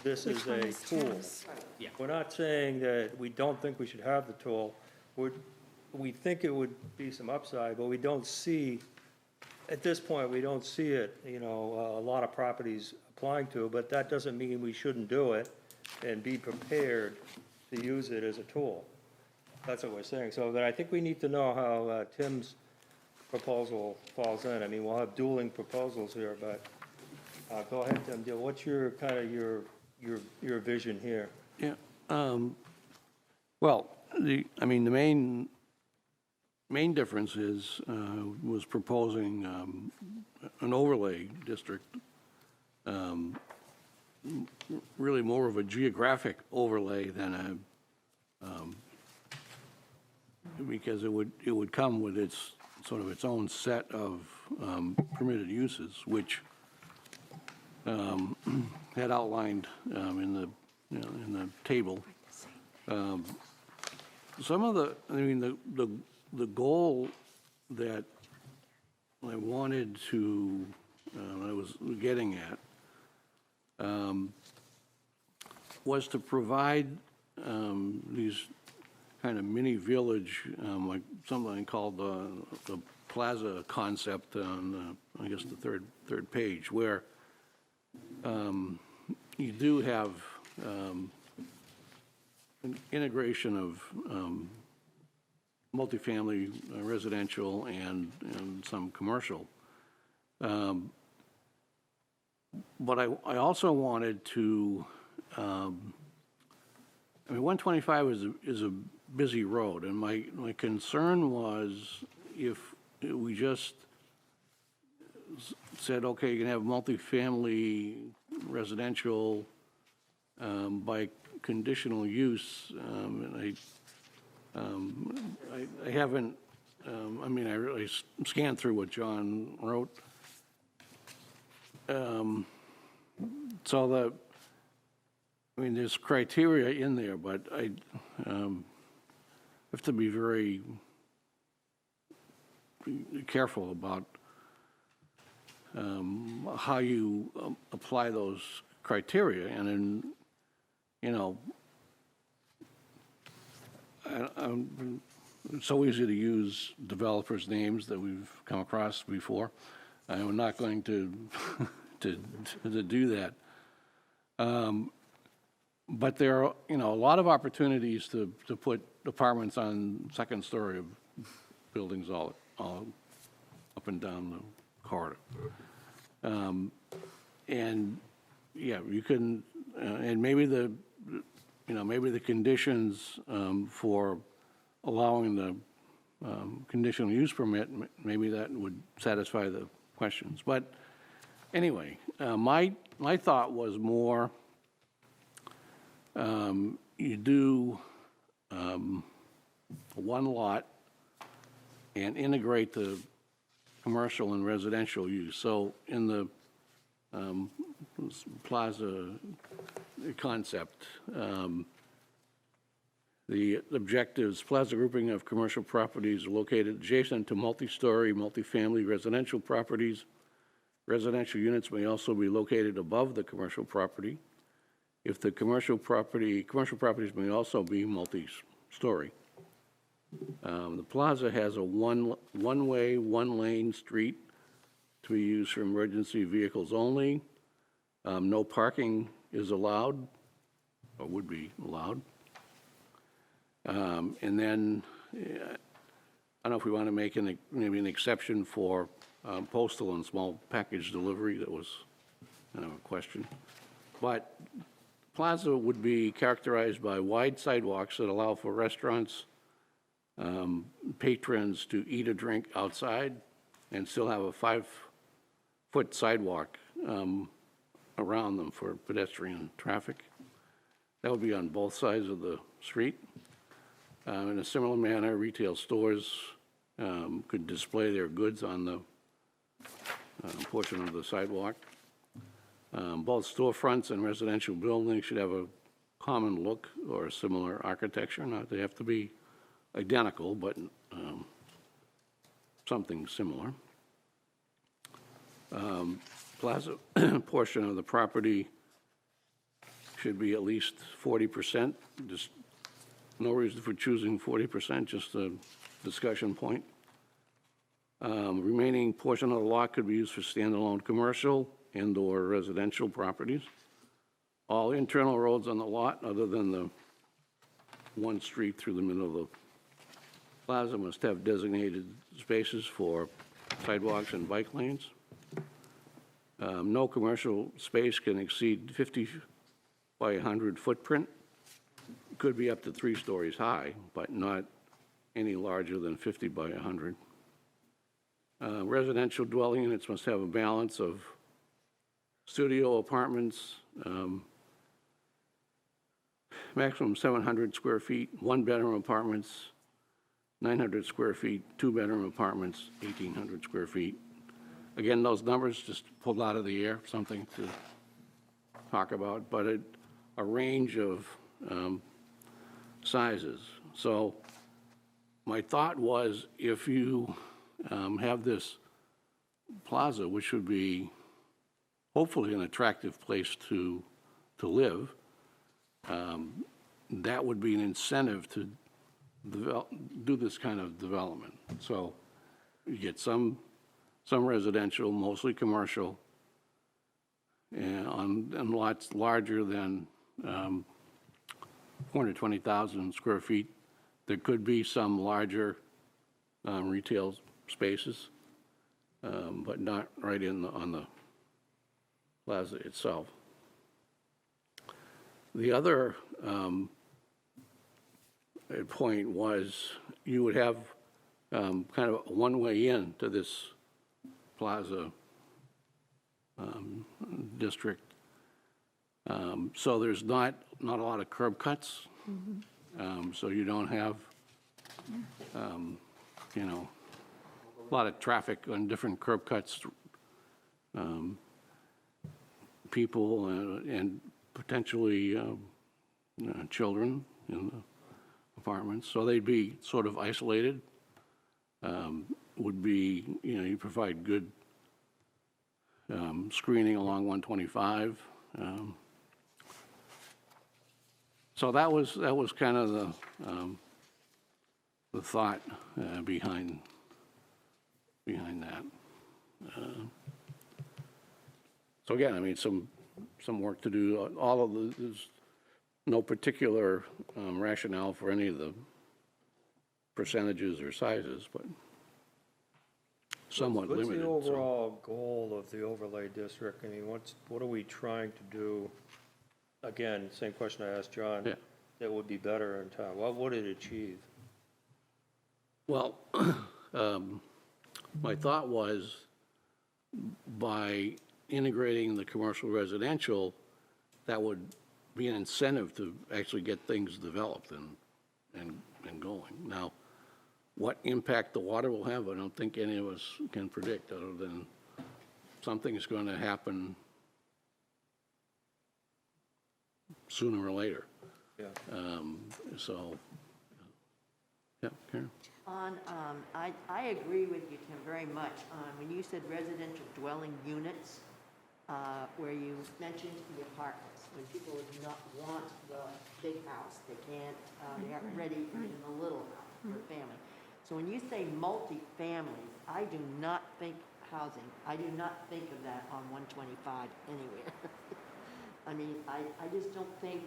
this as a tool. Yeah. We're not saying that we don't think we should have the tool. We think it would be some upside, but we don't see, at this point, we don't see it, a lot of properties applying to, but that doesn't mean we shouldn't do it and be prepared to use it as a tool. That's what we're saying. So, but I think we need to know how Tim's proposal falls in. I mean, we'll have dueling proposals here, but go ahead, Tim. What's your kind of your vision here? Yeah, well, the main difference is, was proposing an overlay district, really more of a geographic overlay than because it would come with its sort of its own set of permitted uses, which had outlined in the table. Some of the goal that I wanted to, I was getting at, was to provide these kind of mini village, like something called the plaza concept on, I guess, the third page, where you do have an integration of multifamily residential and some commercial. But I also wanted to, I mean, 125 is a busy road, and my concern was if we just said, okay, you can have multifamily residential by conditional use, and I haven't, I mean, I scanned through what John wrote. So I mean, there's criteria in there, but I have to be very careful about how you apply those criteria. And then, you know, it's so easy to use developers' names that we've come across before. I'm not going to do that. But there are, you know, a lot of opportunities to put apartments on second story of buildings all up and down the corridor. And yeah, you can, and maybe maybe the conditions for allowing the conditional use permit, maybe that would satisfy the questions. But anyway, my thought was more, you do one lot and integrate the commercial and residential use. So in the plaza concept, the objectives, plaza grouping of commercial properties located adjacent to multi-story, multifamily residential properties. Residential units may also be located above the commercial property. If the commercial properties may also be multi-story. The plaza has a one-way, one-lane street to be used for emergency vehicles only. No parking is allowed, or would be allowed. And then, I don't know if we want to make maybe an exception for postal and small package delivery. That was a question. But plaza would be characterized by wide sidewalks that allow for restaurants, patrons to eat or drink outside and still have a 5-foot sidewalk around them for pedestrian traffic. That would be on both sides of the street. In a similar manner, retail stores could display their goods on the portion of the sidewalk. Both storefronts and residential buildings should have a common look or a similar architecture. Not they have to be identical, but something similar. Plaza portion of the property should be at least 40%. Just no reason for choosing 40%, just a discussion point. Remaining portion of the lot could be used for standalone commercial and/or residential properties. All internal roads on the lot, other than the one street through the middle of the plaza, must have designated spaces for sidewalks and bike lanes. No commercial space can exceed 50 by 100 footprint. Could be up to 3 stories high, but not any larger than 50 by 100. Residential dwelling units must have a balance of studio apartments, maximum 700 square feet, 1-bedroom apartments, 900 square feet, 2-bedroom apartments, 1,800 square feet. Again, those numbers just pulled out of the air, something to talk about, but a range of sizes. So my thought was, if you have this plaza, which would be hopefully an attractive place to live, that would be an incentive to do this kind of development. So you get some residential, mostly commercial, and on lots larger than 420,000 square feet. There could be some larger retail spaces, but not right on the plaza itself. The other point was you would have kind of a one-way in to this plaza district. So there's not a lot of curb cuts. So you don't have, you know, a lot of traffic on different curb cuts, people and potentially children in the apartments. So they'd be sort of isolated. Would be, you know, you provide good screening along 125. So that was kind of the thought behind that. So again, I mean, some work to do. There's no particular rationale for any of the percentages or sizes, but somewhat limited. What's the overall goal of the overlay district? I mean, what are we trying to do? Again, same question I asked John. Yeah. That would be better in town. What would it achieve? Well, my thought was by integrating the commercial residential, that would be an incentive to actually get things developed and going. Now, what impact the water will have, I don't think any of us can predict, other than something's going to happen sooner or later. Yeah. So, yeah, Karen? I agree with you, Tim, very much. When you said residential dwelling units, where you mentioned the apartments, when people do not want the big house, they aren't ready for even a little house for a family. So when you say multifamily, I do not think housing. I do not think of that on 125 anywhere. I mean, I just don't think,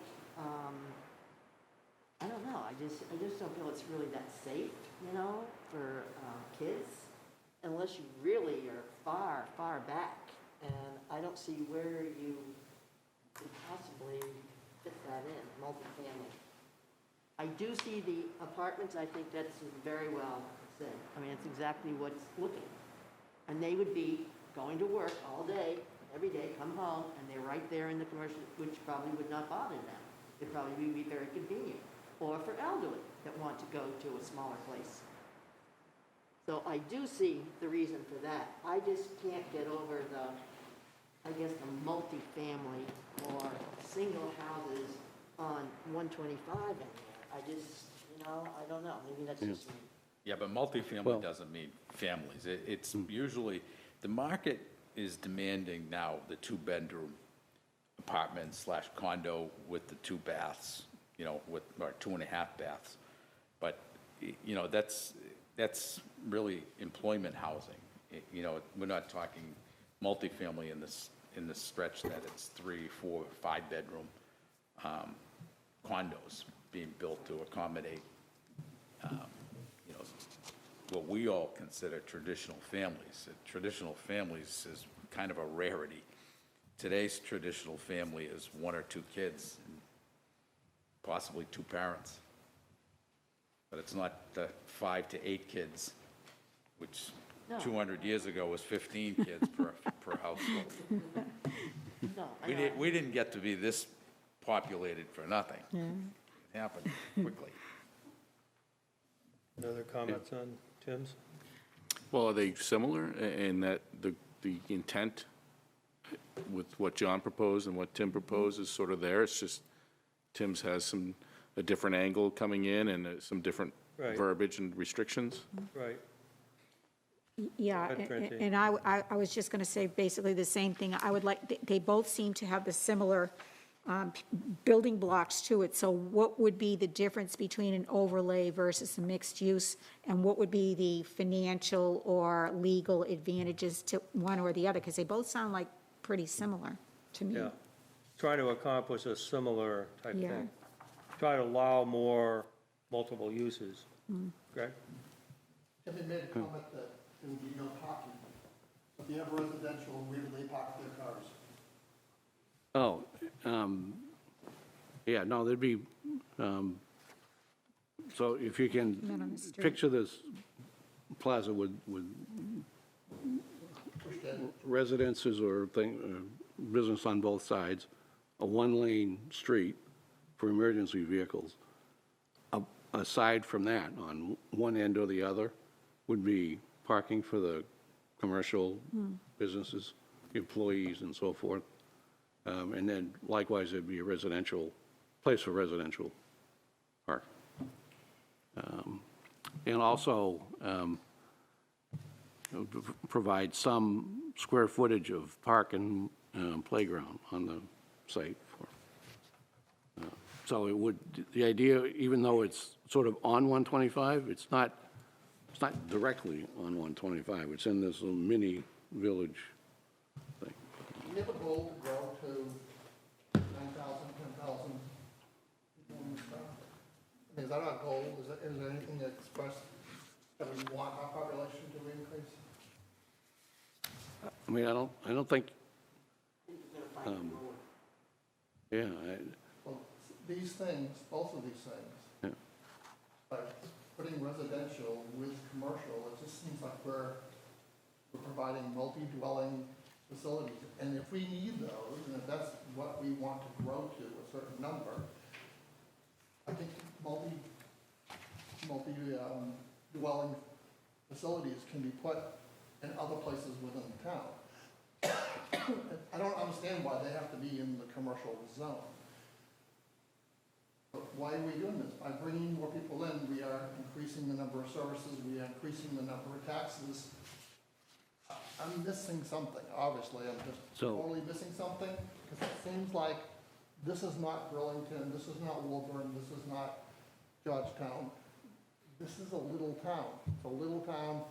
I don't know, I just don't feel it's really that safe, you know, for kids, unless you really are far, far back. And I don't see where you could possibly fit that in, multifamily. I do see the apartments, I think that's very well said. I mean, it's exactly what's looking. And they would be going to work all day, every day, come home, and they're right there in the commercial, which probably would not bother them. It'd probably be very convenient. Or for elderly that want to go to a smaller place. So I do see the reason for that. I just can't get over the multifamily or single houses on 125 in there. I just, I don't know, maybe that's just me. Yeah, but multifamily doesn't mean families. It's usually, the market is demanding now the two-bedroom apartment / condo with the 2 baths, or 2.5 baths. But, that's really employment housing. We're not talking multifamily in this stretch that it's 3, 4, 5 bedroom condos being built to accommodate, what we all consider traditional families. Traditional families is kind of a rarity. Today's traditional family is 1 or 2 kids, and possibly 2 parents. But it's not the 5 to 8 kids, which 200 years ago was 15 kids per household. No, We didn't get to be this populated for nothing. It happened quickly. Any other comments on Tim's? Well, are they similar in that the intent with what John proposed and what Tim proposed is sort of there? It's just Tim's has a different angle coming in and some different Right. verbiage and restrictions? Right. Yeah, Go ahead, Francine. and I was just going to say basically the same thing. I would like, they both seem to have the similar building blocks to it. So what would be the difference between an overlay versus a mixed use? And what would be the financial or legal advantages to one or the other? Because they both sound like pretty similar to me. Yeah. Trying to accomplish a similar type Yeah. thing. Try to allow more multiple uses. Greg? Timmy made a comment that there would be no parking. If you have residential, where do they park their cars? Oh, yeah, no, there'd be, so if you Not on can the street. picture this plaza with residences or business on both sides, a one-lane street for emergency vehicles. Aside from that, on one end or the other, would be parking for the commercial businesses, employees and so forth. And then likewise, there'd be a residential, place for residential park. And also provide some square footage of park and playground on the site. So it would, the idea, even though it's sort of on 125, it's not directly on 125. It's in this little mini village thing. Do we have a goal to grow to 9,000, 10,000 people in this town? I mean, is that our goal? Is there anything that expressed that we want our population to increase? I mean, I don't think, yeah, Well, these things, both of these things, yeah. by putting residential with commercial, it just seems like we're providing multi-dwelling facilities. And if we need those, and if that's what we want to grow to, a certain number, I think multi-dwelling facilities can be put in other places within the town. I don't understand why they have to be in the commercial zone. But why are we doing this? By bringing more people in, we are increasing the number of services, we are increasing the number of taxes. I'm missing something, obviously, I'm just So- totally missing something, because it seems like this is not Burlington, this is not Woburn, this is not Georgetown. This is a little town. It's a little town,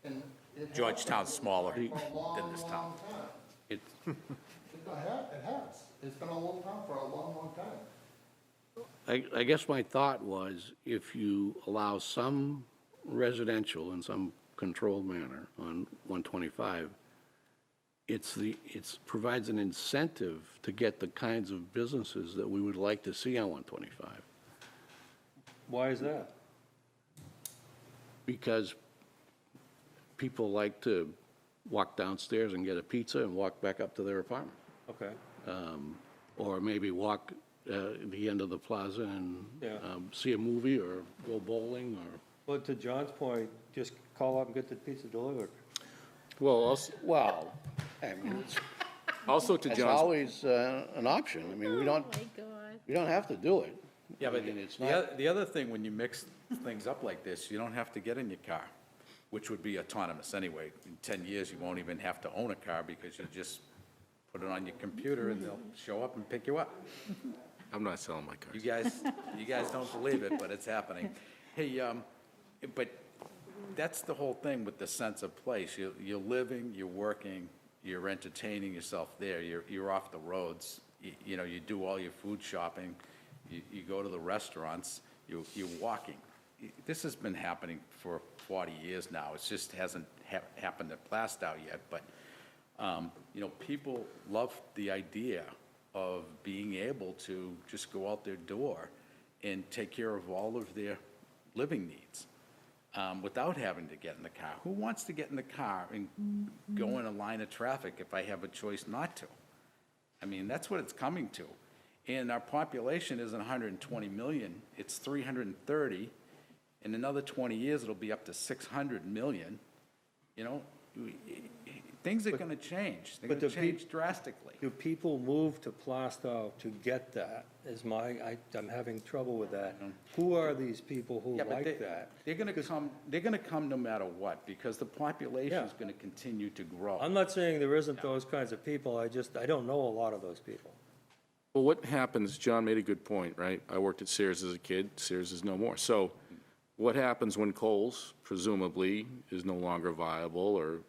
and it has Georgetown's been smaller for a than long, this town. long time. It's, It has. It's been a little town for a long, long time. I guess my thought was, if you allow some residential in some controlled manner on 125, it's provides an incentive to get the kinds of businesses that we would like to see on 125. Why is that? Because people like to walk downstairs and get a pizza and walk back up to their apartment. Okay. Or maybe walk the end of the plaza and Yeah. see a movie or go bowling or. But to John's point, just call up and get the pizza delivered. Well, also, Well, I mean, also to it's John's, always an option. I mean, Oh, my God. we don't have to do it. Yeah, but I mean, it's the not, the other thing, when you mix things up like this, you don't have to get in your car, which would be autonomous anyway. In 10 years, you won't even have to own a car because you just put it on your computer and they'll show up and pick you up. I'm not selling my car. You guys don't believe it, but it's happening. Hey, but that's the whole thing with the sense of place. You're living, you're working, you're entertaining yourself there. You're off the roads. You know, you do all your food shopping. You go to the restaurants. You're walking. This has been happening for 40 years now. It just hasn't happened at Plaistow yet. But, you know, people love the idea of being able to just go out their door and take care of all of their living needs without having to get in the car. Who wants to get in the car and go in a line of traffic if I have a choice not to? I mean, that's what it's coming to. And our population isn't 120 million, it's 330. In another 20 years, it'll be up to 600 million. You know, things are gonna change. They're but gonna the change drastically. Do people move to Plaistow to get that? I'm having trouble with that. Who are these people who Yeah, but like that? they're gonna come no matter what, because the population's Yeah. gonna continue to grow. I'm not saying there isn't those kinds of people, I don't know a lot of those people. Well, what happens, John made a good point, right? I worked at Sears as a kid, Sears is no more. So what happens when Kohl's presumably is no longer viable or,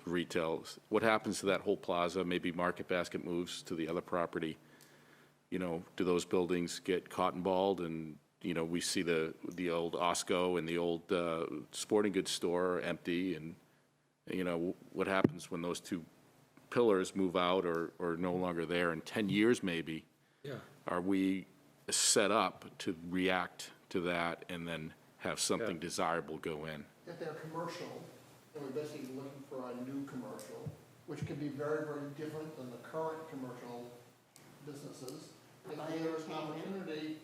retail? What happens to that whole plaza? Maybe Market Basket moves to the other property. Do those buildings get cotton-balled and, we see the old Osco and the old sporting goods store empty and, what happens when those two pillars move out or no longer there in 10 years maybe? Yeah. Are we set up to react to that and then have something desirable go in? If they're commercial, then we're basically looking for a new commercial, which could be very, very different than the current commercial businesses. If there's an opportunity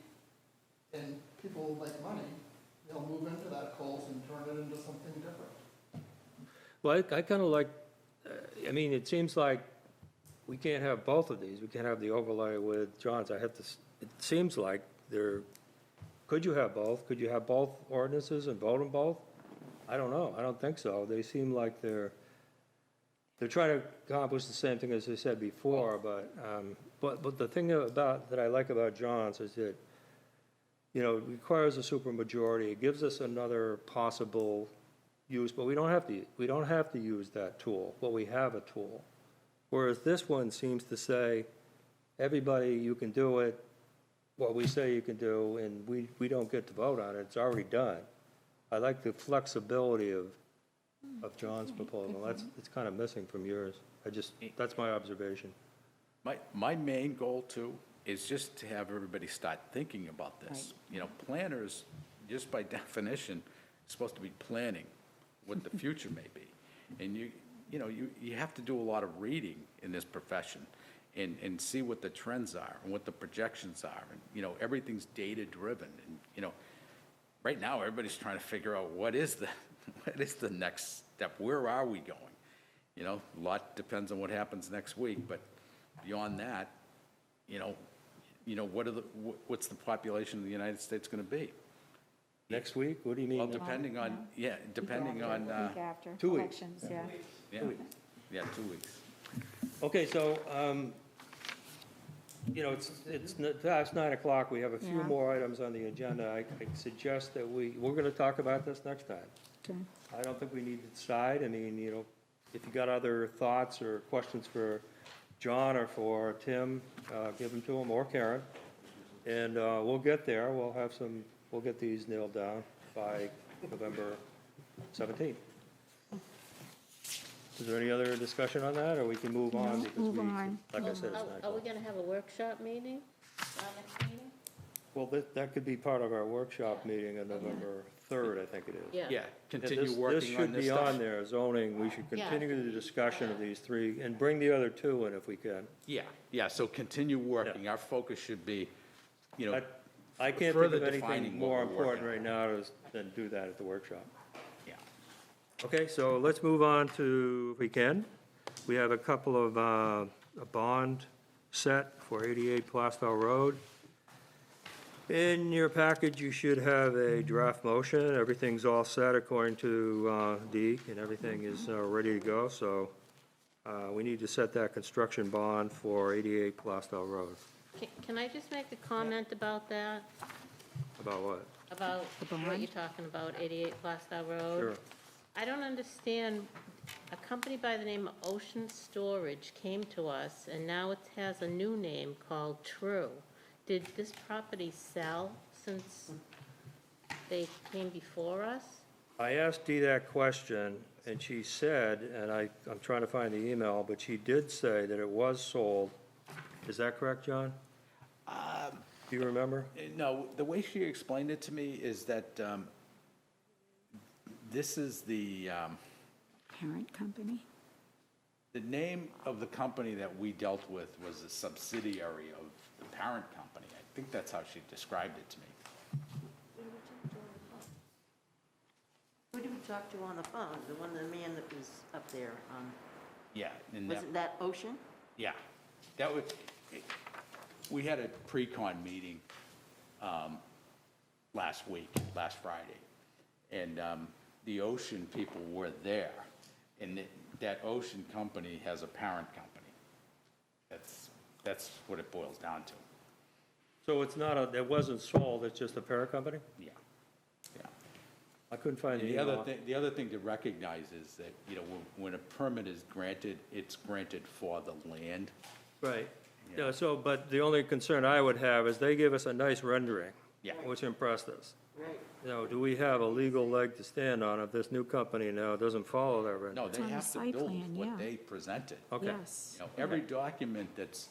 and people make money, they'll move into that Kohl's and turn it into something different. Well, I kind of like, it seems like we can't have both of these. We can't have the overlay with John's. It seems like could you have both? Could you have both ordinances and vote on both? I don't know. I don't think so. They seem like they're trying to accomplish the same thing as I said before, but the thing that I like about John's is that, it requires a supermajority. It gives us another possible use, but we don't have to use that tool. Well, we have a tool. Whereas this one seems to say, everybody, you can do it, what we say you can do, and we don't get to vote on it. It's already done. I like the flexibility of John's proposal. It's kind of missing from yours. That's my observation. My main goal too is just to have everybody start thinking about this. Planners, just by definition, are supposed to be planning what the future may be. And you have to do a lot of reading in this profession and see what the trends are and what the projections are. And, everything's data driven. And, right now, everybody's trying to figure out what is the next step? Where are we going? A lot depends on what happens next week, but beyond that, what's the population of the United States going to be? Next week? What do you mean? Well, depending on, depending on, Week after 2 weeks. elections, yeah. yeah, 2 weeks. Okay, so, it's past 9 o'clock. We have a few Yeah. more items on the agenda. I suggest that we're going to talk about this next time. Okay. I don't think we need to decide. If you got other thoughts or questions for John or for Tim, give them to him, or Karen. And we'll get there. We'll get these nailed down by November 17th. Is there any other discussion on that, or we can move on? No, Because move on. like I said, it's 9 Are we o'clock. gonna have a workshop meeting, our next meeting? Well, that could be part of our workshop meeting on November 3rd, I think it is. Yeah. Yeah, And continue working on this This should be stuff. on there, zoning. We should Yeah. continue the discussion of these three and bring the other two in if we can. Yeah, so continue working. Our focus should be, I can't think further of anything defining what more we're working important on. right now than do that at the workshop. yeah. Okay, so let's move on to, if we can, we have a couple of, a bond set for 88 Plaistow Road. In your package, you should have a draft motion. Everything's all set according to Deke, and everything is ready to go, so we need to set that construction bond for 88 Plaistow Road. Can I just make a comment about that? About what? About The what bond? you're talking about, 88 Plaistow Road? Sure. I don't understand, a company by the name of Ocean Storage came to us, and now it has a new name called True. Did this property sell since they came before us? I asked Dee that question, and she said, and I'm trying to find the email, but she did say that it was sold. Is that correct, John? Do you remember? No, the way she explained it to me is that this is the Parent company? name of the company that we dealt with was a subsidiary of the parent company. I think that's how she described it to me. Who did we talk to on the phone? The man that was up there, Yeah, and was that, it that Ocean? yeah, that was, we had a pre-con meeting last Friday, and the Ocean people were there, and that Ocean company has a parent company. That's That's what it boils down to. So it's not it wasn't sold, it's just a parent company? Yeah. Yeah. I couldn't find The email. the other thing to recognize is that, you know, when a permit is granted, it's granted for the land. Right. Yeah, so, but the only concern I would have is they give us a nice rendering. Yeah. Which impressed us. You know, do we have a legal leg to stand on if this new company now doesn't follow that rendering? No, they on the have to site build plan, yeah. what they presented. Okay, Yes. You know, every document that's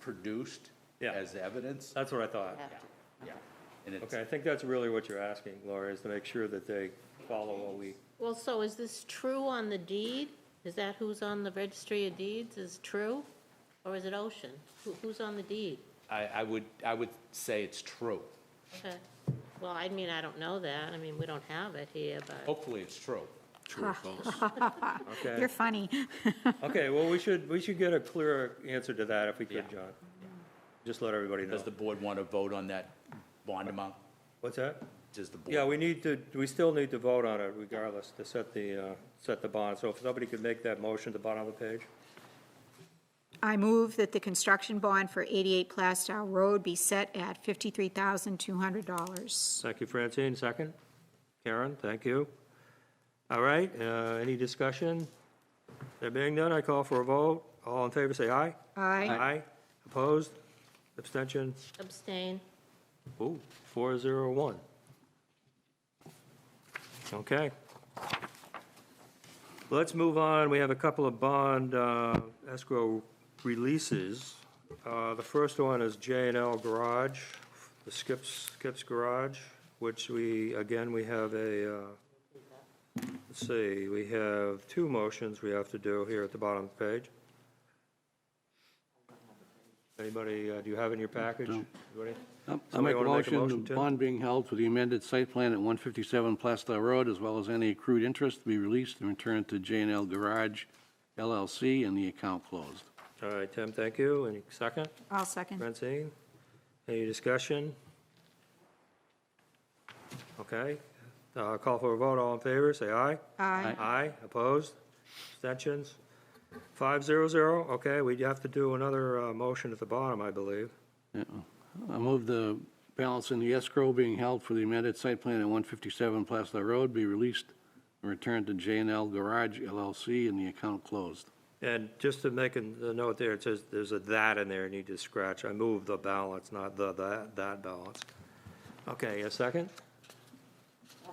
produced Yeah. as evidence, that's what I thought. yeah. And it's, Okay, I think that's really what you're asking, Gloria, is to make sure that they follow what we, Well, so is this true on the deed? Is that who's on the registry of deeds is true? Or is it Ocean? Who's on the deed? I would say it's true. Okay. Well, I mean, I don't know that. I mean, we don't have it here, but. Hopefully, it's true. True or false? okay? You're funny. Okay, well, we should get a clearer answer to that if we could, Yeah. John. Just let everybody know. Does the board want to vote on that bond amount? What's that? Does the board? Yeah, we still need to vote on it regardless, to set the bond. So if somebody could make that motion at the bottom of the page? I move that the construction bond for 88 Plaistow Road be set at $53,200. Thank you, Francine. Second? Karen, thank you. All right, any discussion? There being none, I call for a vote. All in favor, say aye. Aye. Aye. Opposed? Abstention? Abstain. Ooh, 401. Okay. Let's move on. We have a couple of bond escrow releases. The first one is J&L Garage, the Skips Garage, which we have a, let's see, we have two motions we have to do here at the bottom of the page. Anybody, do you have in your package? Anybody? I'll Somebody make a wanna make a motion, motion, the Tim? bond being held for the amended site plan at 157 Plaistow Road, as well as any accrued interest to be released and returned to J&L Garage LLC, and the account closed. All right, Tim, thank you. Any second? I'll second. Francine? Any discussion? Okay, call for a vote, all in favor, say aye. Aye. Aye, opposed, abstentions? 500, okay, we have to do another motion at the bottom, I believe. Yeah. I move the balance in the escrow being held for the amended site plan at 157 Plaistow Road be released and returned to J&L Garage LLC, and the account closed. And just to make a note there, it says there's a that in there, you need to scratch. I moved the balance, not that balance. Okay, a second?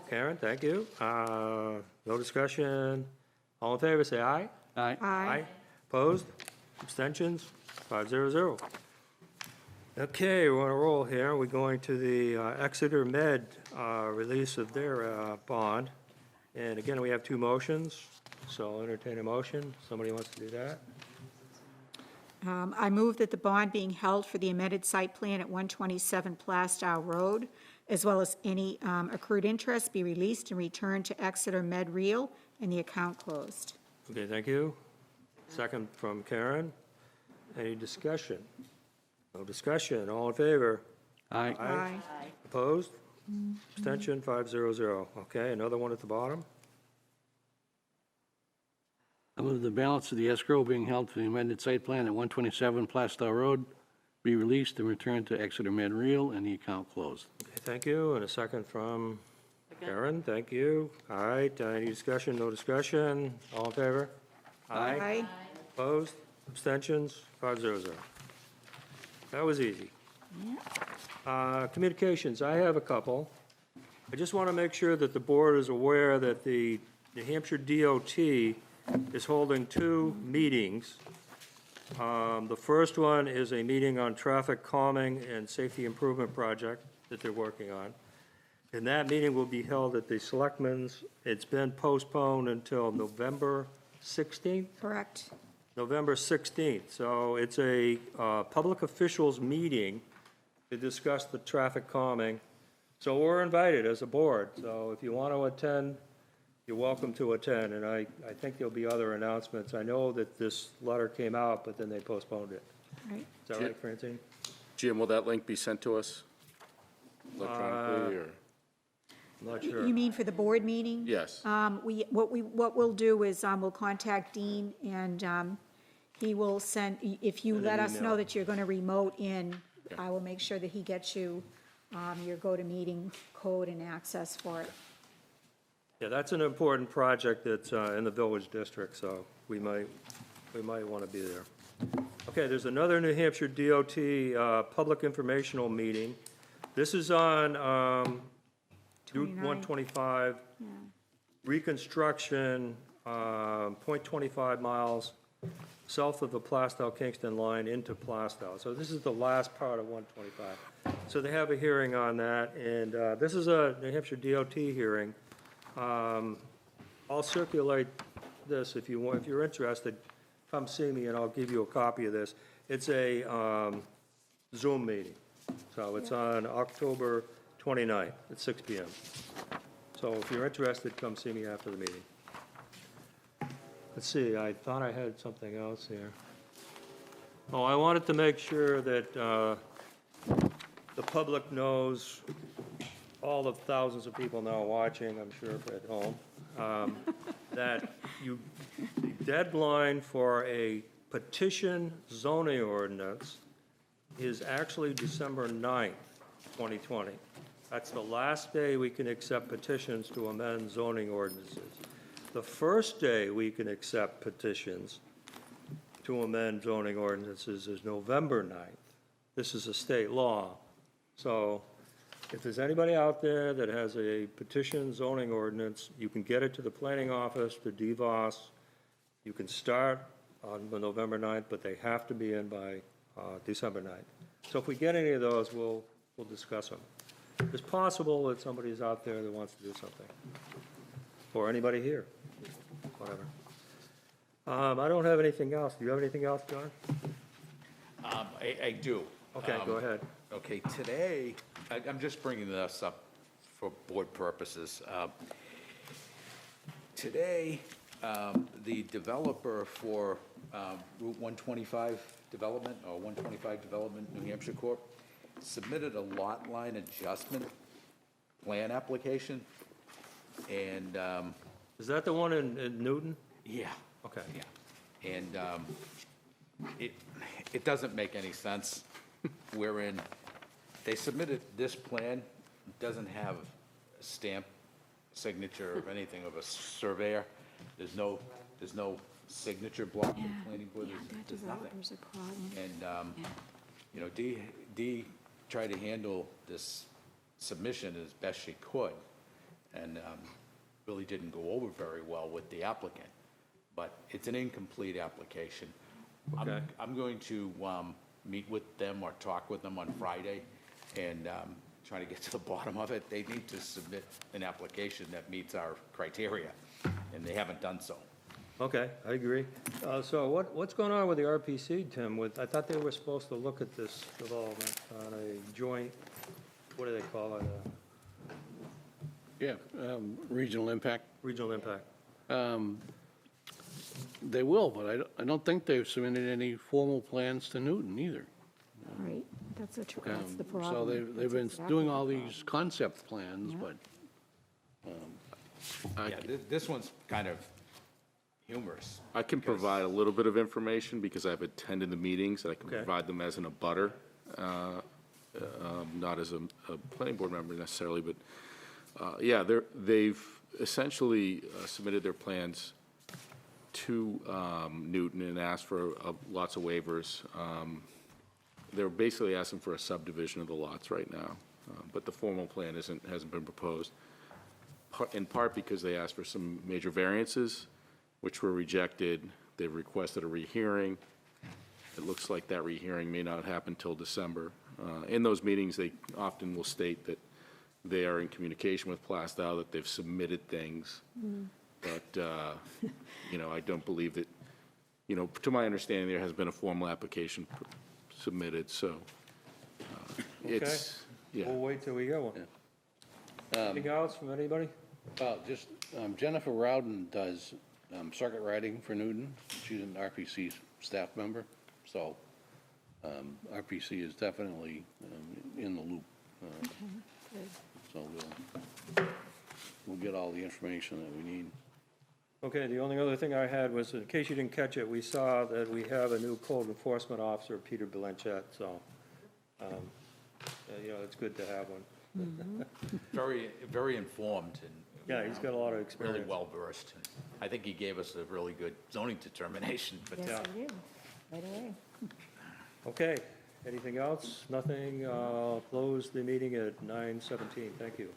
Karen, thank you. No discussion. All in favor, say aye. Aye. Aye. Opposed? Abstentions? 500. Okay, we're on a roll here. We're going to the Exeter Med release of their bond. And again, we have two motions, so I'll entertain a motion. Somebody wants to do that? I move that the bond being held for the amended site plan at 127 Plaistow Road, as well as any accrued interest, be released and returned to Exeter Med Real, and the account closed. Okay, thank you. Second from Karen. Any discussion? No discussion. All in favor? Aye. Aye. Opposed? Abstention? 500. Okay, another one at the bottom. I move the balance of the escrow being held for the amended site plan at 127 Plaistow Road be released and returned to Exeter Med Real, and the account closed. Okay, thank you. And a second from Karen. Thank you. All right, any discussion? No discussion. All in favor? Aye. Opposed? Abstentions? 500. That was easy. Communications, I have a couple. I just want to make sure that the board is aware that the New Hampshire DOT is holding two meetings. The first one is a meeting on traffic calming and safety improvement project that they're working on. And that meeting will be held at the Selectmen's. It's been postponed until November 16th? Correct. November 16th. So it's a public officials meeting to discuss the traffic calming. So we're invited as a board. So if you want to attend, you're welcome to attend. And I think there'll be other announcements. I know that this letter came out, but then they postponed it. Right. Is that right, Francine? Jim, will that link be sent to us electronically, or? I'm not sure. You mean for the board meeting? Yes. What we'll do is, we'll contact Dean, and he will send, if you Send let an us know email. that you're going to remote in, I will make sure that he gets you your go-to-meeting code and access for it. Yeah, that's an important project that's in the village district, so we might want to be there. Okay, there's another New Hampshire DOT public informational meeting. This is on Route 29. 125, Yeah. reconstruction, 0.25 miles south of the Plaistow-Kingston line into Plaistow. So this is the last part of 125. So they have a hearing on that, and this is a New Hampshire DOT hearing. I'll circulate this if you want, if you're interested, come see me and I'll give you a copy of this. It's a Zoom meeting. So it's on October 29th at 6 PM. So if you're interested, come see me after the meeting. Let's see, I thought I had something else here. Oh, I wanted to make sure that the public knows, all the thousands of people now watching, I'm sure at home, that the deadline for a petition zoning ordinance is actually December 9th, 2020. That's the last day we can accept petitions to amend zoning ordinances. The first day we can accept petitions to amend zoning ordinances is November 9th. This is a state law. So if there's anybody out there that has a petition zoning ordinance, you can get it to the planning office, to DVOS. You can start on the November 9th, but they have to be in by December 9th. So if we get any of those, we'll discuss them. It's possible that somebody's out there that wants to do something, or anybody here, whatever. I don't have anything else. Do you have anything else, John? I do. Okay, go ahead. Okay, today, I'm just bringing this up for board purposes. Today, the developer for Route 125 Development, or 125 Development, New Hampshire Corp., submitted a lot line adjustment plan application, and, Is that the one in Newton? yeah. Okay. Yeah, and it doesn't make any sense, wherein they submitted this plan, doesn't have a stamp, signature, of anything of a surveyor. There's no signature block in the planning board, there's nothing. a problem. And, you know, Dee tried to handle this submission as best she could, and really didn't go over very well with the applicant. But it's an incomplete application. Okay. I'm going to meet with them or talk with them on Friday and try to get to the bottom of it. They need to submit an application that meets our criteria, and they haven't done so. Okay, I agree. So what's going on with the RPC, Tim? I thought they were supposed to look at this development on a joint, what do they call it? Yeah, regional impact. Regional impact. They will, but I don't think they've submitted any formal plans to Newton either. Right, that's the So problem. they've That's been exactly doing the all problem. these concept plans, but Yeah, this one's kind of humorous. I can provide a little bit of information because I've attended the meetings, and I can Okay. provide them as an abutter, not as a planning board member necessarily, but, yeah, they've essentially submitted their plans to Newton and asked for lots of waivers. They're basically asking for a subdivision of the lots right now, but the formal plan hasn't been proposed, in part because they asked for some major variances, which were rejected. They've requested a rehearing. It looks like that rehearing may not happen till December. In those meetings, they often will state that they are in communication with Plaistow, that they've submitted things. But, you know, I don't believe that, you know, to my understanding, there has been a formal application submitted, so it's, yeah. We'll wait till we get one. Anything else from anybody? Well, just Jennifer Rowden does circuit riding for Newton. She's an RPC staff member, so RPC is definitely in the loop. So we'll get all the information that we need. Okay, the only other thing I had was, in case you didn't catch it, we saw that we have a new code enforcement officer, Peter Blanchett, so, it's good to have one. Very, very informed and. Yeah, he's got a lot of Really experience. well-versed. I think he gave us a really good zoning determination, but. Yes, I do, right away. Okay, anything else? Nothing? Close the meeting at 9:17. Thank you.